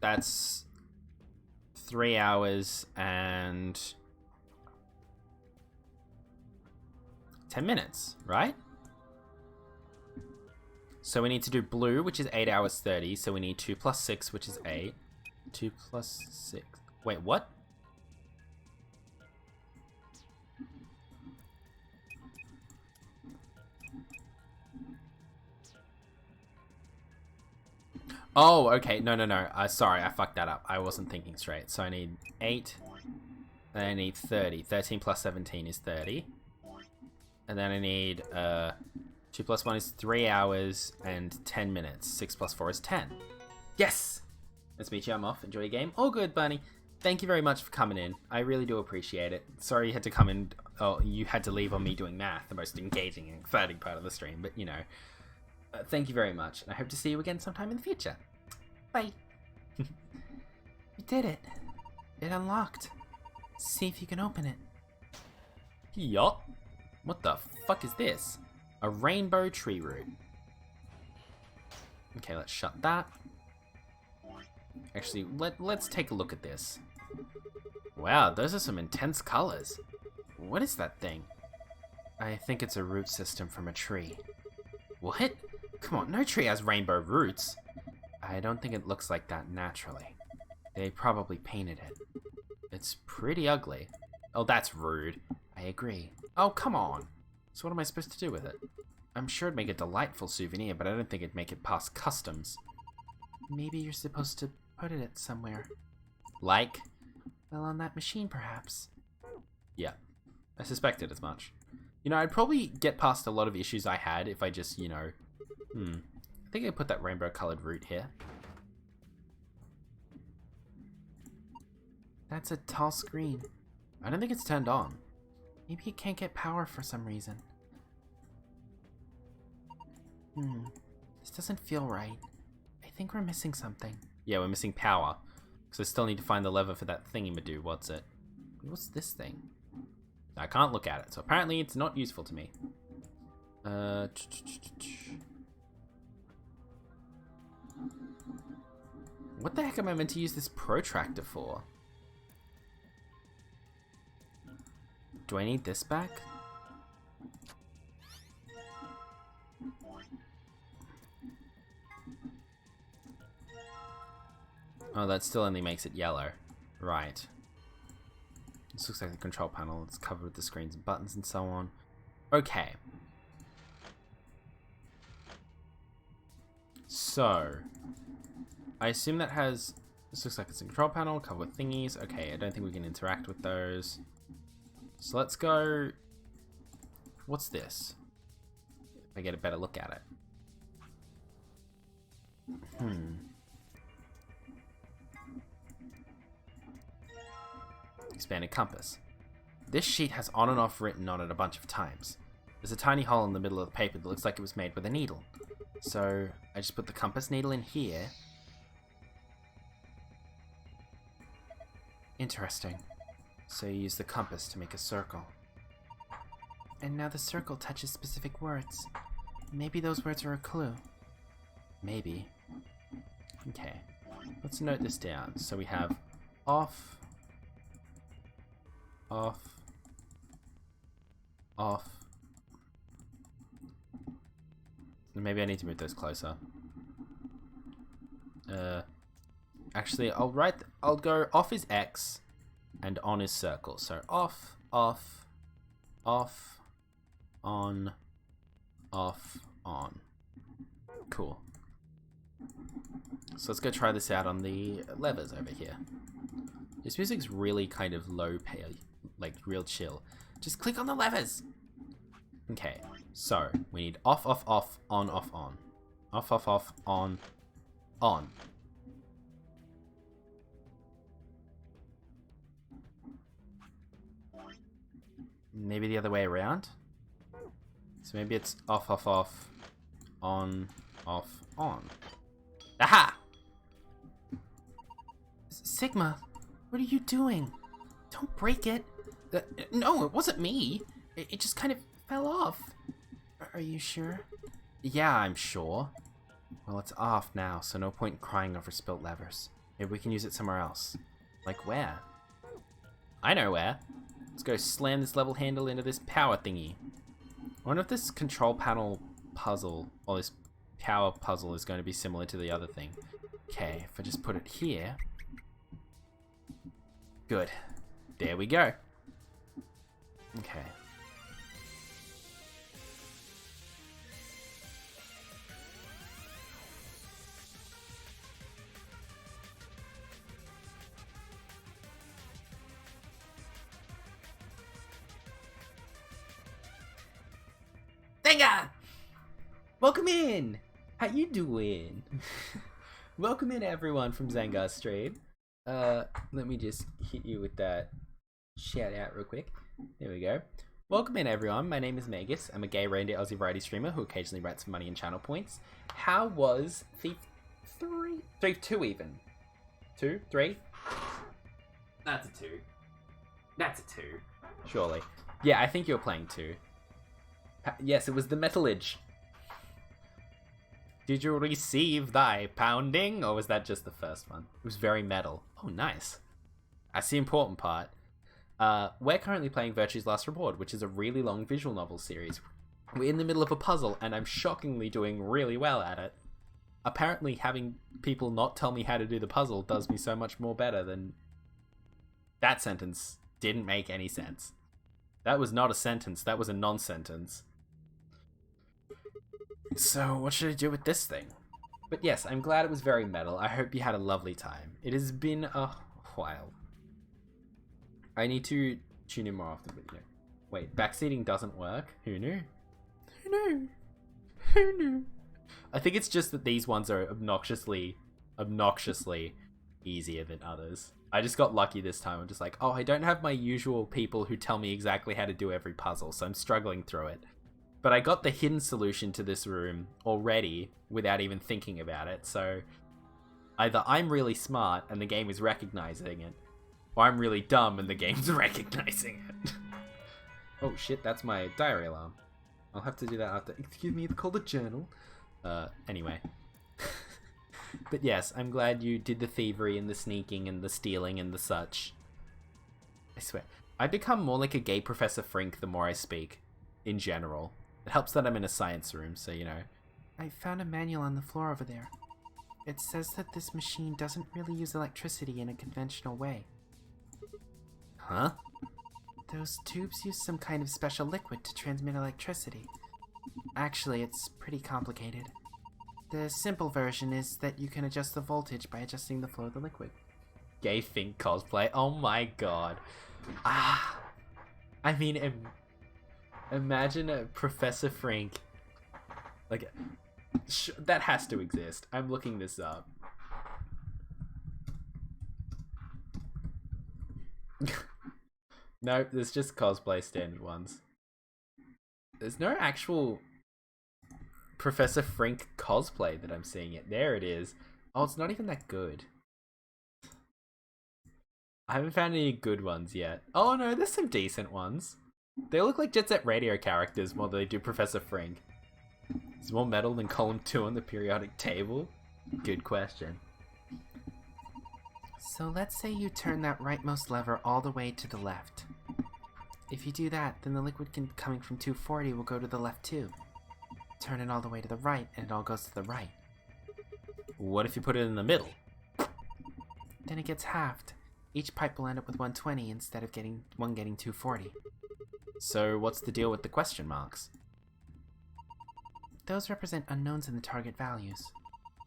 That's 3 hours and 10 minutes, right? So we need to do blue, which is 8 hours 30. So we need 2 plus 6, which is 8. 2 plus 6. Wait, what? Oh, okay. No. Sorry, I fucked that up. I wasn't thinking straight. So I need 8. Then I need 30. 13 plus 17 is 30. And then I need 2 plus 1 is 3 hours and 10 minutes. 6 plus 4 is 10. Yes! Nice to meet you. I'm off. Enjoy your game. All good, Bunny. Thank you very much for coming in. I really do appreciate it. Sorry you had to come in. Oh, you had to leave on me doing math, the most engaging and exciting part of the stream. But, you know... thank you very much, and I hope to see you again sometime in the future. Bye. You did it. It unlocked. See if you can open it. Yup. What the fuck is this? A rainbow tree root. Okay, let's shut that. Actually, let's take a look at this. Wow, those are some intense colors. What is that thing? I think it's a root system from a tree. What? Come on, no tree has rainbow roots. I don't think it looks like that naturally. They probably painted it. It's pretty ugly. Oh, that's rude. I agree. Oh, come on. So what am I supposed to do with it? I'm sure it'd make a delightful souvenir, but I don't think it'd make it past customs. Maybe you're supposed to put it somewhere. Like? Well, on that machine, perhaps. Yeah, I suspected as much. You know, I'd probably get past a lot of issues I had if I just, you know... I think I put that rainbow-colored root here. That's a tall screen. I don't think it's turned on. Maybe it can't get power for some reason. This doesn't feel right. I think we're missing something. Yeah, we're missing power. Because I still need to find the lever for that thingy-madoo. What's it? What's this thing? I can't look at it, so apparently it's not useful to me. What the heck am I meant to use this protractor for? Do I need this back? Oh, that still only makes it yellow. Right. This looks like the control panel. It's covered with the screens and buttons and so on. Okay. So, I assume that has... This looks like it's a control panel, covered with thingies. Okay, I don't think we can interact with those. So let's go... What's this? If I get a better look at it. Expanded compass. This sheet has on and off written on it a bunch of times. There's a tiny hole in the middle of the paper that looks like it was made with a needle. So I just put the compass needle in here. Interesting. So you use the compass to make a circle. And now the circle touches specific words. Maybe those words are a clue. Maybe. Okay. Let's note this down. So we have off, off, off. Maybe I need to move those closer. Actually, I'll go off is X and on is circle. So off, off, off, on, off, on. Cool. So let's go try this out on the levers over here. This music's really kind of low pay, like real chill. Just click on the levers! Okay, so we need off, off, off, on, off, on. Off, off, off, on, on. Maybe the other way around? So maybe it's off, off, off, on, off, on. Aha! Sigma, what are you doing? Don't break it. No, it wasn't me. It just kind of fell off. Are you sure? Yeah, I'm sure. Well, it's off now, so no point in crying over spilt levers. Maybe we can use it somewhere else. Like where? I know where. Let's go slam this level handle into this power thingy. I wonder if this control panel puzzle, or this power puzzle, is going to be similar to the other thing. Okay, if I just put it here. Good. There we go. Okay. Zenga! Welcome in! How you doing? Welcome in everyone from Zenga's stream. Let me just hit you with that shout out real quick. There we go. Welcome in everyone, my name is Magus. I'm a gay reindeer Aussie variety streamer who occasionally writes for money and channel points. How was Thief 3? Thief 2 even? 2? 3? That's a 2. That's a 2. Surely. Yeah, I think you were playing 2. Yes, it was the metalage. Did you receive thy pounding? Or was that just the first one? It was very metal. Oh, nice. That's the important part. We're currently playing Virtue's Last Reward, which is a really long visual novel series. We're in the middle of a puzzle, and I'm shockingly doing really well at it. Apparently, having people not tell me how to do the puzzle does me so much more better than... That sentence didn't make any sense. That was not a sentence, that was a non-sentence. So, what should I do with this thing? But yes, I'm glad it was very metal. I hope you had a lovely time. It has been a while. I need to tune in more often, but you know. Wait, backseating doesn't work? Who knew? Who knew? Who knew? I think it's just that these ones are obnoxiously easier than others. I just got lucky this time. I'm just like, oh, I don't have my usual people who tell me exactly how to do every puzzle, so I'm struggling through it. But I got the hidden solution to this room already without even thinking about it, so either I'm really smart and the game is recognizing it, or I'm really dumb and the game's recognizing it. Oh shit, that's my diary alarm. I'll have to do that after. Excuse me, it's called a journal. Anyway. But yes, I'm glad you did the thievery and the sneaking and the stealing and the such. I swear. I become more like a gay Professor Frink the more I speak, in general. It helps that I'm in a science room, so you know. I found a manual on the floor over there. It says that this machine doesn't really use electricity in a conventional way. Huh? Those tubes use some kind of special liquid to transmit electricity. Actually, it's pretty complicated. The simple version is that you can adjust the voltage by adjusting the flow of the liquid. Gay Fink cosplay. Oh my god. Ah. I mean, imagine a Professor Frink. Like, that has to exist. I'm looking this up. Nope, there's just cosplay standard ones. There's no actual Professor Frink cosplay that I'm seeing it. There it is. Oh, it's not even that good. I haven't found any good ones yet. Oh no, there's some decent ones. They look like Jet Set Radio characters more than they do Professor Frink. Is more metal than column 2 on the periodic table? Good question. So let's say you turn that rightmost lever all the way to the left. If you do that, then the liquid coming from 240 will go to the left too. Turn it all the way to the right, and it all goes to the right. What if you put it in the middle? Then it gets halved. Each pipe will end up with 120 instead of getting 240. So what's the deal with the question marks? Those represent unknowns in the target values.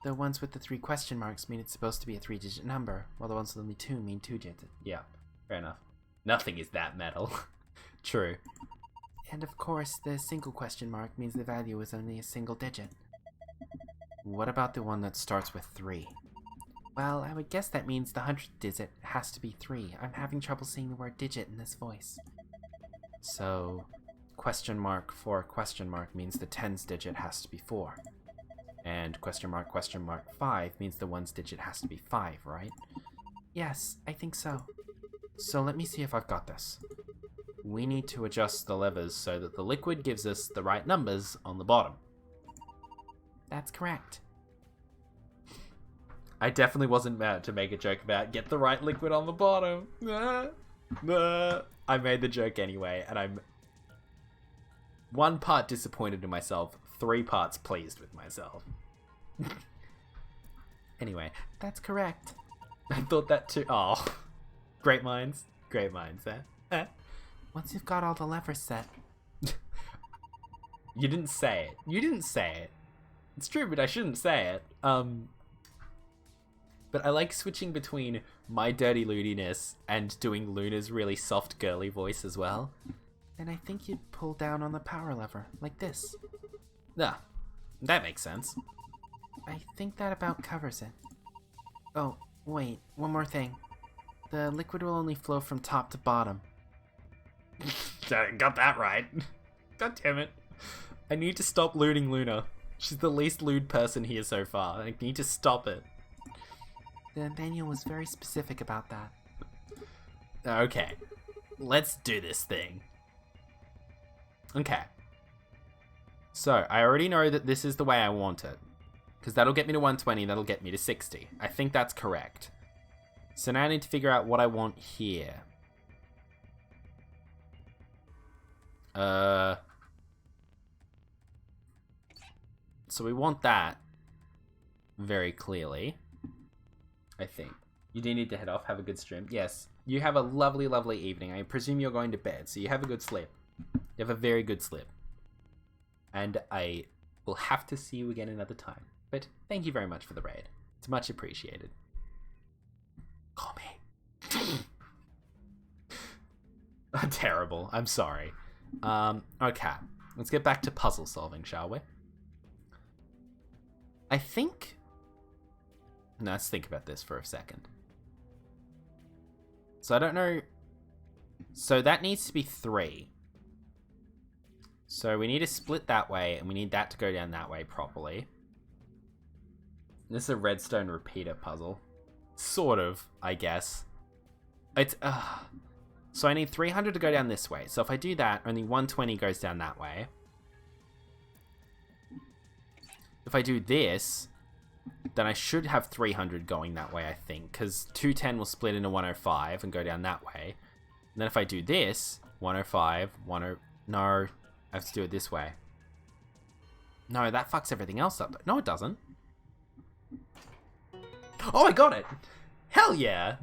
The ones with the 3 question marks mean it's supposed to be a 3-digit number, while the ones with only 2 mean 2-digit. Yeah, fair enough. Nothing is that metal. True. And of course, the single question mark means the value is only a single digit. What about the one that starts with 3? Well, I would guess that means the 100th digit has to be 3. I'm having trouble seeing the word digit in this voice. So, question mark 4 question mark means the 10's digit has to be 4. And question mark 5 means the 1's digit has to be 5, right? Yes, I think so. So let me see if I've got this. We need to adjust the levers so that the liquid gives us the right numbers on the bottom. That's correct. I definitely wasn't meant to make a joke about get the right liquid on the bottom. I made the joke anyway, and I'm 1 part disappointed in myself, 3 parts pleased with myself. Anyway, that's correct. I thought that too. Oh, great minds, eh? Once you've got all the levers set. You didn't say it. It's true, but I shouldn't say it. But I like switching between my dirty lootiness and doing Luna's really soft girly voice as well. Then I think you'd pull down on the power lever, like this. Ah, that makes sense. I think that about covers it. Oh, wait, one more thing. The liquid will only flow from top to bottom. Got that right. God damn it. I need to stop looting Luna. She's the least lewd person here so far. I need to stop it. The manual was very specific about that. Okay. Let's do this thing. Okay. So, I already know that this is the way I want it. Because that'll get me to 120, that'll get me to 60. I think that's correct. So now I need to figure out what I want here. So we want that very clearly, I think. You do need to head off, have a good stream. Yes, you have a lovely, lovely evening. I presume you're going to bed, so you have a good sleep. You have a very good sleep. And I will have to see you again another time. But thank you very much for the raid. It's much appreciated. Call me. Terrible. I'm sorry. Okay. Let's get back to puzzle solving, shall we? I think... No, let's think about this for a second. So I don't know... So that needs to be 3. So we need to split that way, and we need that to go down that way properly. This is a redstone repeater puzzle. Sort of, I guess. It's... So I need 300 to go down this way. So if I do that, only 120 goes down that way. If I do this, then I should have 300 going that way, I think. Because 210 will split into 105 and go down that way. And then if I do this, 105, 10... No, I have to do it this way. No, that fucks everything else up. No, it doesn't. Oh, I got it! Hell yeah!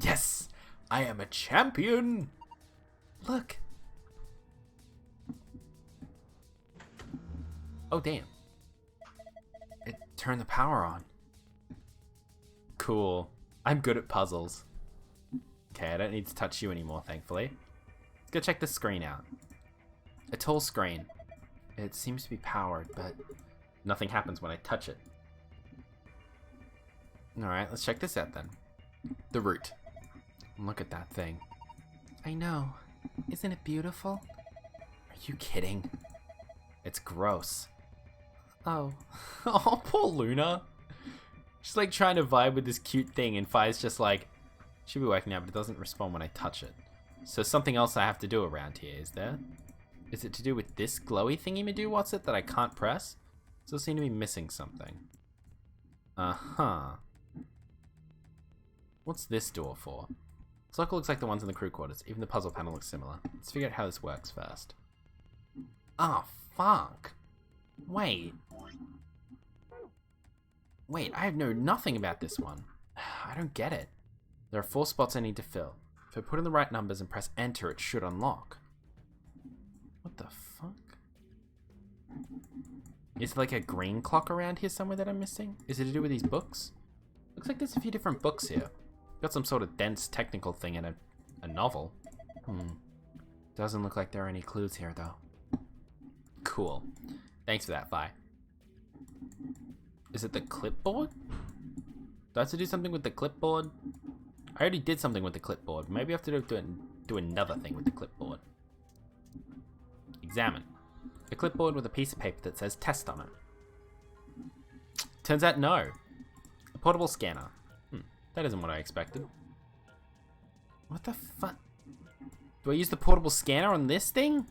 Yes! I am a champion! Look! Oh, damn. It turned the power on. Cool. I'm good at puzzles. Okay, I don't need to touch you anymore, thankfully. Let's go check the screen out. A tall screen. It seems to be powered, but nothing happens when I touch it. Alright, let's check this out then. The root. Look at that thing. I know. Isn't it beautiful? Are you kidding? It's gross. Oh. Oh, poor Luna. She's like trying to vibe with this cute thing, and Fire's just like, should be working out, but it doesn't respond when I touch it. So something else I have to do around here, is there? Is it to do with this glowy thingy-ma-do, what's it, that I can't press? Still seem to be missing something. Uh-huh. What's this door for? This locker looks like the ones in the crew quarters. Even the puzzle panel looks similar. Let's figure out how this works first. Oh, fuck. Wait. Wait, I know nothing about this one. I don't get it. There are 4 spots I need to fill. If I put in the right numbers and press enter, it should unlock. What the fuck? Is there like a green clock around here somewhere that I'm missing? Is it to do with these books? Looks like there's a few different books here. Got some sort of dense technical thing in a novel. Doesn't look like there are any clues here though. Cool. Thanks for that, Vi. Is it the clipboard? Do I have to do something with the clipboard? I already did something with the clipboard. Maybe I have to do another thing with the clipboard. Examine. A clipboard with a piece of paper that says test on it. Turns out no. A portable scanner. That isn't what I expected. What the fuck? Do I use the portable scanner on this thing?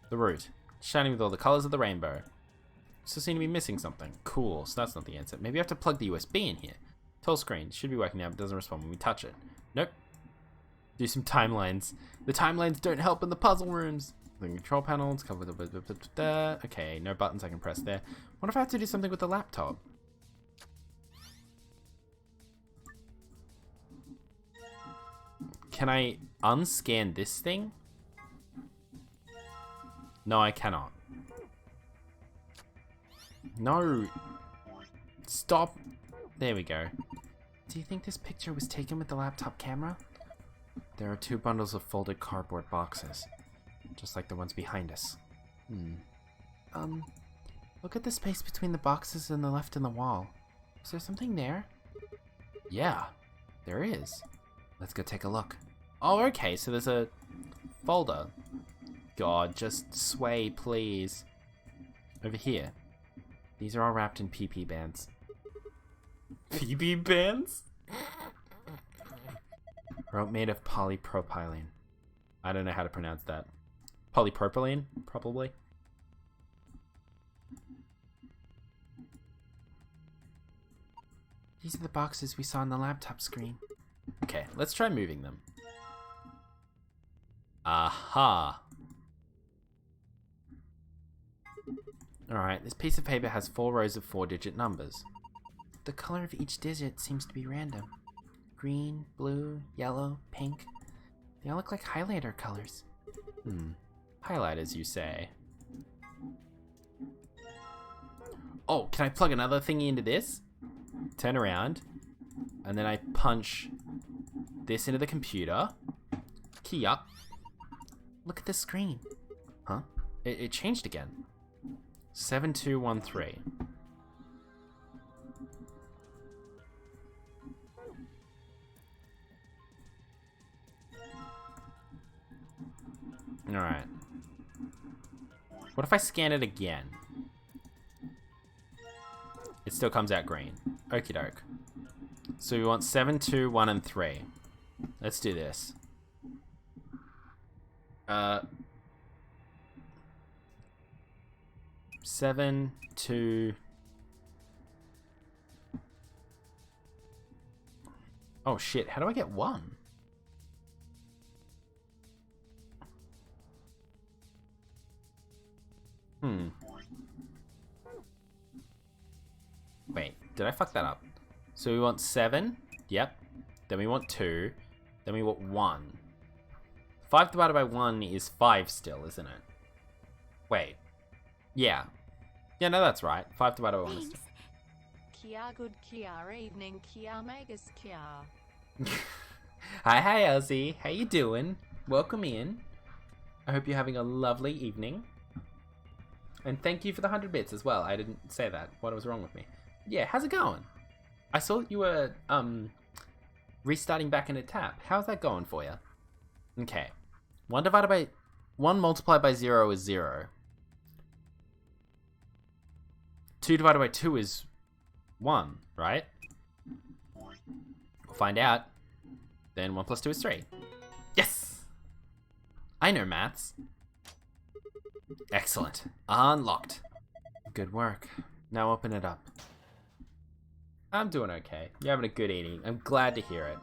The root. Shining with all the colors of the rainbow. Still seem to be missing something. Cool, so that's not the answer. Maybe I have to plug the USB in here. Tall screen. Should be working now, but doesn't respond when we touch it. Nope. Do some timelines. The timelines don't help in the puzzle rooms. The control panels, cover the... Okay, no buttons I can press there. What if I have to do something with the laptop? Can I unscan this thing? No, I cannot. No. Stop. There we go. Do you think this picture was taken with the laptop camera? There are 2 bundles of folded cardboard boxes. Just like the ones behind us. Look at the space between the boxes on the left and the wall. Is there something there? Yeah, there is. Let's go take a look. Oh, okay, so there's a folder. God, just sway, please. Over here. These are all wrapped in PP bands. PP bands? Rope made of polypropylene. I don't know how to pronounce that. Polypropylene, probably. These are the boxes we saw on the laptop screen. Okay, let's try moving them. Aha! Alright, this piece of paper has 4 rows of 4-digit numbers. The color of each digit seems to be random. Green, blue, yellow, pink. They all look like highlighter colors. Highlighters, you say? Oh, can I plug another thingy into this? Turn around. And then I punch this into the computer. Key up. Look at the screen. Huh? It changed again. 7213. Alright. What if I scan it again? It still comes out green. Okie doke. So we want 7, 2, 1, and 3. Let's do this. 7, 2... Oh shit, how do I get 1? did I fuck that up? So we want 7. Yep. Then we want 2. Then we want 1. 5 divided by 1 is 5 still, isn't it? Wait. Yeah. Yeah, no, that's right. 5 divided by 1 is... Kia good kia evening kia megas kia. Hi, Elsie. How you doing? Welcome in. I hope you're having a lovely evening. And thank you for the 100 bits as well. I didn't say that. What was wrong with me? Yeah, how's it going? I saw you were, restarting back in a tap. How's that going for you? Okay. 1 multiplied by 0 is 0. 2 divided by 2 is 1, right? We'll find out. Then 1 plus 2 is 3. Yes! I know maths. Excellent. Unlocked. Good work. Now open it up. I'm doing okay. You're having a good eating. I'm glad to hear it.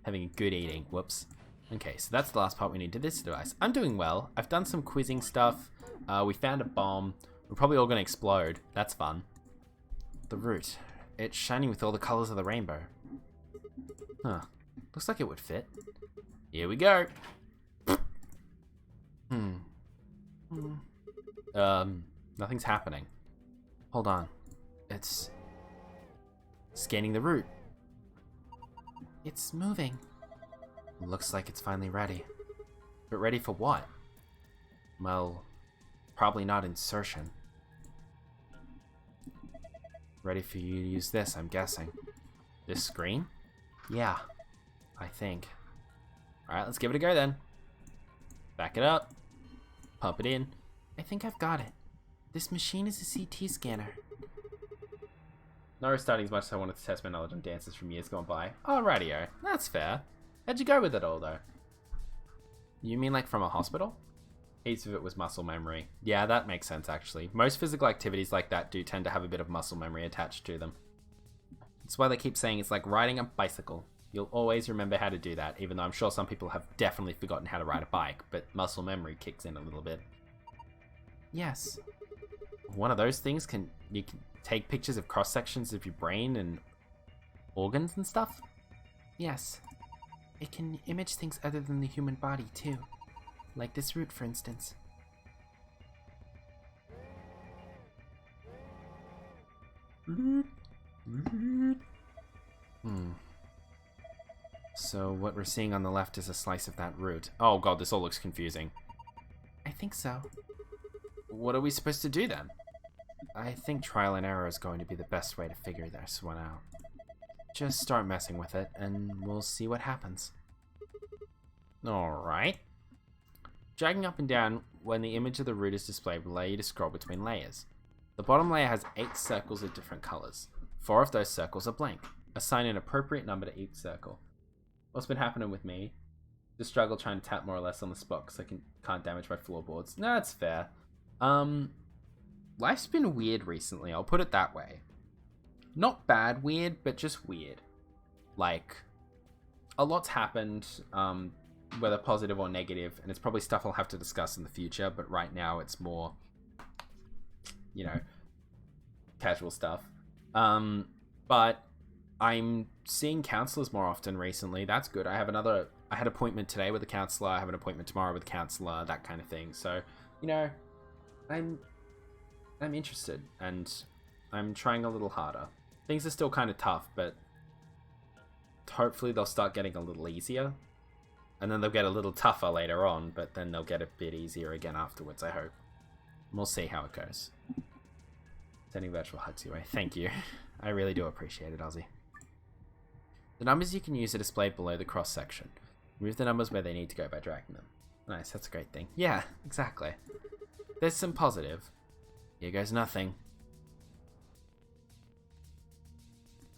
Having a good eating. Whoops. Okay, so that's the last part we need to this device. I'm doing well. I've done some quizzing stuff. We found a bomb. We're probably all going to explode. That's fun. The root. It's shining with all the colors of the rainbow. Huh. Looks like it would fit. Here we go. Nothing's happening. Hold on. It's scanning the route. It's moving. Looks like it's finally ready. But ready for what? Well, probably not insertion. Ready for you to use this, I'm guessing. This screen? Yeah, I think. Alright, let's give it a go then. Back it up. Pump it in. I think I've got it. This machine is a CT scanner. Not restarting as much as I wanted to test my knowledge on dances from years gone by. Alrighty-o. That's fair. How'd you go with it all, though? You mean like from a hospital? Heaps of it was muscle memory. Yeah, that makes sense, actually. Most physical activities like that do tend to have a bit of muscle memory attached to them. That's why they keep saying it's like riding a bicycle. You'll always remember how to do that, even though I'm sure some people have definitely forgotten how to ride a bike, but muscle memory kicks in a little bit. Yes. One of those things you can take pictures of cross-sections of your brain and organs and stuff? Yes. It can image things other than the human body, too. Like this root, for instance. So what we're seeing on the left is a slice of that root. Oh god, this all looks confusing. I think so. What are we supposed to do then? I think trial and error is going to be the best way to figure this one out. Just start messing with it, and we'll see what happens. Alright. Dragging up and down when the image of the root is displayed will allow you to scroll between layers. The bottom layer has 8 circles of different colors. 4 of those circles are blank. Assign an appropriate number to each circle. What's been happening with me? Just struggle trying to tap more or less on the spot because I can't damage my floorboards. No, that's fair. Life's been weird recently, I'll put it that way. Not bad weird, but just weird. Like, a lot's happened, whether positive or negative, and it's probably stuff I'll have to discuss in the future, but right now it's more, you know, casual stuff. But I'm seeing counselors more often recently. That's good. I had an appointment today with a counselor, I have an appointment tomorrow with a counselor, that kind of thing. So, you know, I'm interested, and I'm trying a little harder. Things are still kind of tough, but hopefully they'll start getting a little easier. And then they'll get a little tougher later on, but then they'll get a bit easier again afterwards, I hope. We'll see how it goes. Sending virtual hugs your way. Thank you. I really do appreciate it, Ozzy. The numbers you can use are displayed below the cross-section. Remove the numbers where they need to go by dragging them. Nice, that's a great thing. Yeah, exactly. There's some positive. Here goes nothing.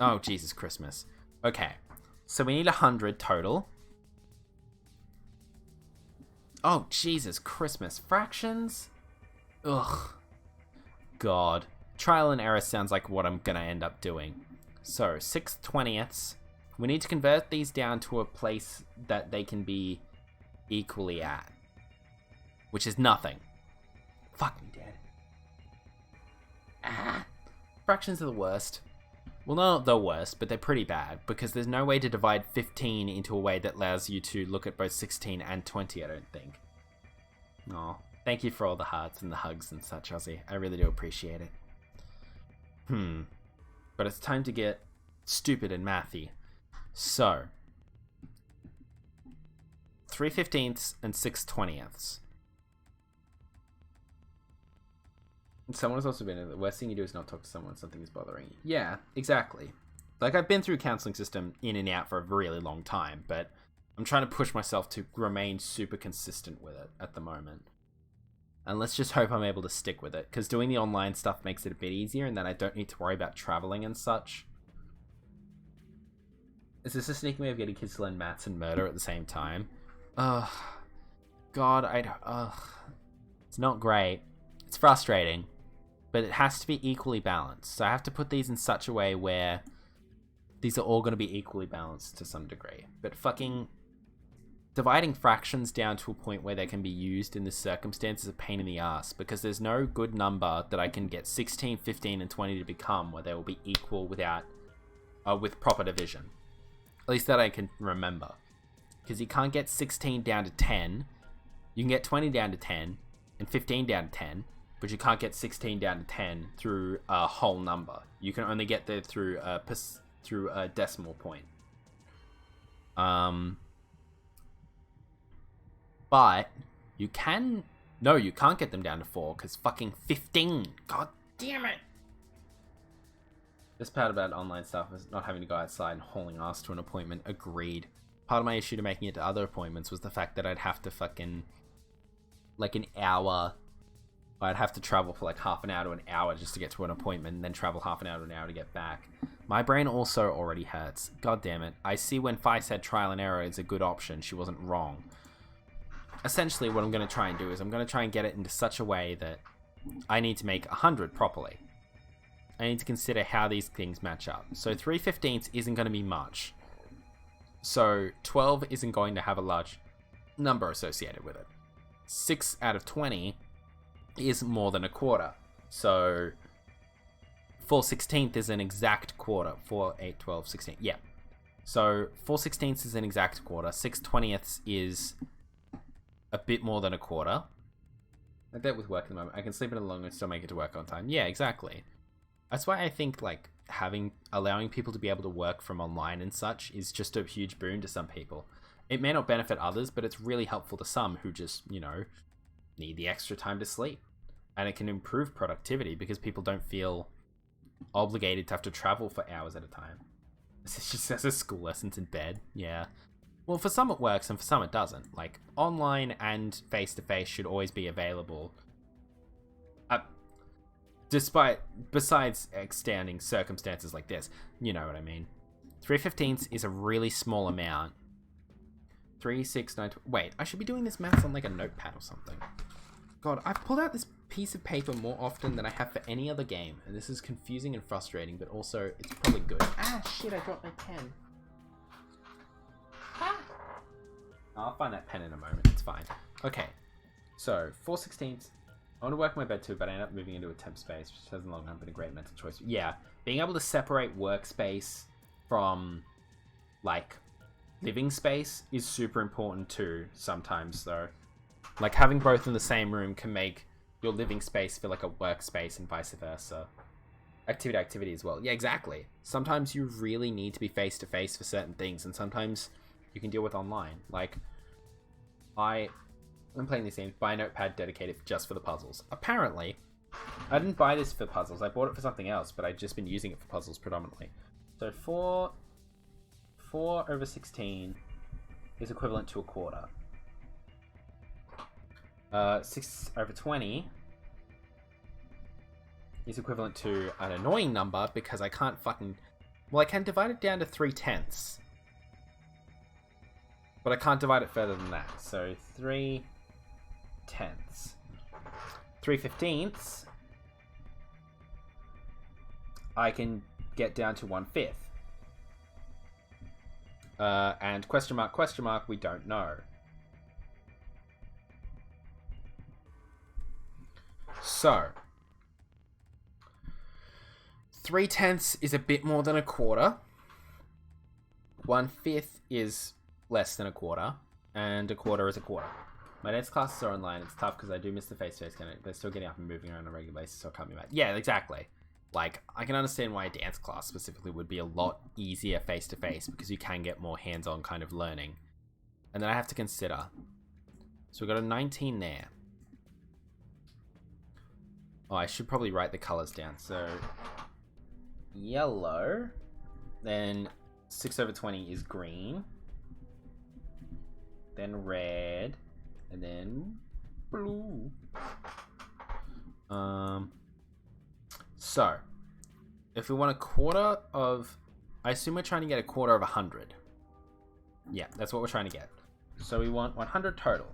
Oh, Jesus Christmas. Okay, so we need 100 total. Oh, Jesus Christmas. Fractions? Ugh. God. Trial and error sounds like what I'm gonna end up doing. So, 6/20ths. We need to convert these down to a place that they can be equally at. Which is nothing. Fuck me, Dad. Ah. Fractions are the worst. Well, not the worst, but they're pretty bad, because there's no way to divide 15 into a way that allows you to look at both 16 and 20, I don't think. Aw, thank you for all the hearts and the hugs and such, Ozzy. I really do appreciate it. But it's time to get stupid and mathy. So, 3/15ths and 6/20ths. Someone has also been, the worst thing you do is not talk to someone when something is bothering you. Yeah, exactly. Like, I've been through counseling system in and out for a really long time, but I'm trying to push myself to remain super consistent with it at the moment. And let's just hope I'm able to stick with it, because doing the online stuff makes it a bit easier, and then I don't need to worry about traveling and such. Is this a sneaky way of getting kids to learn maths and murder at the same time? Ugh. God, it's not great. It's frustrating. But it has to be equally balanced. So I have to put these in such a way where these are all going to be equally balanced to some degree. But fucking dividing fractions down to a point where they can be used in this circumstance is a pain in the ass, because there's no good number that I can get 16, 15, and 20 to become where they will be equal without with proper division. At least that I can remember. Because you can't get 16 down to 10. You can get 20 down to 10 and 15 down to 10. But you can't get 16 down to 10 through a whole number. You can only get there through a decimal point. But you can... No, you can't get them down to 4, because fucking 15. God damn it! This part about online stuff is not having to go outside and hauling ass to an appointment. Agreed. Part of my issue to making it to other appointments was the fact that I'd have to fucking... like an hour... I'd have to travel for like half an hour to an hour just to get to an appointment, and then travel half an hour to an hour to get back. My brain also already hurts. God damn it. I see when Fi said trial and error is a good option. She wasn't wrong. Essentially, what I'm going to try and do is I'm going to try and get it into such a way that I need to make 100 properly. I need to consider how these things match up. So 3/15 isn't going to be much. So 12 isn't going to have a large number associated with it. 6 out of 20 is more than a quarter. So 4/16 is an exact quarter. 4, 8, 12, 16. Yeah. So 4/16 is an exact quarter. 6/20 is a bit more than a quarter. I bet with work at the moment, I can sleep in it long and still make it to work on time. Yeah, exactly. That's why I think like allowing people to be able to work from online and such is just a huge boon to some people. It may not benefit others, but it's really helpful to some who just, need the extra time to sleep. And it can improve productivity because people don't feel obligated to have to travel for hours at a time. It's just as a school lessons in bed. Yeah. Well, for some it works and for some it doesn't. Like, online and face-to-face should always be available. Besides extending circumstances like this. You know what I mean. 3/15 is a really small amount. 3, 6, 9... Wait, I should be doing this maths on like a notepad or something. God, I've pulled out this piece of paper more often than I have for any other game, and this is confusing and frustrating, but also it's probably good. Ah, shit, I dropped my pen. Ah. I'll find that pen in a moment, it's fine. Okay, so 4/16. I want to work my bed too, but I end up moving into a temp space, which hasn't long been a great mental choice. Yeah, being able to separate workspace from, like, living space is super important too, sometimes, though. Like, having both in the same room can make your living space feel like a workspace and vice versa. Activity as well. Yeah, exactly. Sometimes you really need to be face-to-face for certain things, and sometimes you can deal with online. Like, I'm playing this game, buy a notepad dedicated just for the puzzles. Apparently, I didn't buy this for puzzles. I bought it for something else, but I've just been using it for puzzles predominantly. So 4/16 is equivalent to a quarter. 6/20 is equivalent to an annoying number because I can't fucking... Well, I can divide it down to 3/10. But I can't divide it further than that. So 3/10. 3/15 I can get down to 1/5. And question mark, we don't know. So 3/10 is a bit more than a quarter. 1/5 is less than a quarter. And a quarter is a quarter. My dance classes are online. It's tough because I do miss the face-to-face kind of. They're still getting up and moving around on a regular basis, so I can't be mad. Yeah, exactly. Like, I can understand why a dance class specifically would be a lot easier face-to-face because you can get more hands-on kind of learning. And then I have to consider. So we've got a 19 there. Oh, I should probably write the colors down. So, yellow. Then 6/20 is green. Then red. And then blue. So, if we want a quarter of... I assume we're trying to get a quarter of 100. Yeah, that's what we're trying to get. So we want 100 total.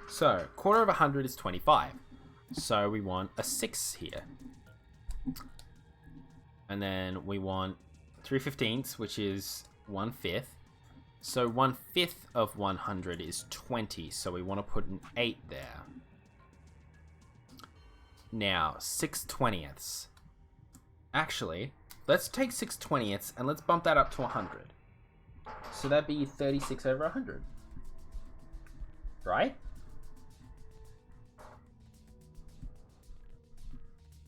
So, quarter of 100 is 25. So we want a 6 here. And then we want 3/15, which is 1/5. So 1/5 of 100 is 20. So we want to put an 8 there. Now, 6/20. Actually, let's take 6/20 and let's bump that up to 100. So that'd be 36/100. Right?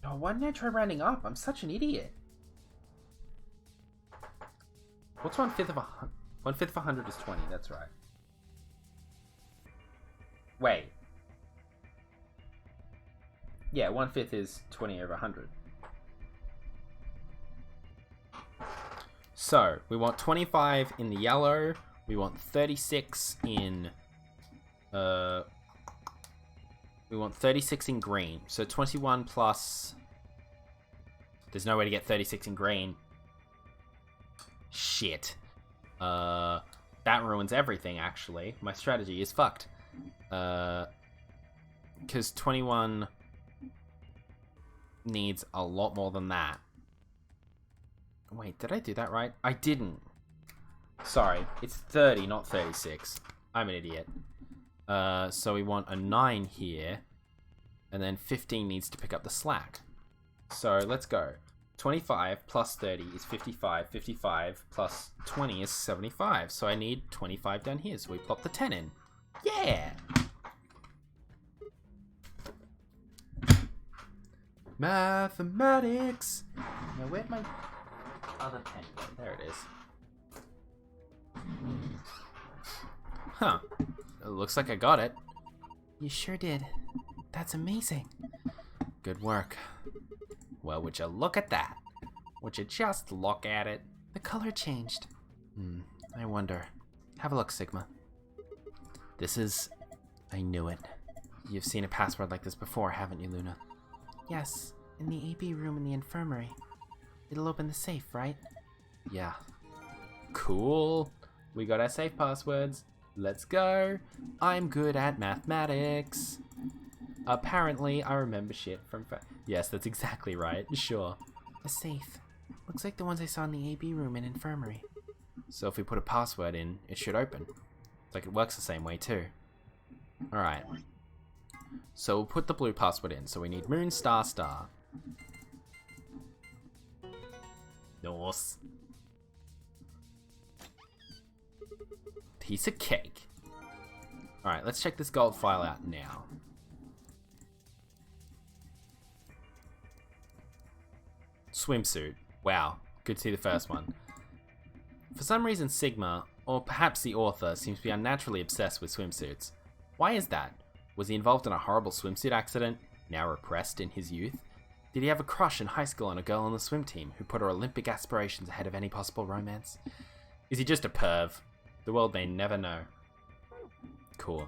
Oh, why didn't I try rounding up? I'm such an idiot. What's 1/5 of 100? 1/5 of 100 is 20, that's right. Wait. Yeah, 1/5 is 20/100. So, we want 25 in the yellow. We want 36 in... we want 36 in green. So 21 plus... There's no way to get 36 in green. Shit. That ruins everything, actually. My strategy is fucked. Because 21 needs a lot more than that. Wait, did I do that right? I didn't. Sorry, it's 30, not 36. I'm an idiot. So we want a 9 here. And then 15 needs to pick up the slack. So let's go. 25 plus 30 is 55. 55 plus 20 is 75. So I need 25 down here. So we plop the 10 in. Yeah! Mathematics! Now where'd my other pen go? There it is. Huh. It looks like I got it. You sure did. That's amazing. Good work. Well, would you look at that? Would you just look at it? The color changed. I wonder. Have a look, Sigma. This is... I knew it. You've seen a password like this before, haven't you, Luna? Yes, in the AB room in the infirmary. It'll open the safe, right? Yeah. Cool. We got our safe passwords. Let's go. I'm good at mathematics. Apparently, I remember shit from... Yes, that's exactly right. Sure. A safe. Looks like the ones I saw in the AB room and infirmary. So if we put a password in, it should open. Like it works the same way too. Alright. So we'll put the blue password in. So we need moon star star. Nice. Piece of cake. Alright, let's check this gold file out now. Swimsuit. Wow, good to see the first one. For some reason Sigma, or perhaps the author, seems to be unnaturally obsessed with swimsuits. Why is that? Was he involved in a horrible swimsuit accident, now repressed in his youth? Did he have a crush in high school on a girl on the swim team who put her Olympic aspirations ahead of any possible romance? Is he just a perv? The world may never know. Cool.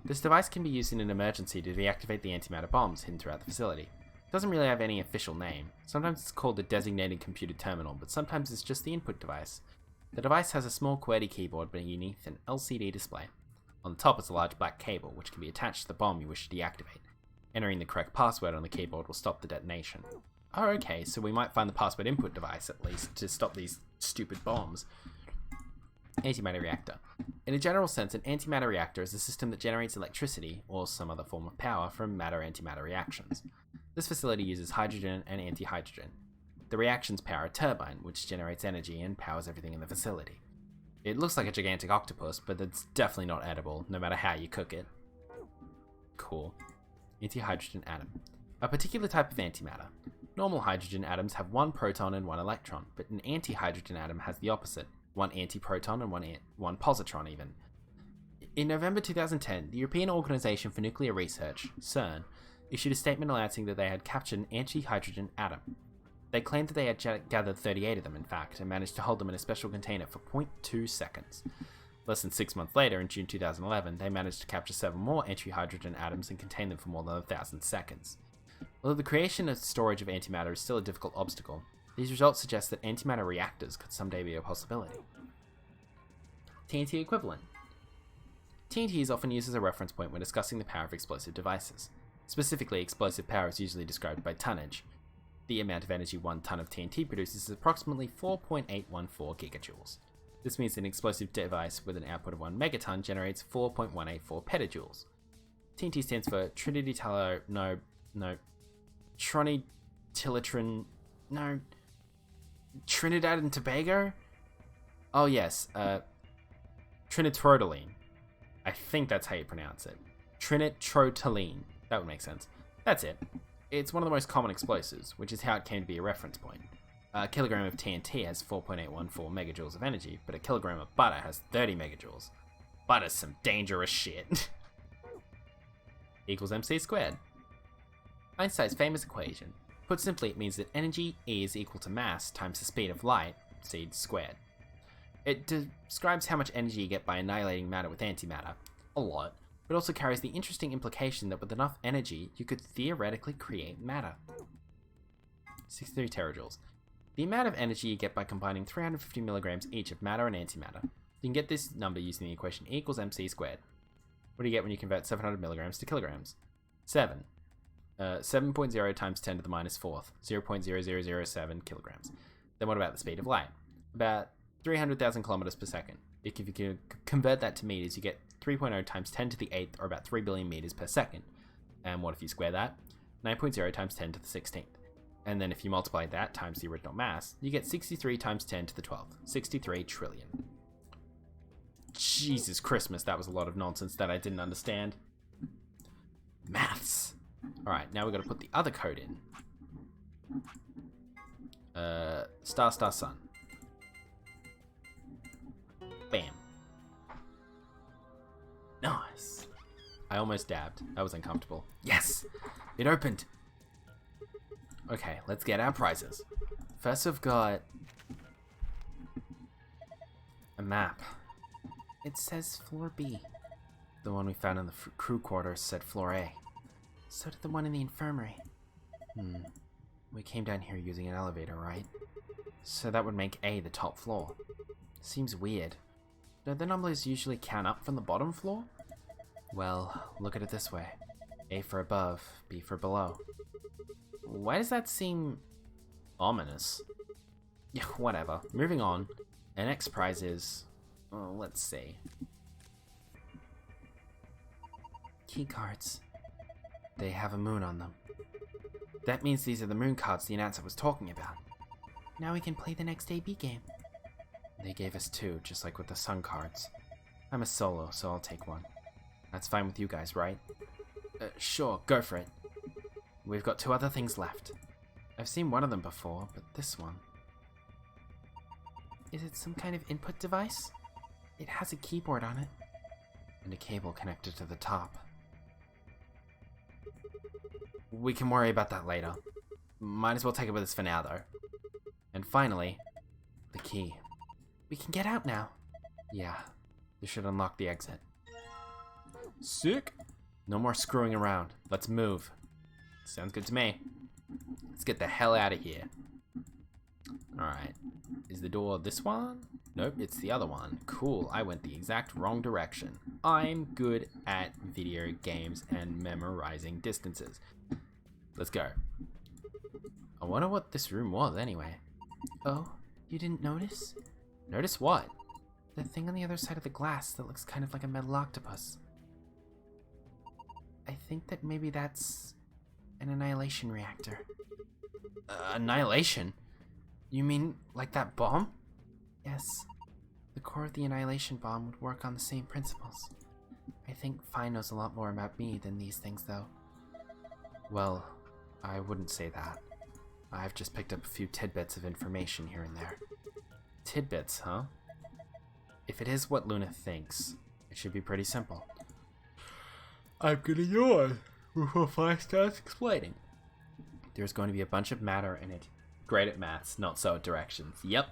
This device can be used in an emergency to deactivate the antimatter bombs hidden throughout the facility. It doesn't really have any official name. Sometimes it's called the designated computer terminal, but sometimes it's just the input device. The device has a small QWERTY keyboard beneath an LCD display. On the top is a large black cable, which can be attached to the bomb you wish to deactivate. Entering the correct password on the keyboard will stop the detonation. Oh, okay, so we might find the password input device, at least, to stop these stupid bombs. Antimatter reactor. In a general sense, an antimatter reactor is a system that generates electricity, or some other form of power, from matter-antimatter reactions. This facility uses hydrogen and anti-hydrogen. The reactions power a turbine, which generates energy and powers everything in the facility. It looks like a gigantic octopus, but it's definitely not edible, no matter how you cook it. Cool. Anti-hydrogen atom. A particular type of antimatter. Normal hydrogen atoms have one proton and one electron, but an anti-hydrogen atom has the opposite. One antiproton and one positron even. In November 2010, the European Organization for Nuclear Research, CERN, issued a statement announcing that they had captured an anti-hydrogen atom. They claimed that they had gathered 38 of them, in fact, and managed to hold them in a special container for 0.2 seconds. Less than 6 months later, in June 2011, they managed to capture 7 more anti-hydrogen atoms and contain them for more than 1,000 seconds. Although the creation and storage of antimatter is still a difficult obstacle, these results suggest that antimatter reactors could someday be a possibility. TNT equivalent. TNT is often used as a reference point when discussing the power of explosive devices. Specifically, explosive power is usually described by tonnage. The amount of energy 1 ton of TNT produces is approximately 4.814 gigajoules. This means that an explosive device with an output of 1 megaton generates 4.184 petajoules. TNT stands for Trinidad and Tobago? Oh yes, trinitrotylene. I think that's how you pronounce it. Trinitrotylene. That would make sense. That's it. It's one of the most common explosives, which is how it came to be a reference point. A kilogram of TNT has 4.814 megajoules of energy, but a kilogram of butter has 30 megajoules. Butter's some dangerous shit. Equals mc squared. Einstein's famous equation. Put simply, it means that energy E is equal to mass times the speed of light, c squared. It describes how much energy you get by annihilating matter with antimatter, a lot, but also carries the interesting implication that with enough energy, you could theoretically create matter. 63 terajoules. The amount of energy you get by combining 350 milligrams each of matter and antimatter. You can get this number using the equation E equals mc squared. What do you get when you convert 700 milligrams to kilograms? 7. 7.0 times 10 to the minus 4th, 0.0007 kilograms. Then what about the speed of light? About 300,000 kilometers per second. If you can convert that to meters, you get 3.0 times 10 to the 8th, or about 3 billion meters per second. And what if you square that? 9.0 times 10 to the 16th. And then if you multiply that times the original mass, you get 63 times 10 to the 12th, 63 trillion. Jesus Christmas, that was a lot of nonsense that I didn't understand. Maths. Alright, now we've got to put the other code in. Star, star, sun. Bam. Nice. I almost dabbed. That was uncomfortable. Yes! It opened! Okay, let's get our prizes. First we've got a map. It says floor B. The one we found in the crew quarters said floor A. So did the one in the infirmary. We came down here using an elevator, right? So that would make A the top floor. Seems weird. Don't the numbers usually count up from the bottom floor? Well, look at it this way. A for above, B for below. Why does that seem ominous? Yeah, whatever. Moving on. Our next prize is... oh, let's see. Keycards. They have a moon on them. That means these are the moon cards the announcer was talking about. Now we can play the next AB game. They gave us 2, just like with the sun cards. I'm a solo, so I'll take 1. That's fine with you guys, right? Sure, go for it. We've got 2 other things left. I've seen one of them before, but this one... is it some kind of input device? It has a keyboard on it. And a cable connected to the top. We can worry about that later. Might as well take it with us for now, though. And finally, the key. We can get out now. Yeah, this should unlock the exit. Sick! No more screwing around. Let's move. Sounds good to me. Let's get the hell out of here. Alright. Is the door this one? Nope, it's the other one. Cool, I went the exact wrong direction. I'm good at video games and memorizing distances. Let's go. I wonder what this room was anyway. Oh, you didn't notice? Notice what? The thing on the other side of the glass that looks kind of like a metal octopus. I think that maybe that's An annihilation reactor. Annihilation? You mean like that bomb? Yes. The core of the annihilation bomb would work on the same principles. I think Fi knows a lot more about me than these things, though. Well, I wouldn't say that. I've just picked up a few tidbits of information here and there. Tidbits, huh? If it is what Luna thinks, it should be pretty simple. I'm gonna yawn before Fi starts explaining. There's going to be a bunch of matter in it. Great at maths, not so at directions. Yep.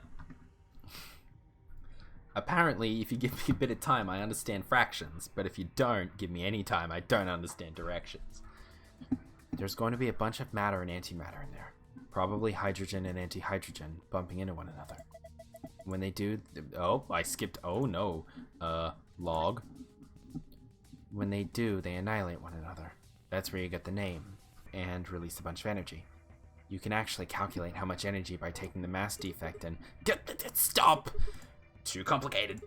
Apparently, if you give me a bit of time, I understand fractions, but if you don't give me any time, I don't understand directions. There's going to be a bunch of matter and antimatter in there. Probably hydrogen and antihydrogen bumping into one another. When they do... Oh, I skipped... Oh, no. Log. When they do, they annihilate one another. That's where you get the name, and release a bunch of energy. You can actually calculate how much energy by taking the mass defect and... Stop! Too complicated.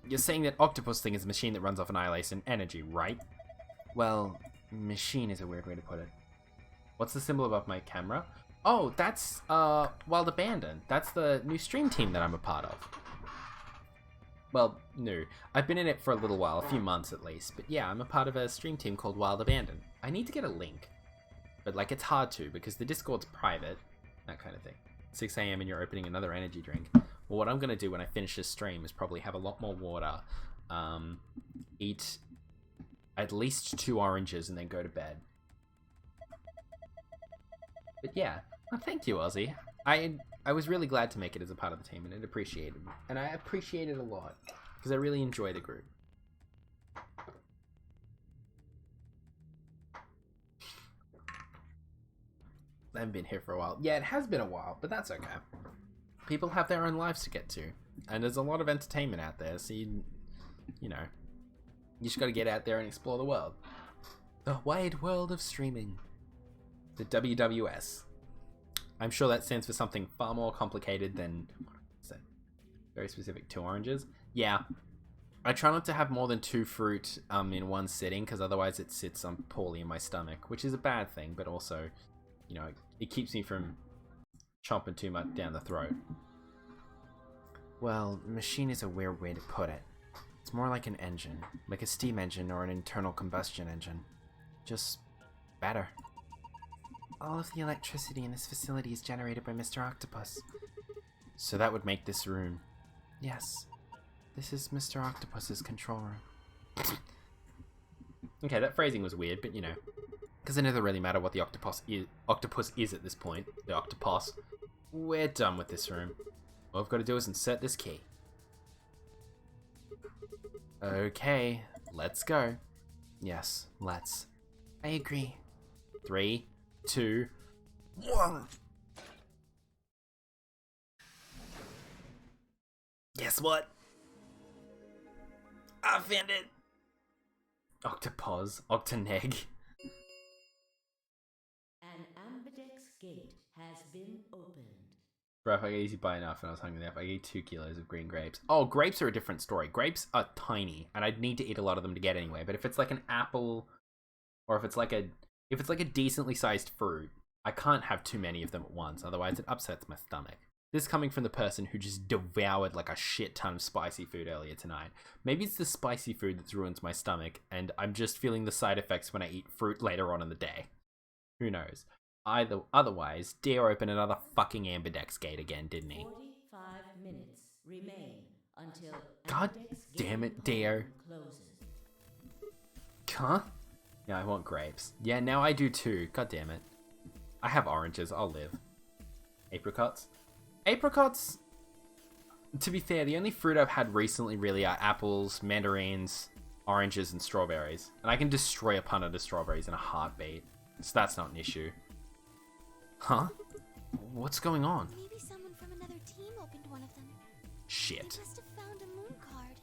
You're saying that Octopus thing is a machine that runs off annihilation energy, right? Well, machine is a weird way to put it. What's the symbol above my camera? Oh, that's, Wild Abandon. That's the new stream team that I'm a part of. Well, no. I've been in it for a little while, a few months at least. But yeah, I'm a part of a stream team called Wild Abandon. I need to get a link. But, like, it's hard to, because the Discord's private. That kind of thing. 6 AM and you're opening another energy drink. Well, what I'm going to do when I finish this stream is probably have a lot more water, eat at least 2 oranges, and then go to bed. But yeah, well, thank you, Ozzy. I was really glad to make it as a part of the team, and it appreciated me. And I appreciate it a lot, because I really enjoy the group. I haven't been here for a while. Yeah, it has been a while, but that's okay. People have their own lives to get to, and there's a lot of entertainment out there, so you know, you just gotta get out there and explore the world. The wide world of streaming. The WWS. I'm sure that stands for something far more complicated than, what's that? Very specific, 2 oranges? Yeah. I try not to have more than 2 fruit in one sitting, because otherwise it sits poorly in my stomach, which is a bad thing, but also, you know, it keeps me from chomping too much down the throat. Well, machine is a weird way to put it. It's more like an engine, like a steam engine or an internal combustion engine. Just better. All of the electricity in this facility is generated by Mr. Octopus. So that would make this room. Yes. This is Mr. Octopus's control room. Okay, that phrasing was weird, but you know. Because it doesn't really matter what the octopus is at this point. The octopus. We're done with this room. All I've got to do is insert this key. Okay, let's go. Yes, let's. I agree. 3, 2, 1. Guess what? I found it. Octopus, Octaneg. An ambidex gate has been opened. Bro, if I get easy by enough and I was hungry enough, I ate 2 kilos of green grapes. Oh, grapes are a different story. Grapes are tiny, and I'd need to eat a lot of them to get anyway. But if it's like an apple, or if it's like a decently sized fruit, I can't have too many of them at once, otherwise it upsets my stomach. This is coming from the person who just devoured like a shit ton of spicy food earlier tonight. Maybe it's the spicy food that ruins my stomach, and I'm just feeling the side effects when I eat fruit later on in the day. Who knows? Otherwise, Dio opened another fucking ambidex gate again, didn't he? 45 minutes remain until God ambidex damn gate it, Dio. closes. Huh? Yeah, I want grapes. Yeah, now I do too. God damn it. I have oranges. I'll live. Apricots? Apricots, to be fair, the only fruit I've had recently really are apples, mandarins, oranges, and strawberries. And I can destroy a pun of the strawberries in a heartbeat. So that's not an issue. Huh? What's going on? Maybe someone from another team opened one of them. Shit. They must have found a moon card.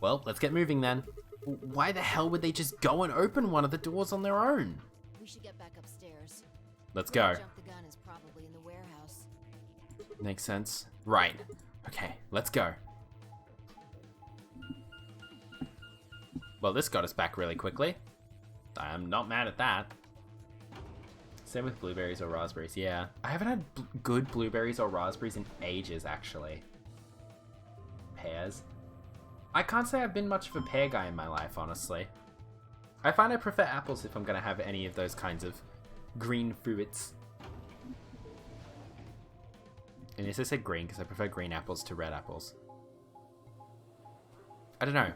Well, let's get moving then. Why the hell would they just go and open one of the doors on their own? We should get back upstairs. Let's Where go. Jump the gun is probably in the warehouse. Makes sense. Right. Okay, let's go. Well, this got us back really quickly. I am not mad at that. Same with blueberries or raspberries, yeah. I haven't had good blueberries or raspberries in ages, actually. Pears. I can't say I've been much of a pear guy in my life, honestly. I find I prefer apples if I'm going to have any of those kinds of green fruits. And yes, I said green because I prefer green apples to red apples. I don't know.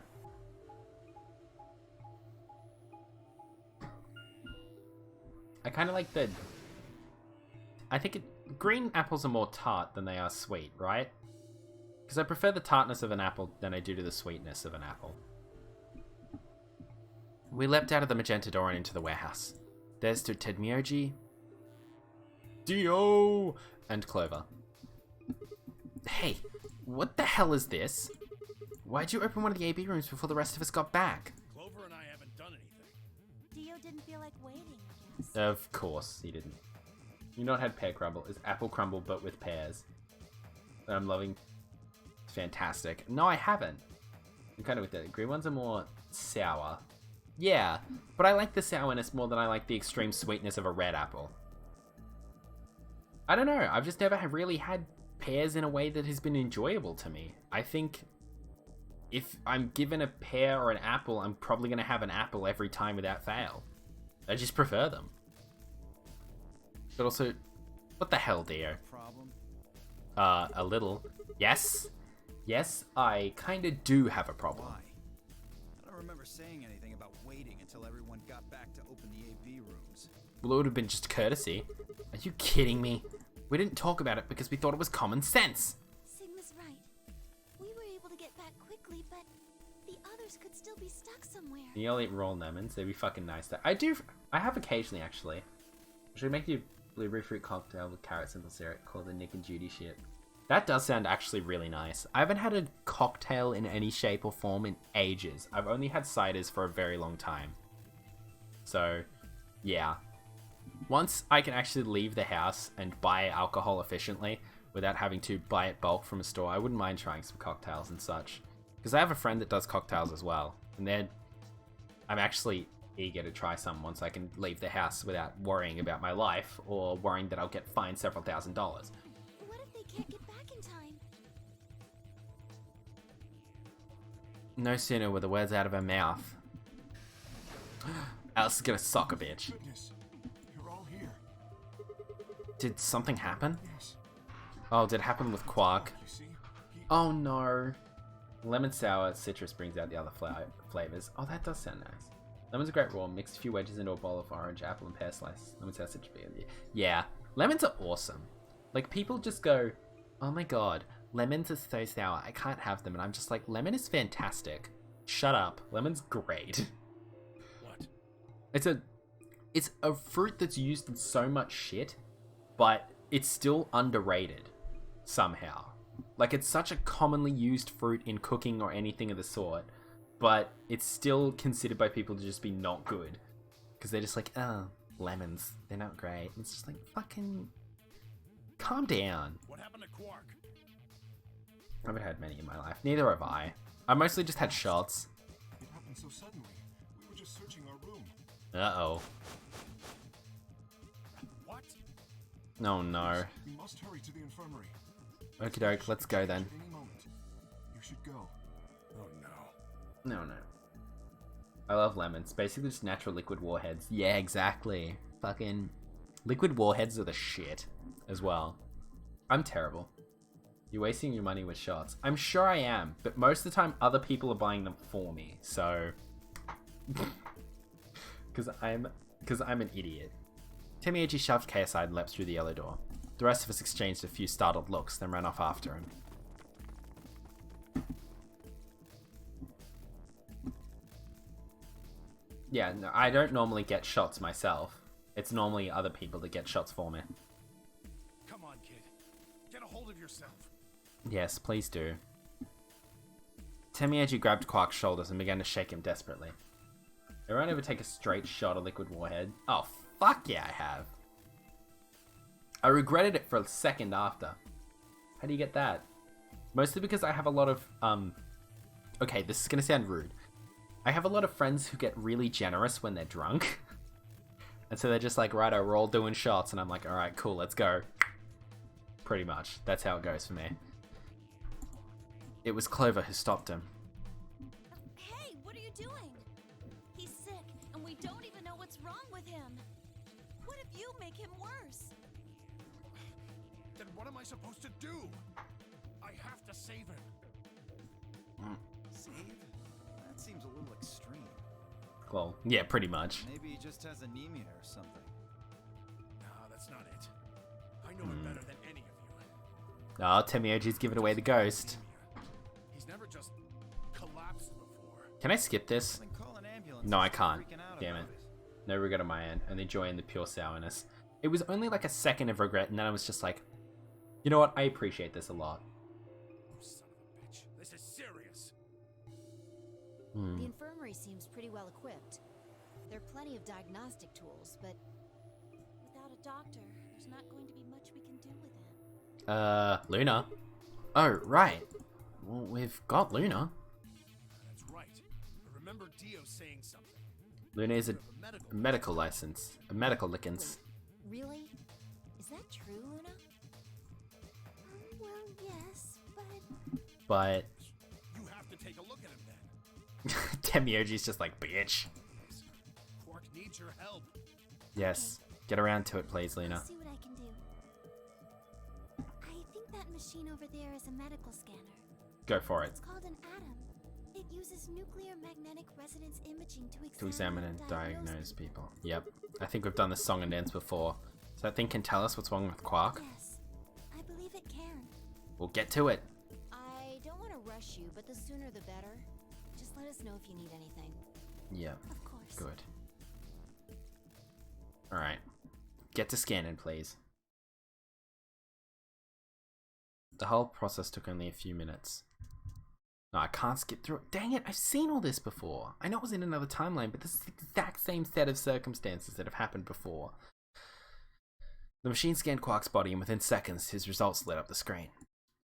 I kind of like the... I think green apples are more tart than they are sweet, right? Because I prefer the tartness of an apple than I do to the sweetness of an apple. We leapt out of the magenta door and into the warehouse. There stood Tedmioji, Dio, and Clover. Hey, what the hell is this? Why'd you open one of the AB rooms before the rest of us got back? Clover and I haven't done anything. Dio didn't feel like waiting, I guess. Of course he didn't. You not had pear crumble. It's apple crumble, but with pears. That I'm loving. It's fantastic. No, I haven't. I'm kind of with it. Green ones are more sour. Yeah, but I like the sourness more than I like the extreme sweetness of a red apple. I don't know. I've just never really had pears in a way that has been enjoyable to me. I think if I'm given a pear or an apple, I'm probably going to have an apple every time without fail. I just prefer them. But also, what the hell, Dio? Problem? A little. Yes. Yes, I kind of do have a problem. Why? I don't remember saying anything about waiting until everyone got back to open the AB rooms. Well, it would have been just courtesy. Are you kidding me? We didn't talk about it because we thought it was common sense. Sigma's right. We were able to get back quickly, but the others could still be stuck somewhere. You all eat raw lemons. They'd be fucking nice. I have occasionally, actually. Should we make you a blueberry fruit cocktail with carrot simple syrup called the Nick and Judy shit? That does sound actually really nice. I haven't had a cocktail in any shape or form in ages. I've only had ciders for a very long time. So, yeah. Once I can actually leave the house and buy alcohol efficiently without having to buy it bulk from a store, I wouldn't mind trying some cocktails and such. Because I have a friend that does cocktails as well. And then I'm actually eager to try some once I can leave the house without worrying about my life or worrying that I'll get fined several $1,000s. What if they can't get back in time? No sooner were the words out of her mouth. Alice is gonna sock a bitch. Goodness, you're all here. Did something happen? Yes. Oh, did it happen with Quark? You see? Oh no. Lemon sour citrus brings out the other flavors. Oh, that does sound nice. Lemon's a great raw. Mix a few wedges into a bowl of orange, apple, and pear slice. Lemon sour citrus. Yeah, lemons are awesome. Like, people just go, oh my god, lemons are so sour. I can't have them. And I'm just like, lemon is fantastic. Shut up. Lemon's great. What? It's a fruit that's used in so much shit, but it's still underrated somehow. Like, it's such a commonly used fruit in cooking or anything of the sort, but it's still considered by people to just be not good. Because they're just like, oh, lemons, they're not great. And it's just like, fucking calm down. What happened to Quark? I haven't had many in my life. Neither have I. I mostly just had shots. It happened so suddenly. We were just searching our room. Uh-oh. What? Oh no. We must hurry to the infirmary. Okie doke, let's go then. At any moment. You should go. Oh no. No. I love lemons. Basically just natural liquid warheads. Yeah, exactly. Fucking liquid warheads are the shit as well. I'm terrible. You're wasting your money with shots. I'm sure I am, but most of the time other people are buying them for me, so... Because I'm an idiot. Temiechi shoved Kay aside and leapt through the yellow door. The rest of us exchanged a few startled looks, then ran off after him. Yeah, no, I don't normally get shots myself. It's normally other people that get shots for me. Come on, kid. Get a hold of yourself. Yes, please do. Temiechi grabbed Quark's shoulders and began to shake him desperately. Everyone ever take a straight shot of liquid warhead? Oh, fuck yeah, I have. I regretted it for a second after. How do you get that? Mostly because I have a lot of, okay, this is gonna sound rude. I have a lot of friends who get really generous when they're drunk. And so they're just like, right, we're all doing shots, and I'm like, alright, cool, let's go. Pretty much. That's how it goes for me. It was Clover who stopped him. Hey, what are you doing? He's sick, and we don't even know what's wrong with him. What if you make him worse? Then what am I supposed to do? I have to save him. Save? That seems a little extreme. Well, yeah, pretty much. Maybe he just has anemia or something. No, that's not it. I know it better than any of you. Oh, Temioji's giving away the ghost. He's never just collapsed before. Can I skip this? Then call an ambulance. No, I and can't. freaking out Damn it. about No regret on my end. Only joy in the pure sourness. It was only like a second of regret, and then I was just like, you know what? I appreciate this a lot. Oh, son of a bitch. This is serious. The infirmary seems pretty well equipped. There are plenty of diagnostic tools, but Without a doctor, there's not going to be much we can do with it. Luna. Oh, right. Well, we've got Luna. That's right. I remember Dio saying something. Luna is a medical license. A medical license. really? Is that true, Luna? Well, yes, but But You have to take a look at him then. Temioji's just like, bitch. Quark needs your help. Yes. Get around to it, please, I'll Luna. see what I can do. I think that machine over there is a medical scanner. Go for it. It's called an atom. It uses nuclear magnetic resonance imaging To examine and diagnose people. Yep. I think we've done this song and dance before. So that thing can tell us what's wrong with Quark. Yes, I believe it can. We'll get to it. I don't want to rush you, but the sooner the better. Just let us know if you need anything. Yep. Of course. Good. Alright. Get to scanning, please. The whole process took only a few minutes. No, I can't skip through it. Dang it, I've seen all this before. I know it was in another timeline, but this is the exact same set of circumstances that have happened before. The machine scanned Quark's body, and within seconds, his results lit up the screen.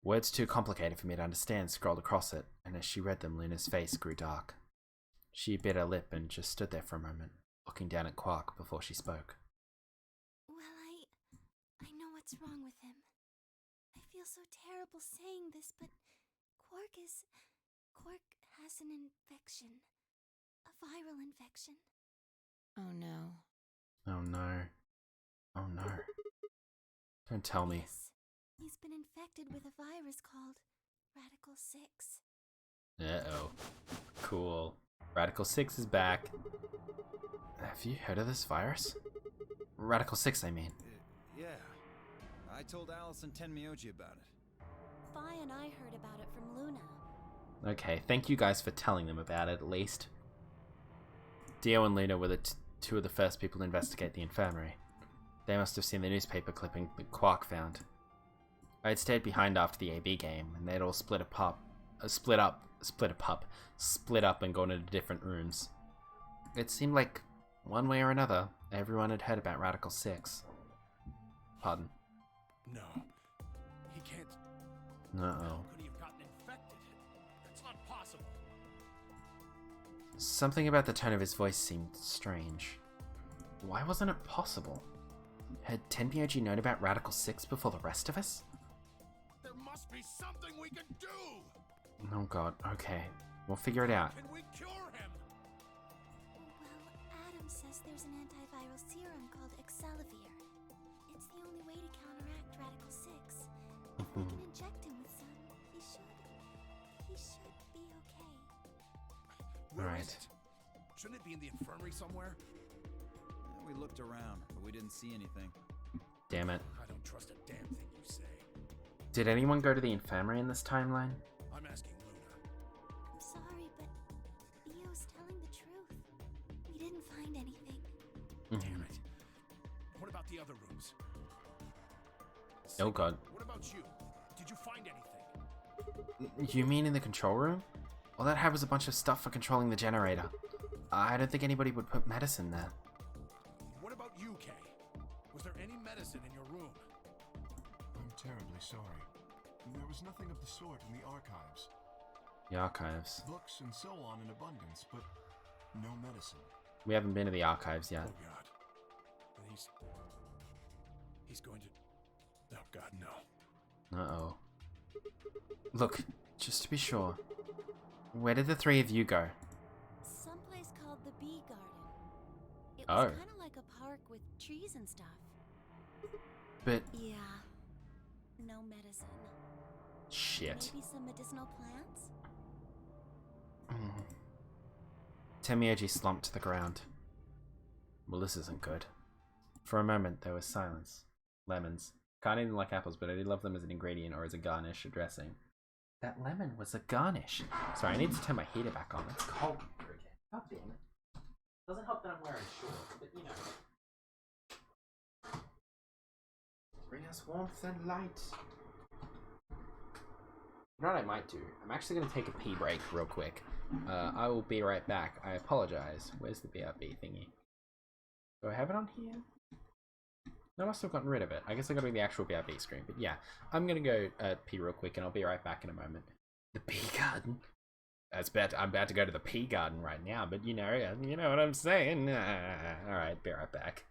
Words too complicated for me to understand scrolled across it, and as she read them, Luna's face grew dark. She bit her lip and just stood there for a moment, looking down at Quark before she spoke. Well, I know what's wrong with him. I feel so terrible saying this, but Quark has an infection. A viral infection. Oh no. Oh no. Oh no. Don't tell me. Yes. He's been infected with a virus called Radical 6. Uh-oh. Cool. Radical 6 is back. Have you heard of this virus? Radical 6, I mean. Yeah. I told Allison Tenmyoji about it. Fi and I heard about it from Luna. Okay, thank you guys for telling them about it, at least. Dio and Luna were the two of the first people to investigate the infirmary. They must have seen the newspaper clipping that Quark found. I had stayed behind after the AB game, and they'd all split up and gone into different rooms. It seemed like, one way or another, everyone had heard about Radical 6. Pardon. No. He can't. Uh-oh. How could he have gotten infected? That's not possible. Something about the tone of his voice seemed strange. Why wasn't it possible? Had Tenmyoji known about Radical 6 before the rest of us? There must be something we can do! Oh god, okay. We'll figure it out. Can we cure him? Well, Adam says there's an antiviral serum called Excelavir. It's the only way to counteract Radical 6. If we can inject him with some, he should be okay. Where Right. is it? Shouldn't it be in the infirmary somewhere? We looked around, but we didn't see anything. Damn it. I don't trust a damn thing you say. Did anyone go to the infirmary in this timeline? I'm asking Luna. I'm sorry, but Theo's telling the truth. We didn't find anything. Damn it. What about the other rooms? Oh god. What about you? Did you find anything? You mean in the control room? All that had was a bunch of stuff for controlling the generator. I don't think anybody would put medicine there. What about you, Kay? Was there any medicine in your room? I'm terribly sorry. There was nothing of the sort in the archives. The archives. Books and so on in abundance, but no medicine. We haven't been to the archives yet. Oh god. And he's going to... Oh God, no. Uh-oh. Look, just to be sure, where did the three of you go? Someplace called the Bee Garden. It Oh. was kind of like a park with trees and stuff. But... Yeah. No medicine. Shit. Maybe some medicinal plants? Temioji slumped to the ground. Well, this isn't good. For a moment, there was silence. Lemons. Can't eat them like apples, but I do love them as an ingredient or as a garnish or dressing. That lemon was a garnish. Sorry, I need to turn my heater back on. It's cold here again. God damn it. Doesn't help that I'm wearing shorts, but you know. Bring us warmth and light. You know what I might do? I'm actually going to take a pee break real quick. I will be right back. I apologize. Where's the BRB thingy? Do I have it on here? No, I must have gotten rid of it. I guess I got to be the actual BRB screen. But yeah, I'm going to go pee real quick and I'll be right back in a moment. The pea garden? I'm about to go to the pea garden right now, but you know what I'm saying. Alright, be right back.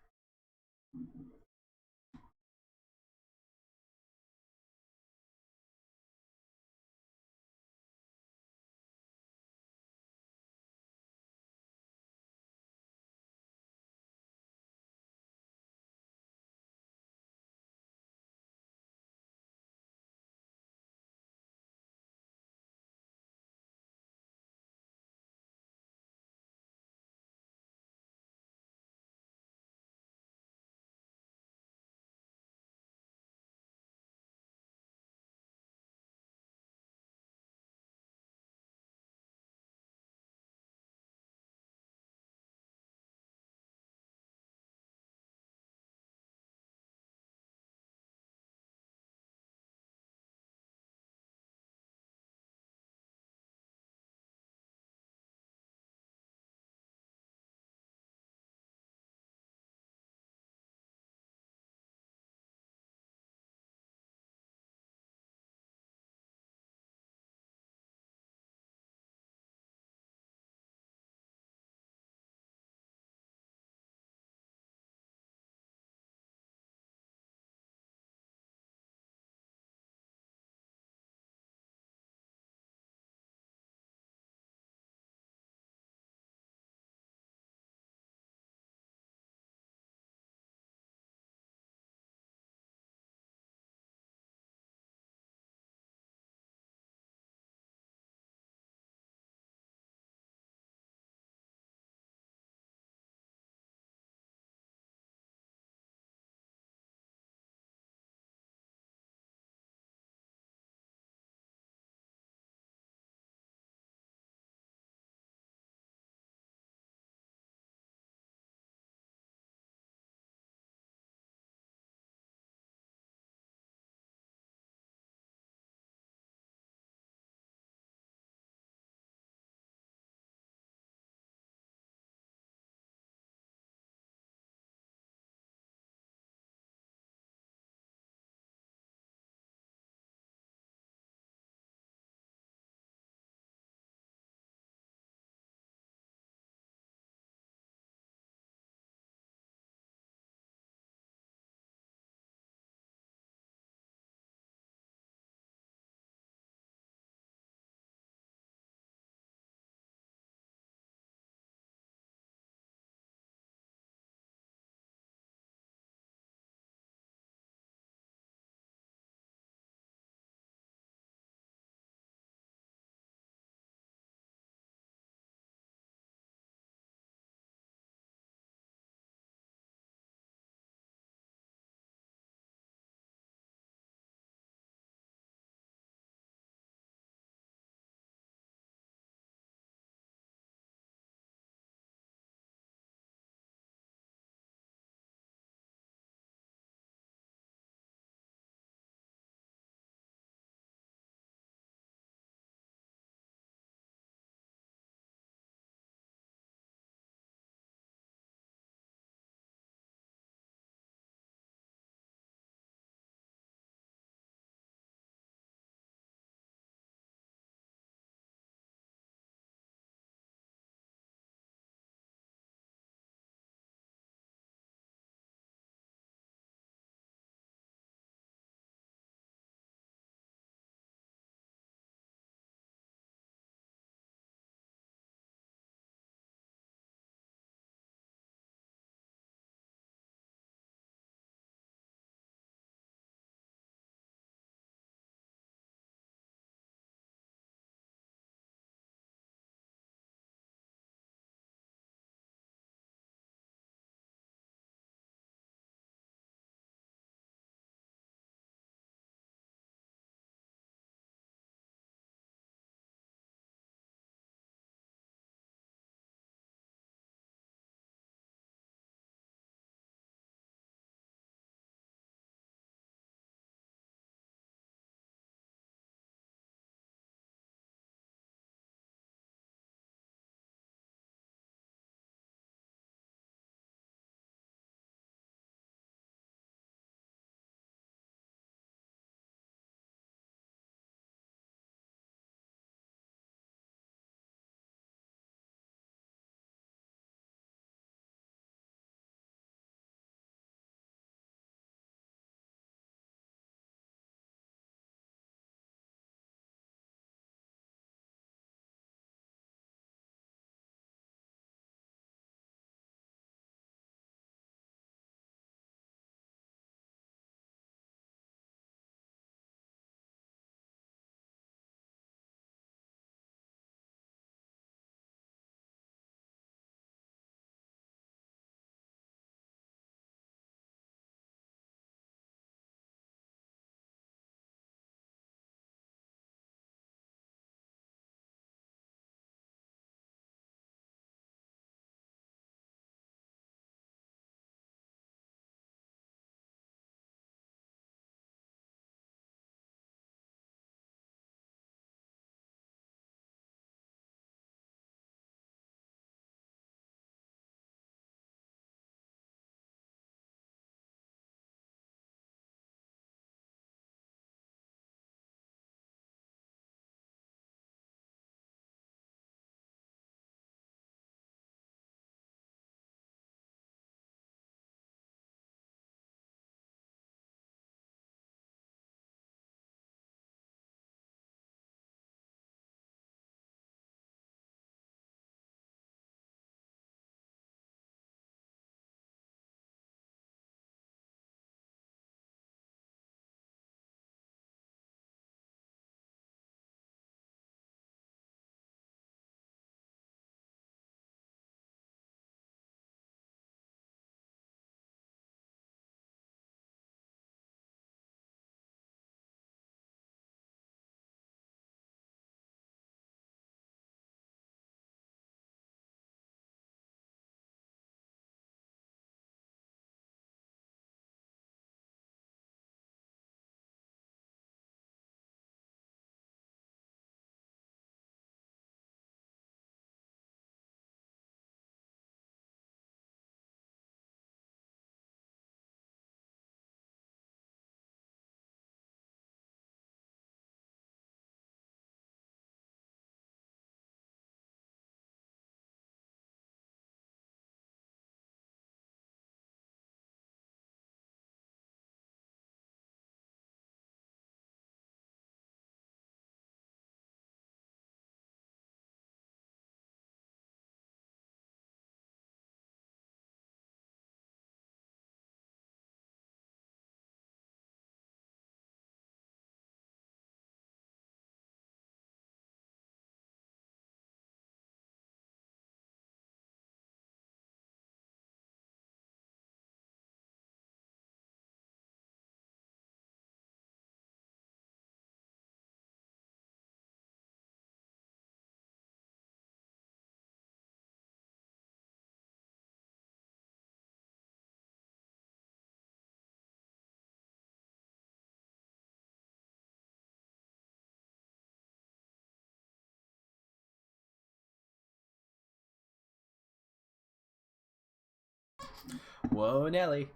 Whoa, Nelly.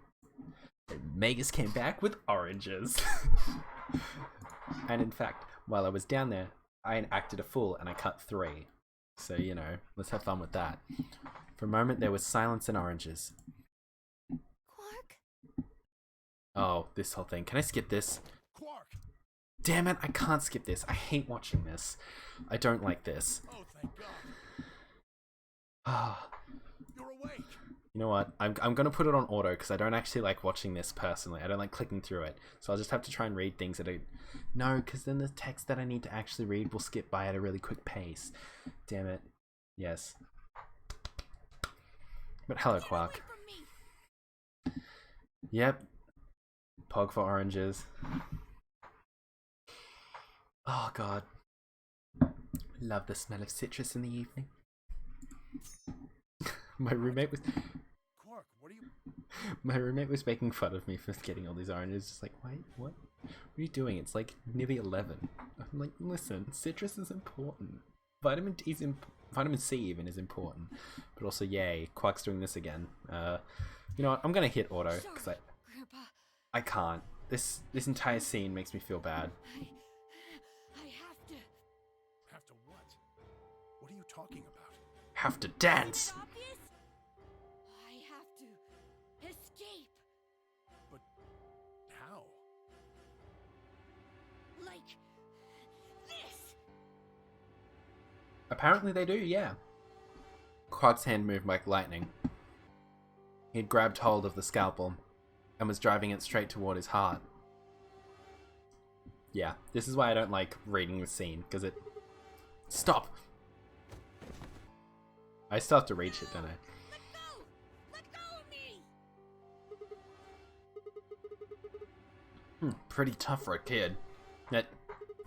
Magus came back with oranges. And in fact, while I was down there, I acted a fool and I cut 3. So, you know, let's have fun with that. For a moment, there was silence and oranges. Quark? Oh, this whole thing. Can I skip this? Quark! Damn it, I can't skip this. I hate watching this. I don't like this. Oh, thank God. Ah. You're awake. You know what? I'm gonna put it on auto because I don't actually like watching this personally. I don't like clicking through it. So I'll just have to try and read things that I... No, because then the text that I need to actually read will skip by at a really quick pace. Damn it. Yes. But hello, Quark. Yep. Pog for oranges. Oh, God. Love the smell of citrus in the evening. My roommate was... Quark, what are you... My roommate was making fun of me for getting all these oranges. Just like, wait, what? What are you doing? It's like nearly 11. I'm like, listen, citrus is important. Vitamin C even is important. But also, yay, Quark's doing this again. You know what? I'm gonna hit auto because I can't. This entire scene makes me feel bad. I have to. Have to what? What are you talking about? Have to dance. Obvious? I have to escape. But how? Like this. Apparently they do, yeah. Quark's hand moved like lightning. He'd grabbed hold of the scalpel and was driving it straight toward his heart. Yeah, this is why I don't like reading the scene, because it... Stop! I still have to reach it, don't I? Let go! Let go of me! Pretty tough for a kid.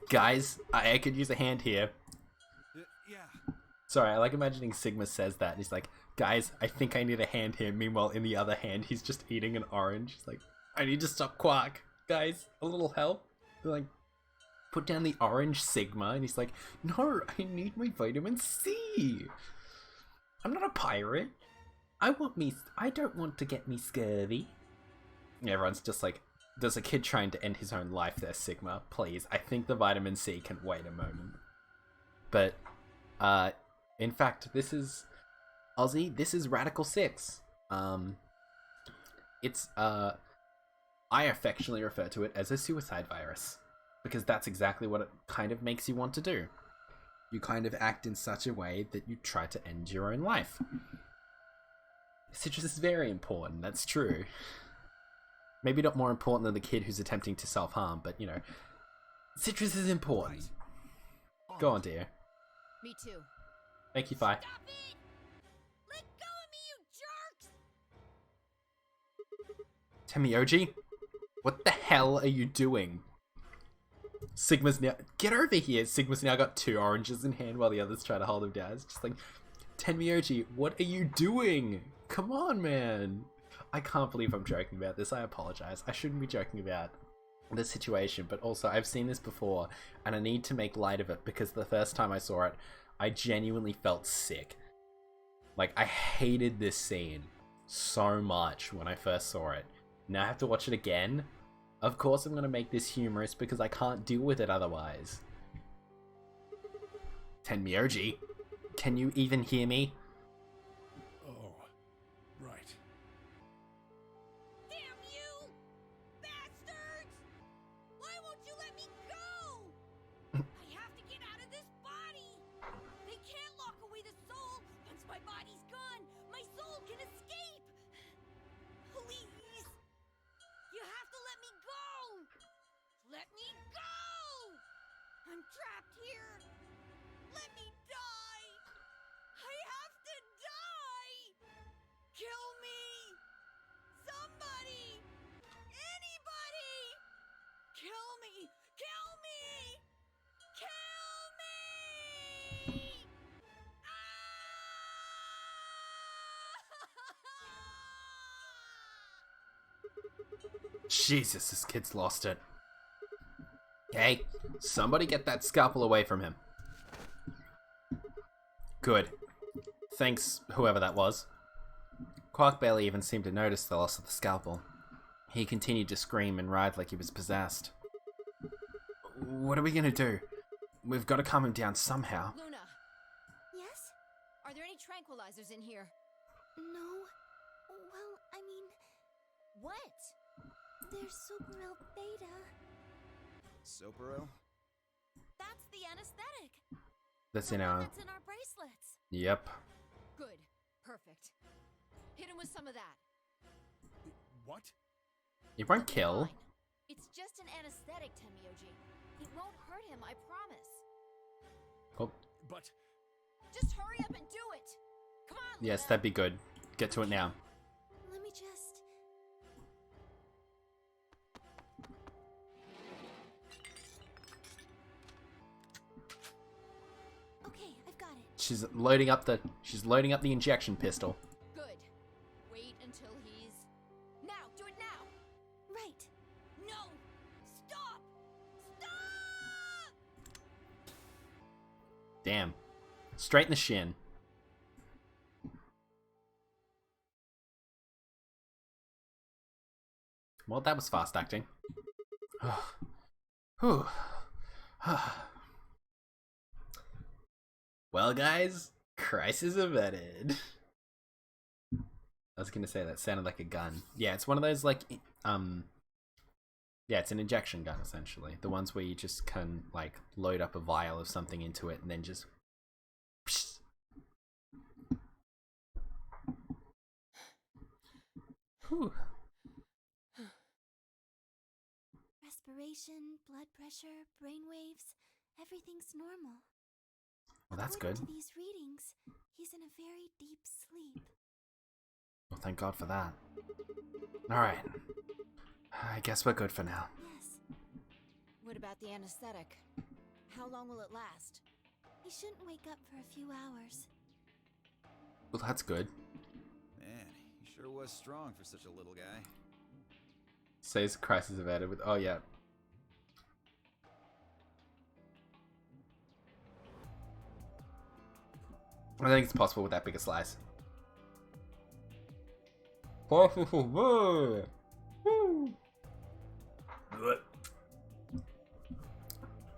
Guys, I could use a hand here. Yeah. Sorry, I like imagining Sigma says that, and he's like, guys, I think I need a hand here. Meanwhile, in the other hand, he's just eating an orange. He's like, I need to stop Quark. Guys, a little help? They're like, put down the orange, Sigma. And he's like, no, I need my vitamin C. I'm not a pirate. I don't want to get me scurvy. Everyone's just like, there's a kid trying to end his own life there, Sigma. Please, I think the vitamin C can wait a moment. But, in fact, this is... Aussie, this is Radical 6. It's, I affectionately refer to it as a suicide virus. Because that's exactly what it kind of makes you want to do. You kind of act in such a way that you try to end your own life. Citrus is very important, that's true. Maybe not more important than the kid who's attempting to self-harm, but, you know, citrus is important. Go on, dear. Me too. Thank you, Fi. Stop it! Let go of me, you jerks! Temioji? What the hell are you doing? Sigma's now... Get over here! Sigma's now got 2 oranges in hand while the others try to hold him down. It's just like... Tenmyoji, what are you doing? Come on, man! I can't believe I'm joking about this. I apologize. I shouldn't be joking about the situation, but also I've seen this before, and I need to make light of it because the first time I saw it, I genuinely felt sick. Like, I hated this scene so much when I first saw it. Now I have to watch it again. Of course I'm going to make this humorous because I can't deal with it otherwise. Tenmyoji, can you even hear me? Oh, right. Damn you! Bastards! Why won't you let me go? I have to get out of this body! They can't lock away the soul! Once my body's gone, my soul can escape! Please! You have to let me go! Let me go! I'm trapped here! Let me die! I have to die! Kill me! Somebody! Anybody! Kill me! Kill me! Kill me! Jesus, this kid's lost it. Hey, somebody get that scalpel away from him. Good. Thanks, whoever that was. Quark barely even seemed to notice the loss of the scalpel. He continued to scream and writhe like he was possessed. What are we gonna do? We've got to calm him down somehow. Luna, Yes? are there any tranquilizers in here? No. Well, I mean, What? there's Superel Beta. Soperil? That's the anesthetic. That's The in one our... that's in our bracelets. Yep. Good. Perfect. Hit him with some of that. What? It won't kill. Fine. It's just an anesthetic, Tenmyoji. It won't hurt him, I promise. Oh, But Just hurry up and do it. Come on, yes, Luna. that'd be good. Get to it now. Let me just. Okay, I've got it. She's loading up the injection pistol. Good. Wait until he's... Now! Do it now! Right. No! Stop! Stop! Damn. Straight in the shin. Well, that was fast acting. Whew. Well, guys, crisis averted. I was gonna say that sounded like a gun. Yeah, it's one of those like, yeah, it's an injection gun essentially. The ones where you just can like load up a vial of something into it and then just. Whew. Respiration, blood pressure, brain waves, everything's normal. Well, that's good. According to these readings, he's in a very deep sleep. Well, thank God for that. Alright. I guess we're good for now. Yes, What about the anesthetic? How long will it last? he shouldn't wake up for a few hours. Well, that's good. Man, he sure was strong for such a little guy. Says crisis averted with. Oh, yeah. I think it's possible with that bigger slice.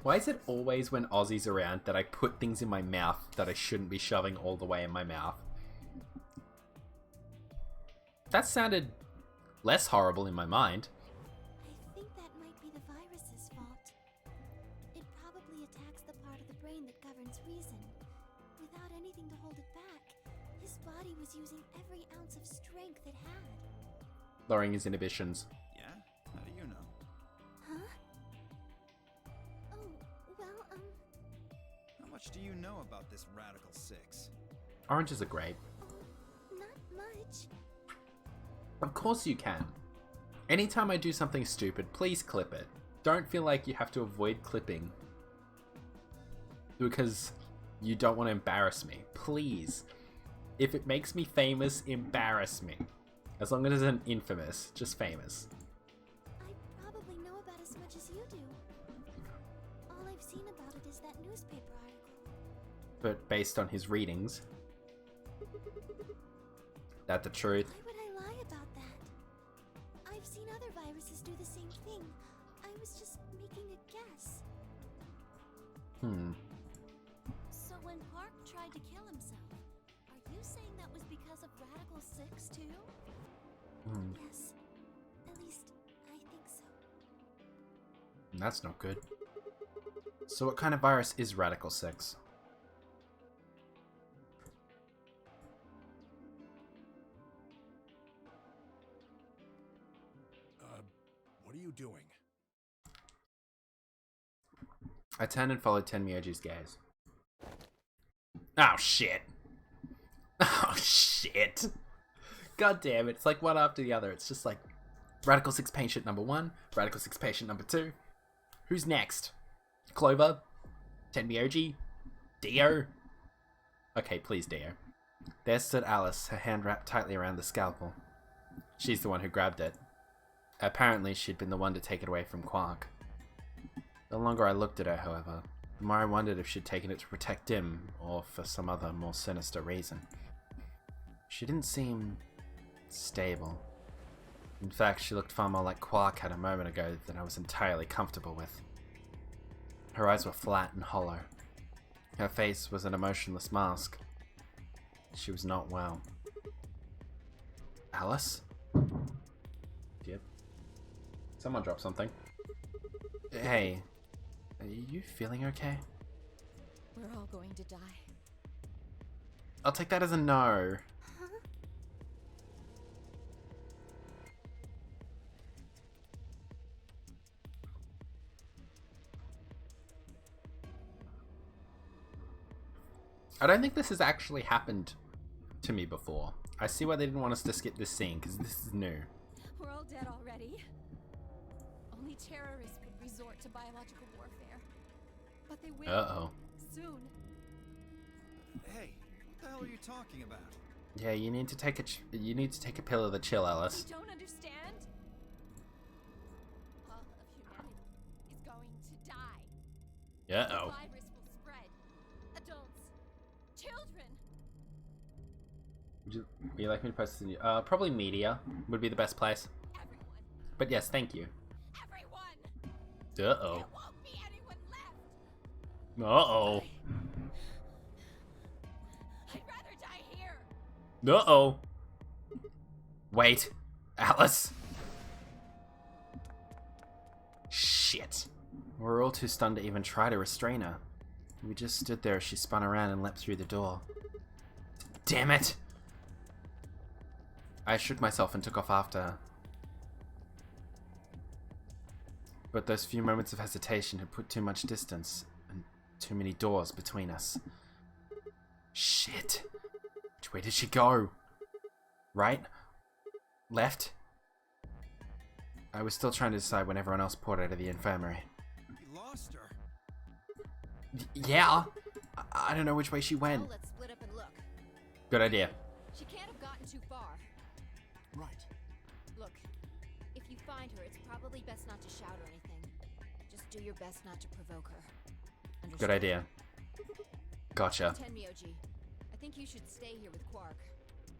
Why is it always when Ozzy's around that I put things in my mouth that I shouldn't be shoving all the way in my mouth? That sounded less horrible in my mind. I think that might be the virus's fault. It probably attacks the part of the brain that governs reason. Without anything to hold it back, his body was using every ounce of strength it had. Lowering his inhibitions. Yeah? How do you know? Huh? Oh, well, How much do you know about this Radical Six? Oranges are great. not much. Of course you can. Anytime I do something stupid, please clip it. Don't feel like you have to avoid clipping because you don't want to embarrass me. Please. If it makes me famous, embarrass me. As long as it isn't infamous, just famous. I probably know about as much as you do. All I've seen about it is that newspaper article. But based on his readings, that the truth. Why would I lie about that? I've seen other viruses do the same thing. I was just making a guess. So when Quark tried to kill himself, are you saying that was because of Radical 6 too? Yes. At least, I think so. That's not good. So what kind of virus is Radical 6? What are you doing? I turned and followed Tenmyoji's gaze. Oh shit. Oh shit. God damn it. It's like one after the other. It's just like Radical 6 patient number 1, Radical 6 patient number 2. Who's next? Clover? Tenmyoji? Dio? Okay, please, Dio. There stood Alice, her hand wrapped tightly around the scalpel. She's the one who grabbed it. Apparently, she'd been the one to take it away from Quark. The longer I looked at her, however, the more I wondered if she'd taken it to protect him, or for some other, more sinister reason. She didn't seem stable. In fact, she looked far more like Quark had a moment ago than I was entirely comfortable with. Her eyes were flat and hollow. Her face was an emotionless mask. She was not well. Alice? Yep. Someone dropped something. Hey, are you feeling okay? We're all going to die. I'll take that as a no. I don't think this has actually happened to me before. I see why they didn't want us to skip this scene, because this is new. We're all dead already. Only terrorists would resort to biological warfare. But they will. Uh-oh. Soon. Hey, what the hell are you talking about? Yeah, you need to take a pill of the chill, Alice. You don't understand? All of humanity is going to die. Uh-oh. The virus will spread. Adults. Children. Would you like me to post this? Probably media would be the best place. Everyone. But yes, thank you. Everyone. Uh-oh. There won't be anyone left. Uh-oh. I'd rather die here. Uh-oh. Wait. Alice. Shit. We're all too stunned to even try to restrain her. We just stood there as she spun around and leapt through the door. Damn it! I shook myself and took off after her. But those few moments of hesitation had put too much distance and too many doors between us. Shit. Which way did she go? Right? Left? I was still trying to decide when everyone else poured out of the infirmary. You lost her. Yeah. I don't know which way she went. Well, let's split up and look. Good idea. She can't have gotten too far. Right. Look, if you find her, it's probably best not to shout or anything. Just do your best not to provoke her. Understood? Good idea. Gotcha. Tenmyoji, I think you should stay here with Quark.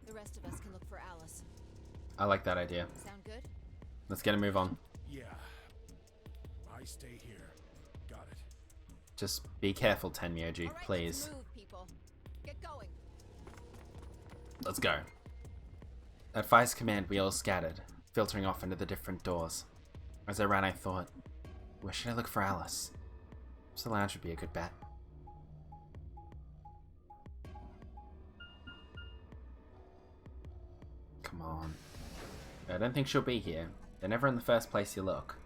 The rest of us can look for Alice. I like that idea. Sound good? Let's get a move on. Yeah. I stay here. Got it. Just be careful, Tenmyoji, All right, please. Let's move, people. Get going. Let's go. At Fire's command, we all scattered, filtering off into the different doors. As I ran, I thought, where should I look for Alice? Perhaps the lounge would be a good bet. Come on. I don't think she'll be here. They're never in the first place you look.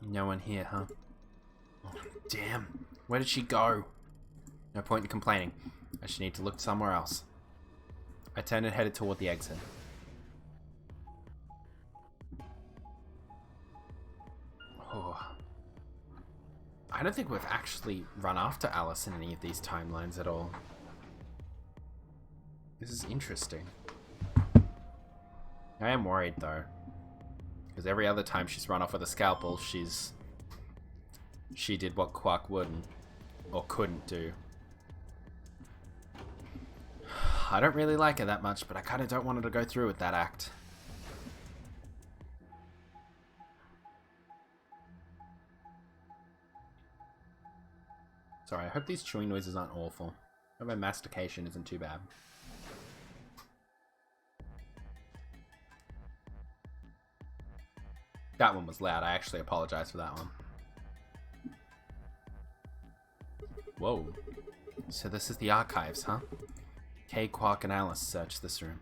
No one here, huh? Oh, damn. Where did she go? No point in complaining. I should need to look somewhere else. I turned and headed toward the exit. Oh. I don't think we've actually run after Alice in any of these timelines at all. This is interesting. I am worried though. Because every other time she's run off with a scalpel, she did what Quark wouldn't, or couldn't do. I don't really like her that much, but I kind of don't want her to go through with that act. Sorry, I hope these chewing noises aren't awful. I hope my mastication isn't too bad. That one was loud. I actually apologize for that one. Whoa. So this is the archives, huh? Kay, Quark, and Alice searched this room.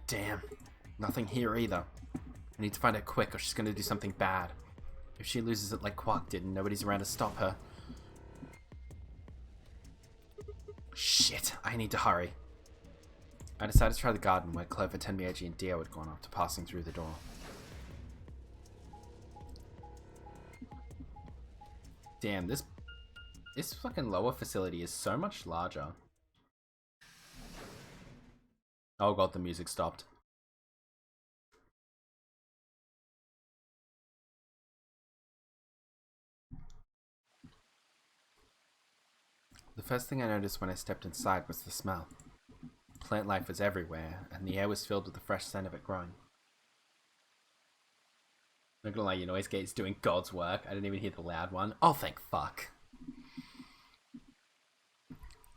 Damn. Nothing here either. I need to find her quick or she's gonna do something bad. If she loses it like Quark did and nobody's around to stop her. Shit, I need to hurry. I decided to try the garden where Clover, Tenmyoji, and Dio had gone after passing through the door. Damn, this This fucking lower facility is so much larger. Oh god, the music stopped. The first thing I noticed when I stepped inside was the smell. Plant life was everywhere, and the air was filled with the fresh scent of it growing. Not gonna lie, your noise gate's doing God's work. I didn't even hear the loud one. Oh, thank fuck.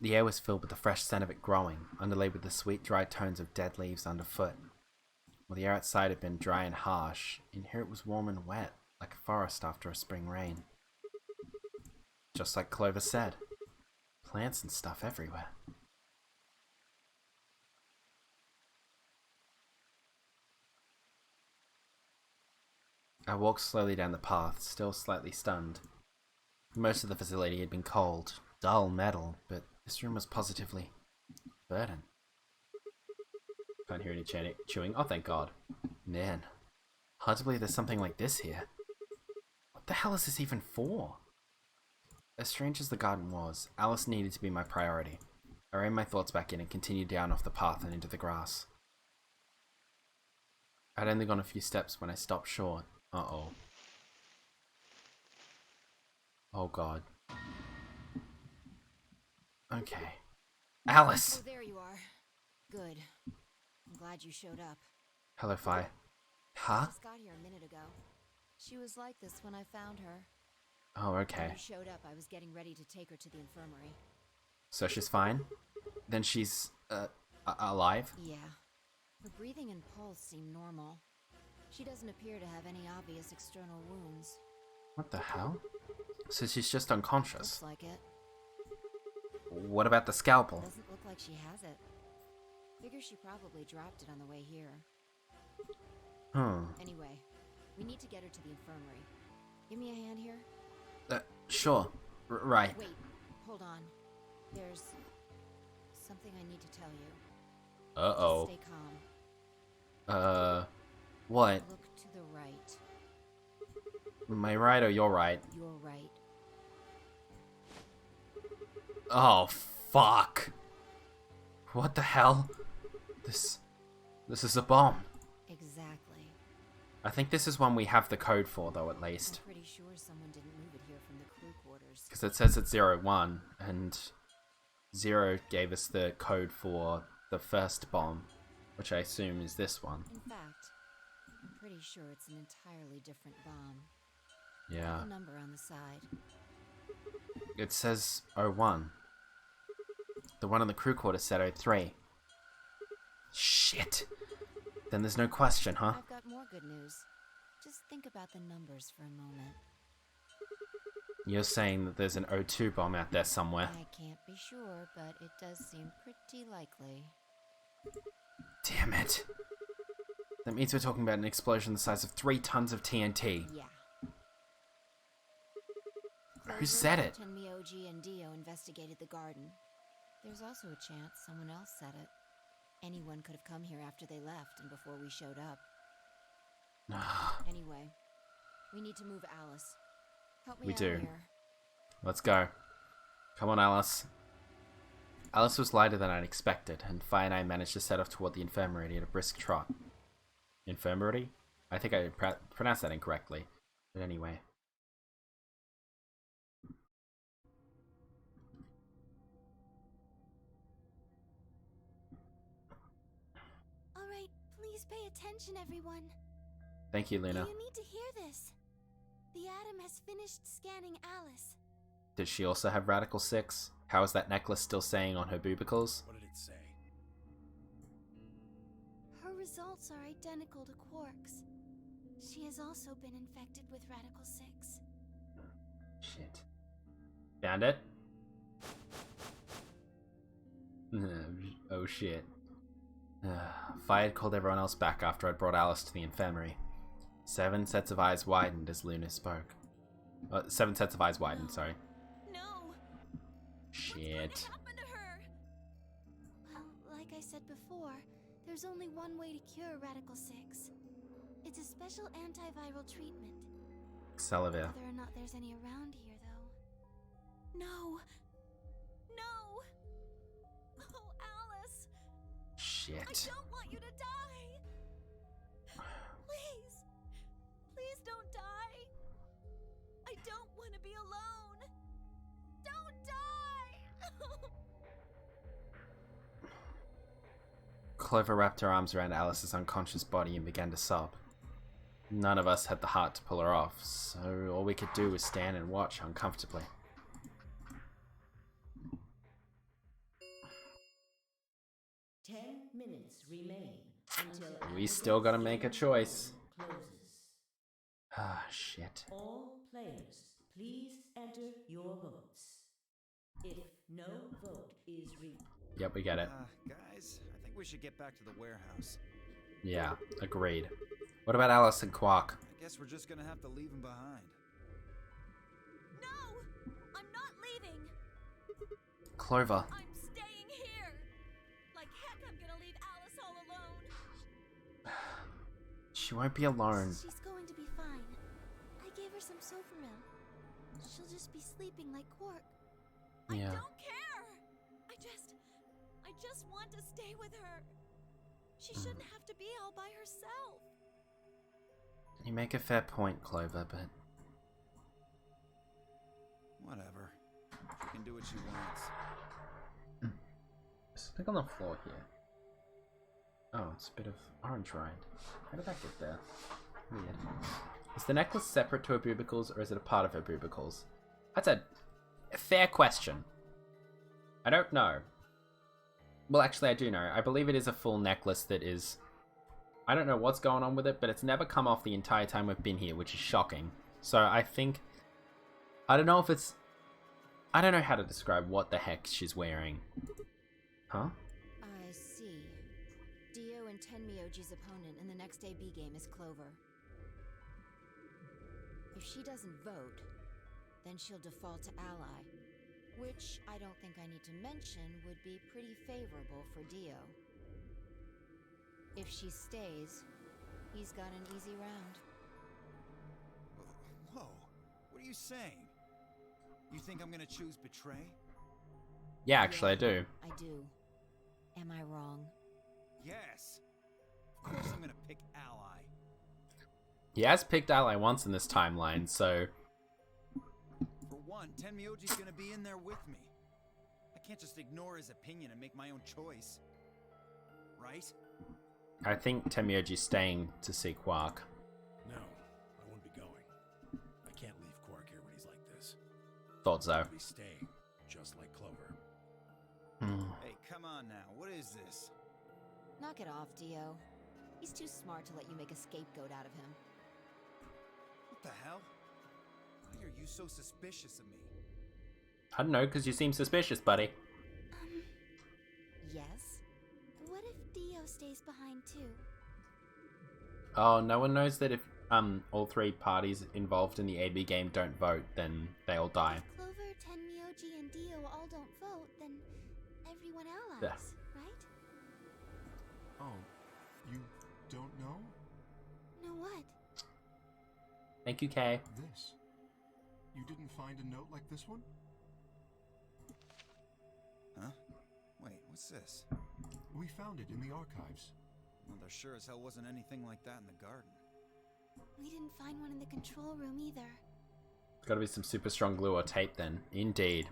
The air was filled with the fresh scent of it growing, underlaid with the sweet, dry tones of dead leaves underfoot. While the air outside had been dry and harsh, in here it was warm and wet, like a forest after a spring rain. Just like Clover said. Plants and stuff everywhere. I walked slowly down the path, still slightly stunned. Most of the facility had been cold, dull metal, but this room was positively verdant. Can't hear any chewing. Oh, thank God. Man, hard to believe there's something like this here. What the hell is this even for? As strange as the garden was, Alice needed to be my priority. I reined my thoughts back in and continued down off the path and into the grass. I'd only gone a few steps when I stopped short. Uh-oh. Oh god. Okay. Alice! Oh, there you are. Good. I'm glad you showed up. Hello, Fi. Huh? I just got here a minute ago. She was like this when I found her. Oh, okay. When you showed up, I was getting ready to take her to the infirmary. So she's fine? Then she's, alive? Yeah. Her breathing and pulse seem normal. She doesn't appear to have any obvious external wounds. What the hell? So she's just unconscious? Looks like it. What about the scalpel? Doesn't look like she has it. Figure she probably dropped it on the way here. Anyway, we need to get her to the infirmary. Give me a hand here. Sure. Right. Wait, hold on. There's something I need to tell you. Uh-oh. Just stay calm. What? Look to the right. My right or your right? Your right. Oh, fuck. What the hell? This is a bomb. Exactly. I think this is one we have the code for, though, at least. I'm pretty sure someone didn't move it here from the crew quarters. Because it says it's 01, and 0 gave us the code for the first bomb, which I assume is this one. In fact, I'm pretty sure it's an entirely different bomb. Yeah. The number on the side. It says 01. The one on the crew quarters said 03. Shit. Then there's no question, huh? I've got more good news. Just think about the numbers for a moment. You're saying that there's an O2 bomb out there somewhere. I can't be sure, but it does seem pretty likely. Damn it. That means we're talking about an explosion the size of 3 tons of TNT. Yeah. Who said it? And Miyoji and Dio investigated the garden. There's also a chance someone else said it. Anyone could have come here after they left and before we showed up. Anyway, we need to move Alice. Help me We out do. here. Let's go. Come on, Alice. Alice was lighter than I'd expected, and Fi and I managed to set off toward the infirmary at a brisk trot. Infirmary? I think I pronounced that incorrectly. But anyway. Alright, please pay attention, everyone. Thank you, Luna. You need to hear this. The Atom has finished scanning Alice. Does she also have Radical 6? How is that necklace still saying on her boobicles? What did it say? Her results are identical to Quark's. She has also been infected with Radical 6. Shit. Found it? Oh shit. Fi had called everyone else back after I'd brought Alice to the infirmary. 7 sets of eyes widened as Luna spoke. 7 sets of eyes widened, sorry. No! Shit. What's going to happen to her? Well, like I said before, there's only one way to cure Radical 6. It's a special antiviral treatment. Xelavir. Whether or not there's any around here, No. No. Oh, Alice. Shit. I don't want you to die. Please. Please don't die. I don't want to be alone. Don't die. Clover wrapped her arms around Alice's unconscious body and began to sob. None of us had the heart to pull her off, so all we could do was stand and watch uncomfortably. Minutes remain until We still gotta make a choice. closes. Ah, shit. All players, please enter your votes. If no vote is Yep, we get it. Guys, I think we should get back to the warehouse. Yeah, agreed. What about Alice and Quark? I guess we're just gonna have to leave him behind. No. I'm not leaving. Clover. I'm staying here. Like heck, I'm gonna leave Alice all alone. She won't be alone. She's going to be fine. I gave her some Soforil. She'll just be sleeping like Quark. Yeah. I don't care. I just want to stay with her. She shouldn't have to be all by herself. You make a fair point, Clover, but... Whatever. She can do what she wants. There's something on the floor here. Oh, it's a bit of orange rind. How did that get there? Weird. Is the necklace separate to her bubicles, or is it a part of her bubicles? That's a fair question. I don't know. Well, actually, I do know. I believe it is a full necklace that is... I don't know what's going on with it, but it's never come off the entire time we've been here, which is shocking. So I think... I don't know if it's... I don't know how to describe what the heck she's wearing. Huh? I see. Dio and Tenmyoji's opponent in the next AB game is Clover. If she doesn't vote, then she'll default to ally, which I don't think I need to mention would be pretty favorable for Dio. If she stays, he's got an easy round. Whoa, what are you saying? You think I'm gonna choose betray? Yeah, actually, I do. I do. Am I wrong? Yes. Of course I'm gonna pick ally. He has picked ally once in this timeline, so... For one, Tenmyoji's gonna be in there with me. I can't just ignore his opinion and make my own choice. Right? I think Tenmyoji's staying to see Quark. No, I won't be going. I can't leave Quark here when he's like this. Thought so. I'll be staying, just like Clover. Hey, come on now. What is this? Knock it off, Dio. He's too smart to let you make a scapegoat out of him. What the hell? Why are you so suspicious of me? I don't know, because you seem suspicious, buddy. Yes? What if Dio stays behind too? Oh, no one knows that if all three parties involved in the AB game don't vote, then they all die. If Clover, Tenmyoji, and Dio all don't vote, then everyone allies, Yeah. right? Oh, you don't know? Know what? Thank you, Kay. This. You didn't find a note like this one? Huh? Wait, what's this? We found it in the archives. Well, there sure as hell wasn't anything like that in the garden. We didn't find one in the control room either. It's gotta be some super strong glue or tape then. Indeed.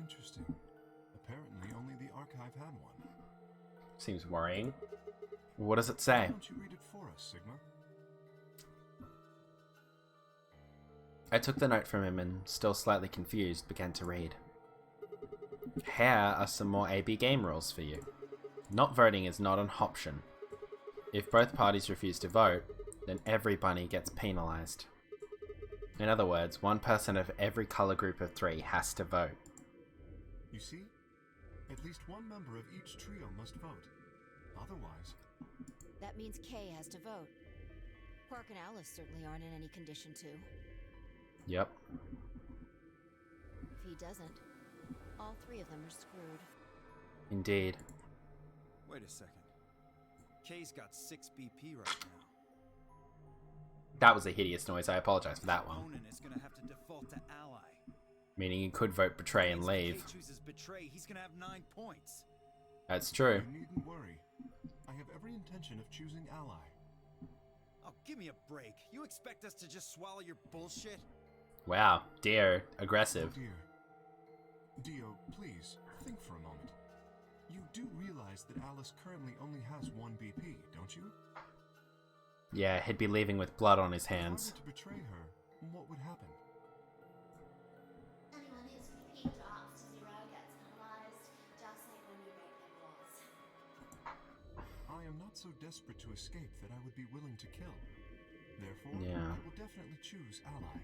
Interesting. Apparently only the archive had one. Seems worrying. What does it say? Why don't you read it for us, Sigma? I took the note from him and, still slightly confused, began to read. Here are some more AB game rules for you. Not voting is not an option. If both parties refuse to vote, then every bunny gets penalized. In other words, one person of every color group of 3 has to vote. You see? At least one member of each trio must vote. Otherwise... That means Kay has to vote. Quark and Alice certainly aren't in any condition to. Yep. If he doesn't, all 3 of them are screwed. Indeed. Wait a second. Kay's got 6 BP right now. That was a hideous noise. I apologize for that The one. opponent is gonna have to default to ally. Meaning you could vote betray and If leave. Kay chooses betray, he's gonna have 9 points. That's true. You needn't worry. I have every intention of choosing ally. Oh, give me a break. You expect us to just swallow your bullshit? Wow, dear, aggressive. Oh dear. Dio, please, think for a moment. You do realize that Alice currently only has 1 BP, don't you? Yeah, he'd be leaving with blood on his hands. If I were to betray her, what would happen? Anyone whose BP drops to 0 gets penalized, just like when you break the rules. I am not so desperate to escape that I would be willing to kill. Therefore, Yeah. I will definitely choose ally.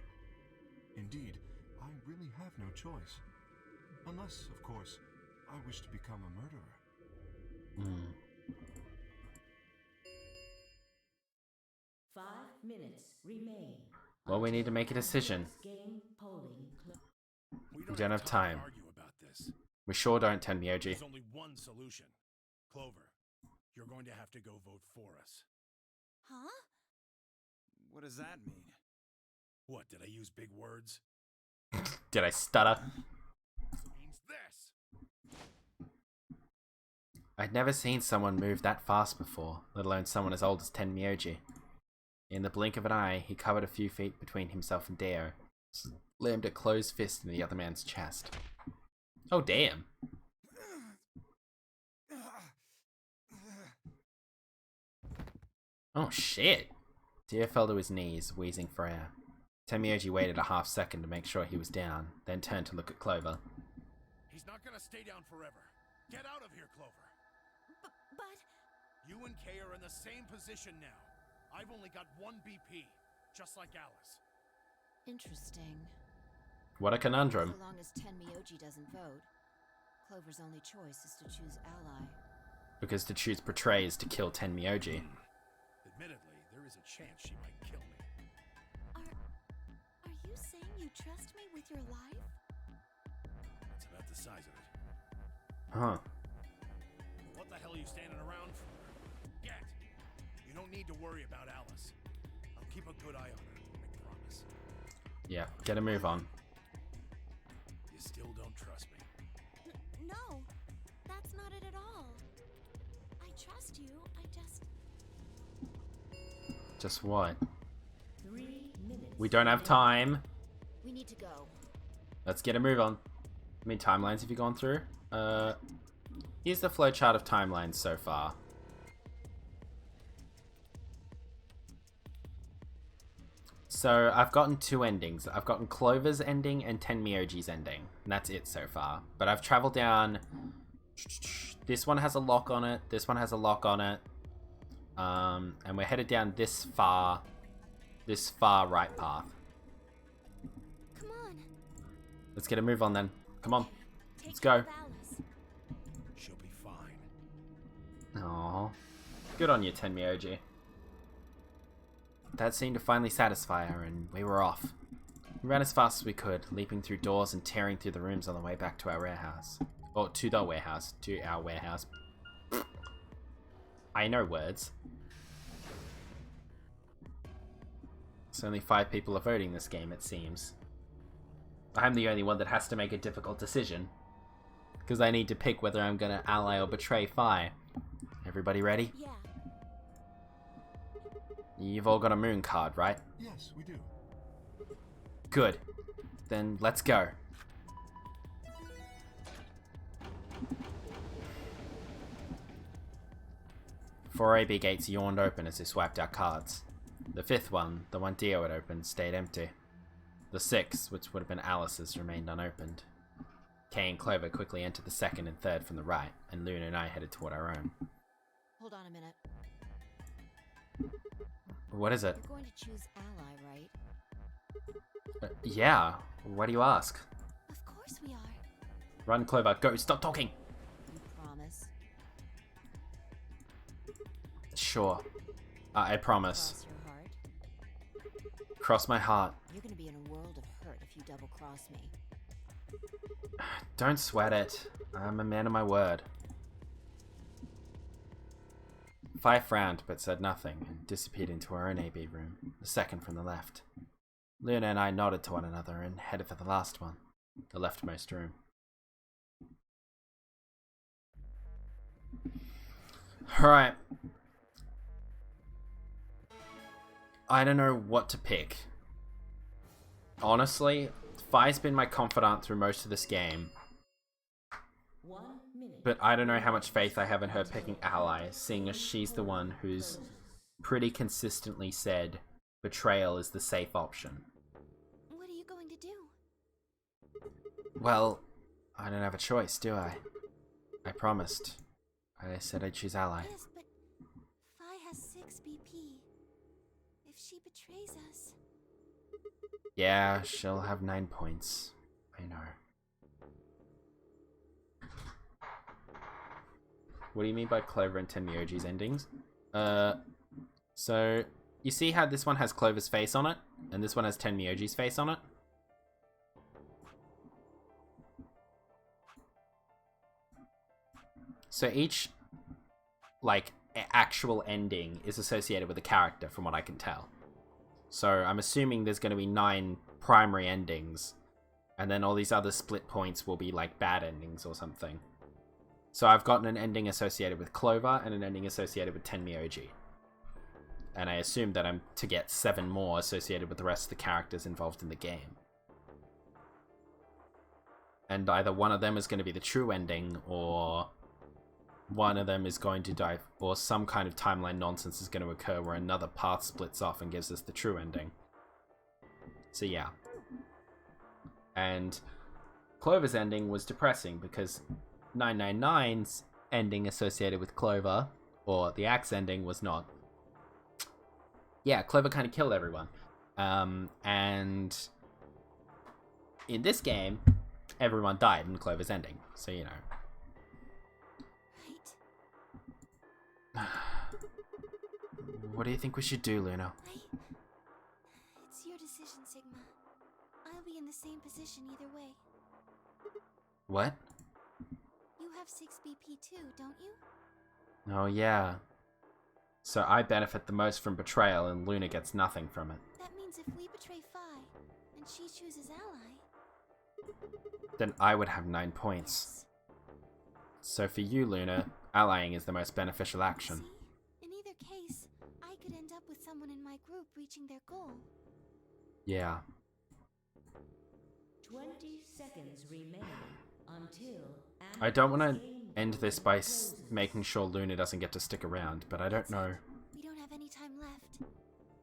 Indeed, I really have no choice. Unless, of course, I wish to become a murderer. Hmm. 5 minutes remain. Well, we need to make a decision. Game polling. We don't have time. to argue about this. We sure don't, Tenmyoji. There's only one solution. Clover, you're going to have to go vote for us. Huh? What does that mean? What, did I use big words? Did I stutter? It means this. I'd never seen someone move that fast before, let alone someone as old as Tenmyoji. In the blink of an eye, he covered a few feet between himself and Deo, slammed a closed fist in the other man's chest. Oh, damn. Oh, shit. Deo fell to his knees, wheezing for air. Tenmyoji waited a half second to make sure he was down, then turned to look at Clover. He's not gonna stay down forever. Get out of here, Clover. But... You and Kay are in the same position now. I've only got 1 BP, just like Alice. Interesting. What a conundrum. So long as Tenmyoji doesn't vote, Clover's only choice is to choose ally. Because to choose betray is to kill Tenmyoji. Admittedly, there is a chance she might kill me. Are you saying you trust me with your life? That's about the size of it. Huh. What the hell are you standing around for? Get! You don't need to worry about Alice. I'll keep a good eye on her, I promise. Yeah, get a move on. You still don't trust me. No, that's not it at all. I trust you, I just... Just what? 3 minutes. We don't have time. We need to go. Let's get a move on. How many timelines have you gone through? Here's the flowchart of timelines so far. So I've gotten 2 endings. I've gotten Clover's ending and Tenmyoji's ending. And that's it so far. But I've traveled down... This one has a lock on it. This one has a lock on it. And we're headed down this far right path. Come on. Let's get a move on then. Come on. Take Let's care go. of Alice. She'll be fine. Aww. Good on you, Tenmyoji. That seemed to finally satisfy her, and we were off. We ran as fast as we could, leaping through doors and tearing through the rooms on the way back to our warehouse. Or to the warehouse. To our warehouse. I know words. So only 5 people are voting this game, it seems. I'm the only one that has to make a difficult decision. Because I need to pick whether I'm gonna ally or betray Fi. Everybody ready? Yeah. You've all got a moon card, right? Yes, we do. Good. Then let's go. 4 AB gates yawned open as they swiped our cards. The 5th one, the one Dio had opened, stayed empty. The 6th, which would have been Alice's, remained unopened. Kay and Clover quickly entered the 2nd and 3rd from the right, and Luna and I headed toward our own. Hold on a minute. What is it? You're going to choose ally, right? Yeah. Why do you ask? Of course we are. Run, Clover. Go. Stop talking. You promise? Sure. I promise. Cross your heart? Cross my heart. You're going to be in a world of hurt if you double-cross me. Don't sweat it. I'm a man of my word. Fi frowned but said nothing and disappeared into her own AB room, the second from the left. Luna and I nodded to one another and headed for the last one. The leftmost room. Alright. I don't know what to pick. Honestly, Fi's been my confidant through most of this game. But I don't know how much faith I have in her picking Ally, seeing as she's the one who's pretty consistently said betrayal is the safe option. What are you going to do? Well, I don't have a choice, do I? I promised. I said I'd choose Ally. Yes, but Fi has 6 BP. If she betrays us... Yeah, she'll have 9 points. I know. What do you mean by Clover and Tenmyoji's endings? So, you see how this one has Clover's face on it? And this one has Tenmyoji's face on it? So each, like, actual ending is associated with a character, from what I can tell. So I'm assuming there's going to be 9 primary endings, and then all these other split points will be, like, bad endings or something. So I've gotten an ending associated with Clover and an ending associated with Tenmyoji. And I assume that I'm to get 7 more associated with the rest of the characters involved in the game. And either one of them is going to be the true ending, or one of them is going to die, or some kind of timeline nonsense is going to occur where another path splits off and gives us the true ending. So yeah. And Clover's ending was depressing because 999's ending associated with Clover, or the Axe ending, was not. Yeah, Clover kind of killed everyone. And in this game, everyone died in Clover's ending. So, you know. Right. What do you think we should do, Luna? It's your decision, Sigma. I'll be in the same position either way. What? You have 6 BP too, don't you? Oh, yeah. So I benefit the most from betrayal, and Luna gets nothing from it. That means if we betray Fi, and she chooses Ally... Then I would have 9 points. So for you, Luna, allying is the most beneficial action. See? In either case, I could end up with someone in my group reaching their goal. Yeah. 20 seconds remain until... I don't want to end this by making sure Luna doesn't get to stick around, but I don't know. We don't have any time left.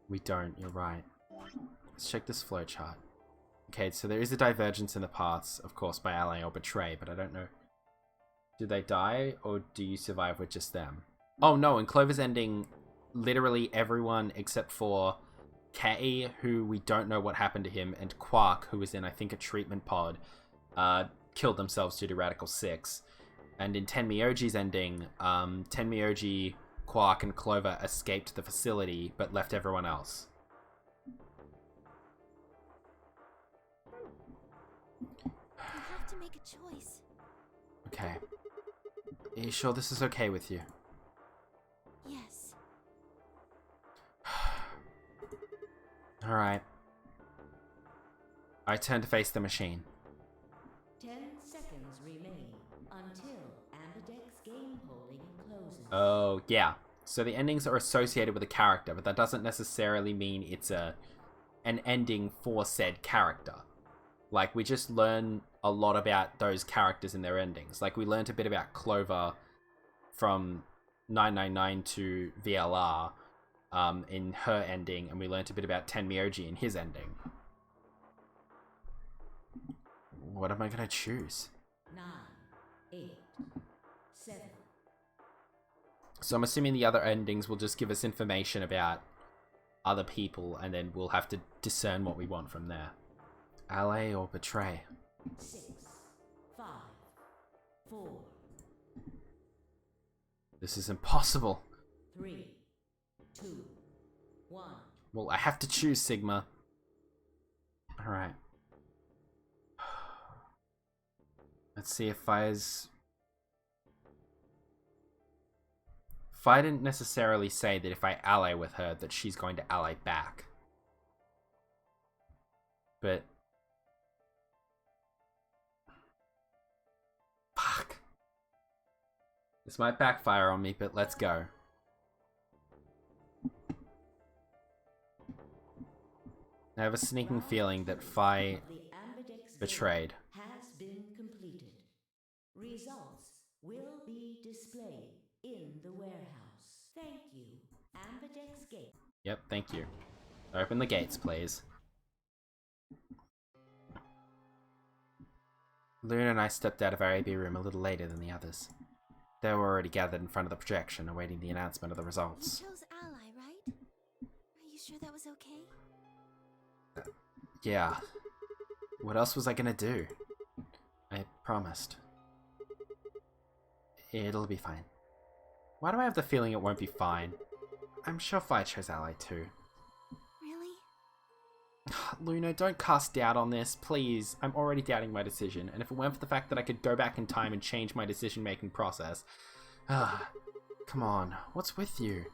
We don't, you're right. Let's check this flowchart. Okay, so there is a divergence in the paths, of course, by ally or betray, but I don't know. Do they die, or do you survive with just them? Oh no, in Clover's ending, literally everyone except for Kei, who we don't know what happened to him, and Quark, who was in, I think, a treatment pod, killed themselves due to Radical 6. And in Tenmyoji's ending, Tenmyoji, Quark, and Clover escaped the facility, but left everyone else. You have to make a choice. Okay. Are you sure this is okay with you? Yes. Alright. I turn to face the machine. 10 seconds remain until Ambidex's game polling closes. Oh, yeah. So the endings are associated with a character, but that doesn't necessarily mean it's an ending for said character. Like, we just learn a lot about those characters and their endings. Like, we learned a bit about Clover from 999 to VLR in her ending, and we learned a bit about Tenmyoji in his ending. What am I going to choose? 9, 8, 7. So I'm assuming the other endings will just give us information about other people, and then we'll have to discern what we want from there. Ally or betray? 6, 5, 4. This is impossible. 3, 2, 1. Well, I have to choose Sigma. Alright. Let's see if Fi didn't necessarily say that if I ally with her that she's going to ally back. But This might backfire on me, but let's go. I have a sneaking feeling that Fi betrayed. Has been completed. Results will be displayed in the warehouse. Thank you. Ambidex Gate. Yep, thank you. Open the gates, please. Luna and I stepped out of our AB room a little later than the others. They were already gathered in front of the projection, awaiting the announcement of the results. You chose Ally, right? Are you sure that was okay? Yeah. What else was I gonna do? I promised. It'll be fine. Why do I have the feeling it won't be fine? I'm sure Fi chose Ally too. Really? Luna, don't cast doubt on this, please. I'm already doubting my decision, and if it weren't for the fact that I could go back in time and change my decision-making process... come on, what's with you?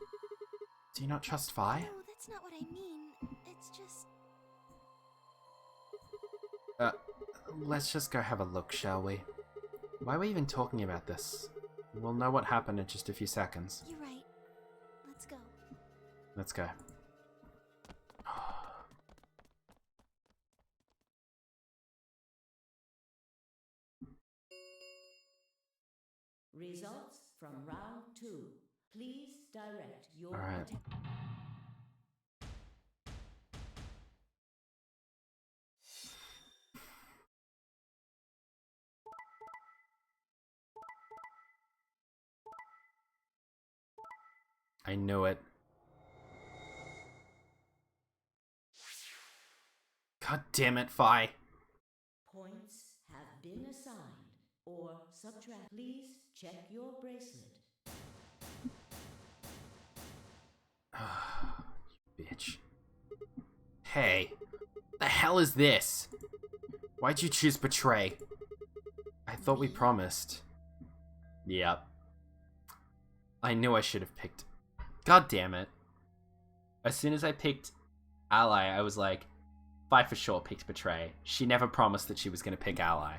Do you not trust Fi? No, that's not what I mean. It's just... Let's just go have a look, shall we? Why are we even talking about this? We'll know what happened in just a few seconds. You're right. Let's go. Let's go. Results from round 2. Please direct your Alright. I knew it. God damn it, Fi. Points have been assigned or subtract. Please check your bracelet. Bitch. Hey. The hell is this? Why'd you choose Betray? I thought we promised. Yep. I knew I should have picked... God damn it. As soon as I picked Ally, I was like, Fi for sure picked Betray. She never promised that she was going to pick Ally.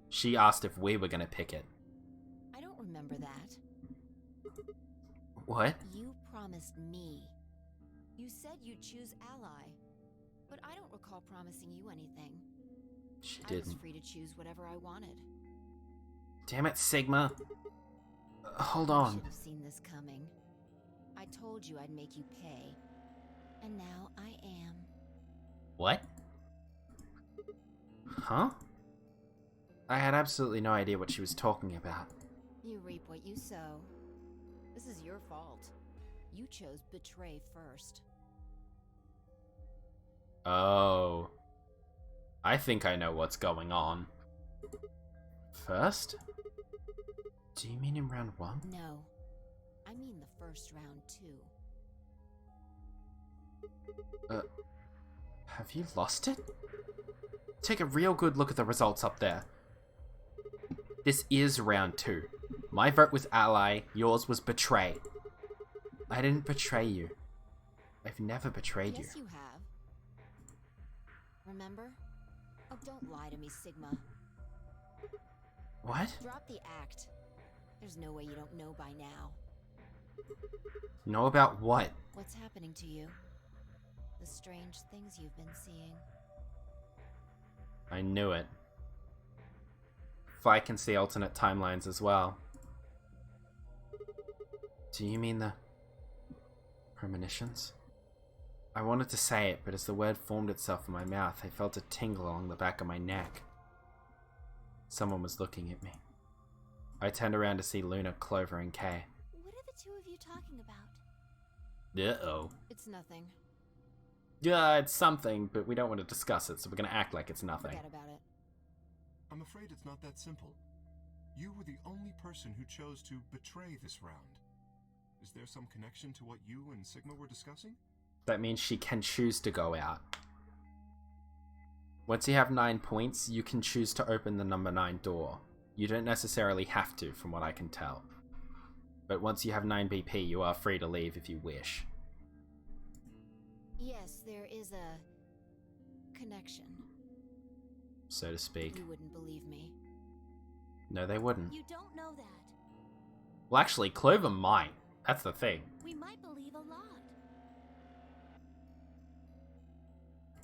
She asked if we were going to pick it. I don't remember that. What? You promised me. You said you'd choose Ally. But I don't recall promising you anything. She I was didn't. free to choose whatever I wanted. Damn it, Sigma. Hold You on. should have seen this coming. I told you I'd make you pay. And now I am. What? Huh? I had absolutely no idea what she was talking about. You reap what you sow. This is your fault. You chose Betray first. Oh. I think I know what's going on. First? Do you mean in round 1? No. I mean the first round, too. Have you lost it? Take a real good look at the results up there. This is round 2. My vote was Ally, yours was Betray. I didn't betray you. I've never betrayed you. Yes, you have. Remember? Oh, don't lie to me, Sigma. What? Drop the act. There's no way you don't know by now. Know about what? What's happening to you? The strange things you've been seeing. I knew it. Fi can see alternate timelines as well. Do you mean the... premonitions? I wanted to say it, but as the word formed itself in my mouth, I felt a tingle along the back of my neck. Someone was looking at me. I turned around to see Luna, Clover, and Kay. What are the two of you talking about? Uh-oh. It's nothing. Yeah, it's something, but we don't want to discuss it, so we're gonna act like it's nothing. Forget about it. I'm afraid it's not that simple. You were the only person who chose to betray this round. Is there some connection to what you and Sigma were discussing? That means she can choose to go out. Once you have 9 points, you can choose to open the number 9 door. You don't necessarily have to, from what I can tell. But once you have 9 BP, you are free to leave if you wish. Yes, there is a connection. So to speak. You wouldn't believe me. No, they wouldn't. You don't know that. Well, actually, Clover might. That's the thing. We might believe a lot.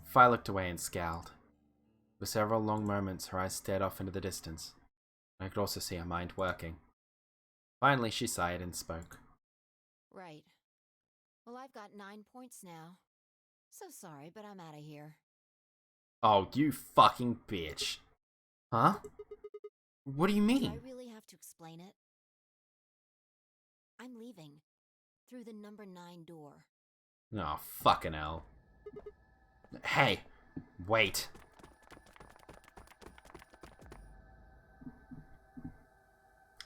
Fi looked away and scowled. For several long moments, her eyes stared off into the distance. I could also see her mind working. Finally, she sighed and spoke. Right. Well, I've got 9 points now. So sorry, but I'm out of here. Oh, you fucking bitch. Huh? What do you Do mean? I really have to explain it? I'm leaving. Through the number 9 door. Oh, fucking hell. Hey, wait.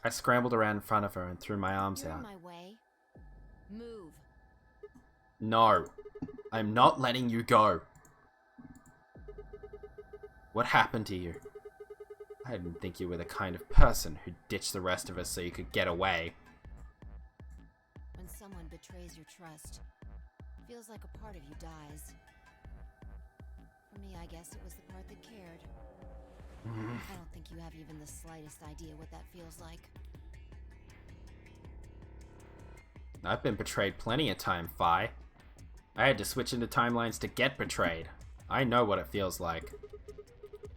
I scrambled around in front of her and threw my arms You're out. in my way. Move. No, I'm not letting you go. What happened to you? I didn't think you were the kind of person who'd ditch the rest of us so you could get away. When someone betrays your trust, feels like a part of you dies. For me, I guess it was the part that cared. I don't think you have even the slightest idea what that feels like. I've been betrayed plenty of time, Fi. I had to switch into timelines to get betrayed. I know what it feels like.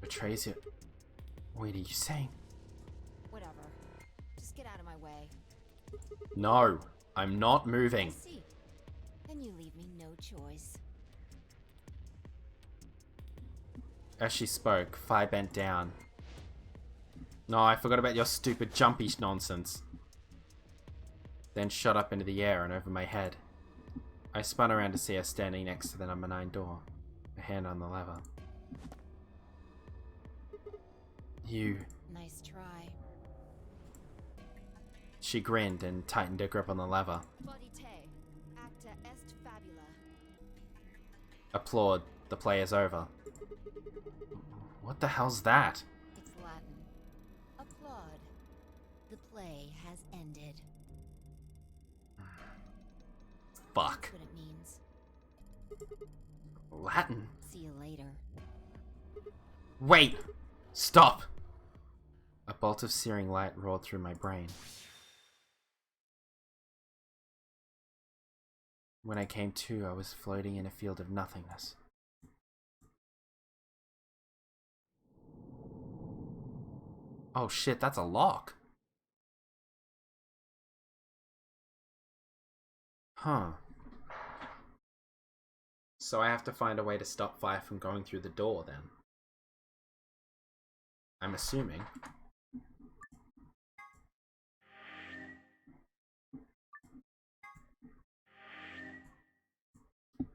Betrays you? Wait, are you saying? Whatever. Just get out of my way. No, I'm not moving. I see. Then you leave me no choice. As she spoke, Fi bent down. No, I forgot about your stupid jumpy nonsense. Then shot up into the air and over my head. I spun around to see her standing next to the number 9 door, a hand on the lever. You... Nice try. She grinned and tightened her grip on the lever. Bodite, acta est fabula. Applaud. The play is over. What the hell's that? It's Latin. Applaud. The play has ended. Fuck. That's what it means. Latin? See you later. Wait! Stop! A bolt of searing light roared through my brain. When I came to, I was floating in a field of nothingness. Oh shit, that's a lock. Huh. So I have to find a way to stop Fi from going through the door then. I'm assuming.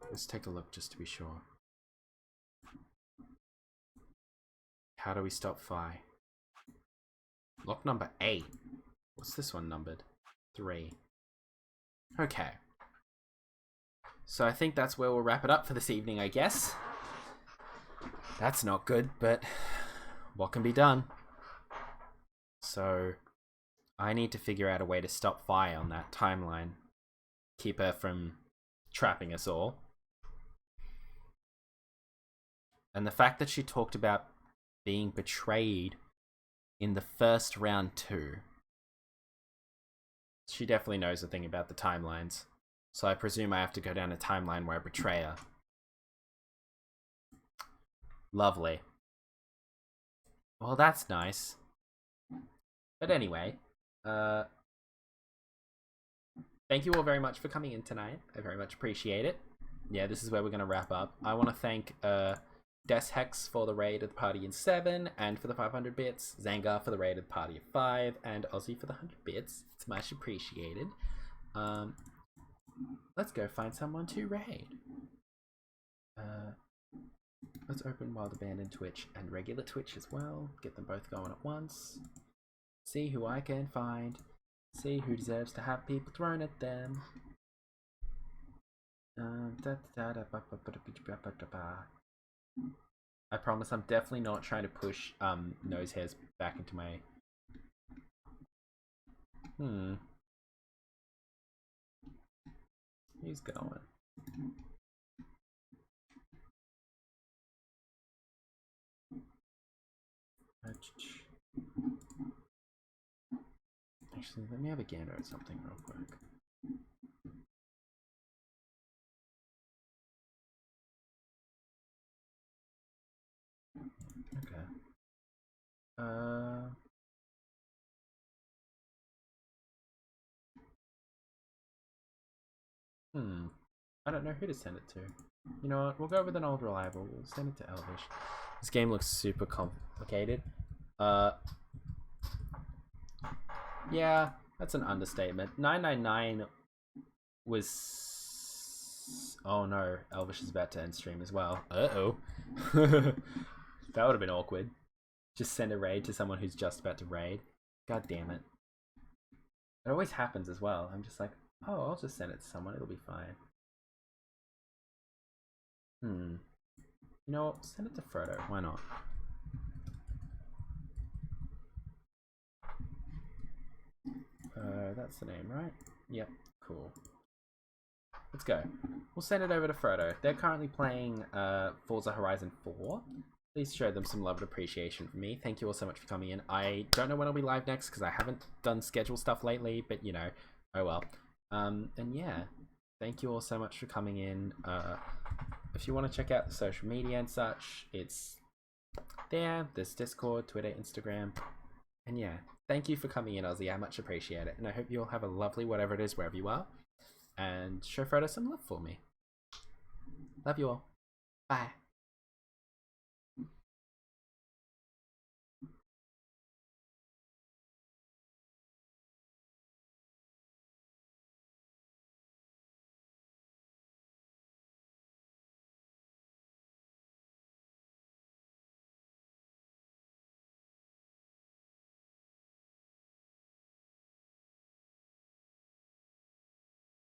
Let's take a look just to be sure. How do we stop Fi? Lock number 8. What's this one numbered? 3. Okay. So I think that's where we'll wrap it up for this evening, I guess. That's not good, but what can be done? So I need to figure out a way to stop Fi on that timeline. Keep her from trapping us all. And the fact that she talked about being betrayed in the first round too. She definitely knows a thing about the timelines. So I presume I have to go down a timeline where I betray her. Lovely. Well, that's nice. But anyway, thank you all very much for coming in tonight. I very much appreciate it. Yeah, this is where we're going to wrap up. I want to thank Des Hex for the raid of the party in 7, and for the 500 bits, Zangar for the raid of the party of 5, and Ozzy for the 100 bits. It's much appreciated. Let's go find someone to raid. Let's open Wild Abandon Twitch and regular Twitch as well. Get them both going at once. See who I can find. See who deserves to have people thrown at them. I promise I'm definitely not trying to push nose hairs back into my... He's going. I Actually, let me have a gander at something real quick. Okay. I don't know who to send it to. You know what? We'll go with an old reliable. We'll send it to Elvish. This game looks super complicated. Yeah, that's an understatement. 999 was... Oh no, Elvish is about to end stream as well. Uh-oh. That would have been awkward. Just send a raid to someone who's just about to raid. God damn it. It always happens as well. I'm just like, oh, I'll just send it to someone. It'll be fine. You know what? Send it to Frodo. Why not? That's the name, right? Yep. Cool. Let's go. We'll send it over to Frodo. They're currently playing Forza Horizon 4. Please show them some love and appreciation from me. Thank you all so much for coming in. I don't know when I'll be live next because I haven't done schedule stuff lately, but you know, oh well. And yeah, thank you all so much for coming in. If you want to check out the social media and such, it's there. There's Discord, Twitter, Instagram. And yeah, thank you for coming in, Ozzy. I much appreciate it. And I hope you all have a lovely whatever it is wherever you are. And show Frodo some love for me. Love you all. Bye.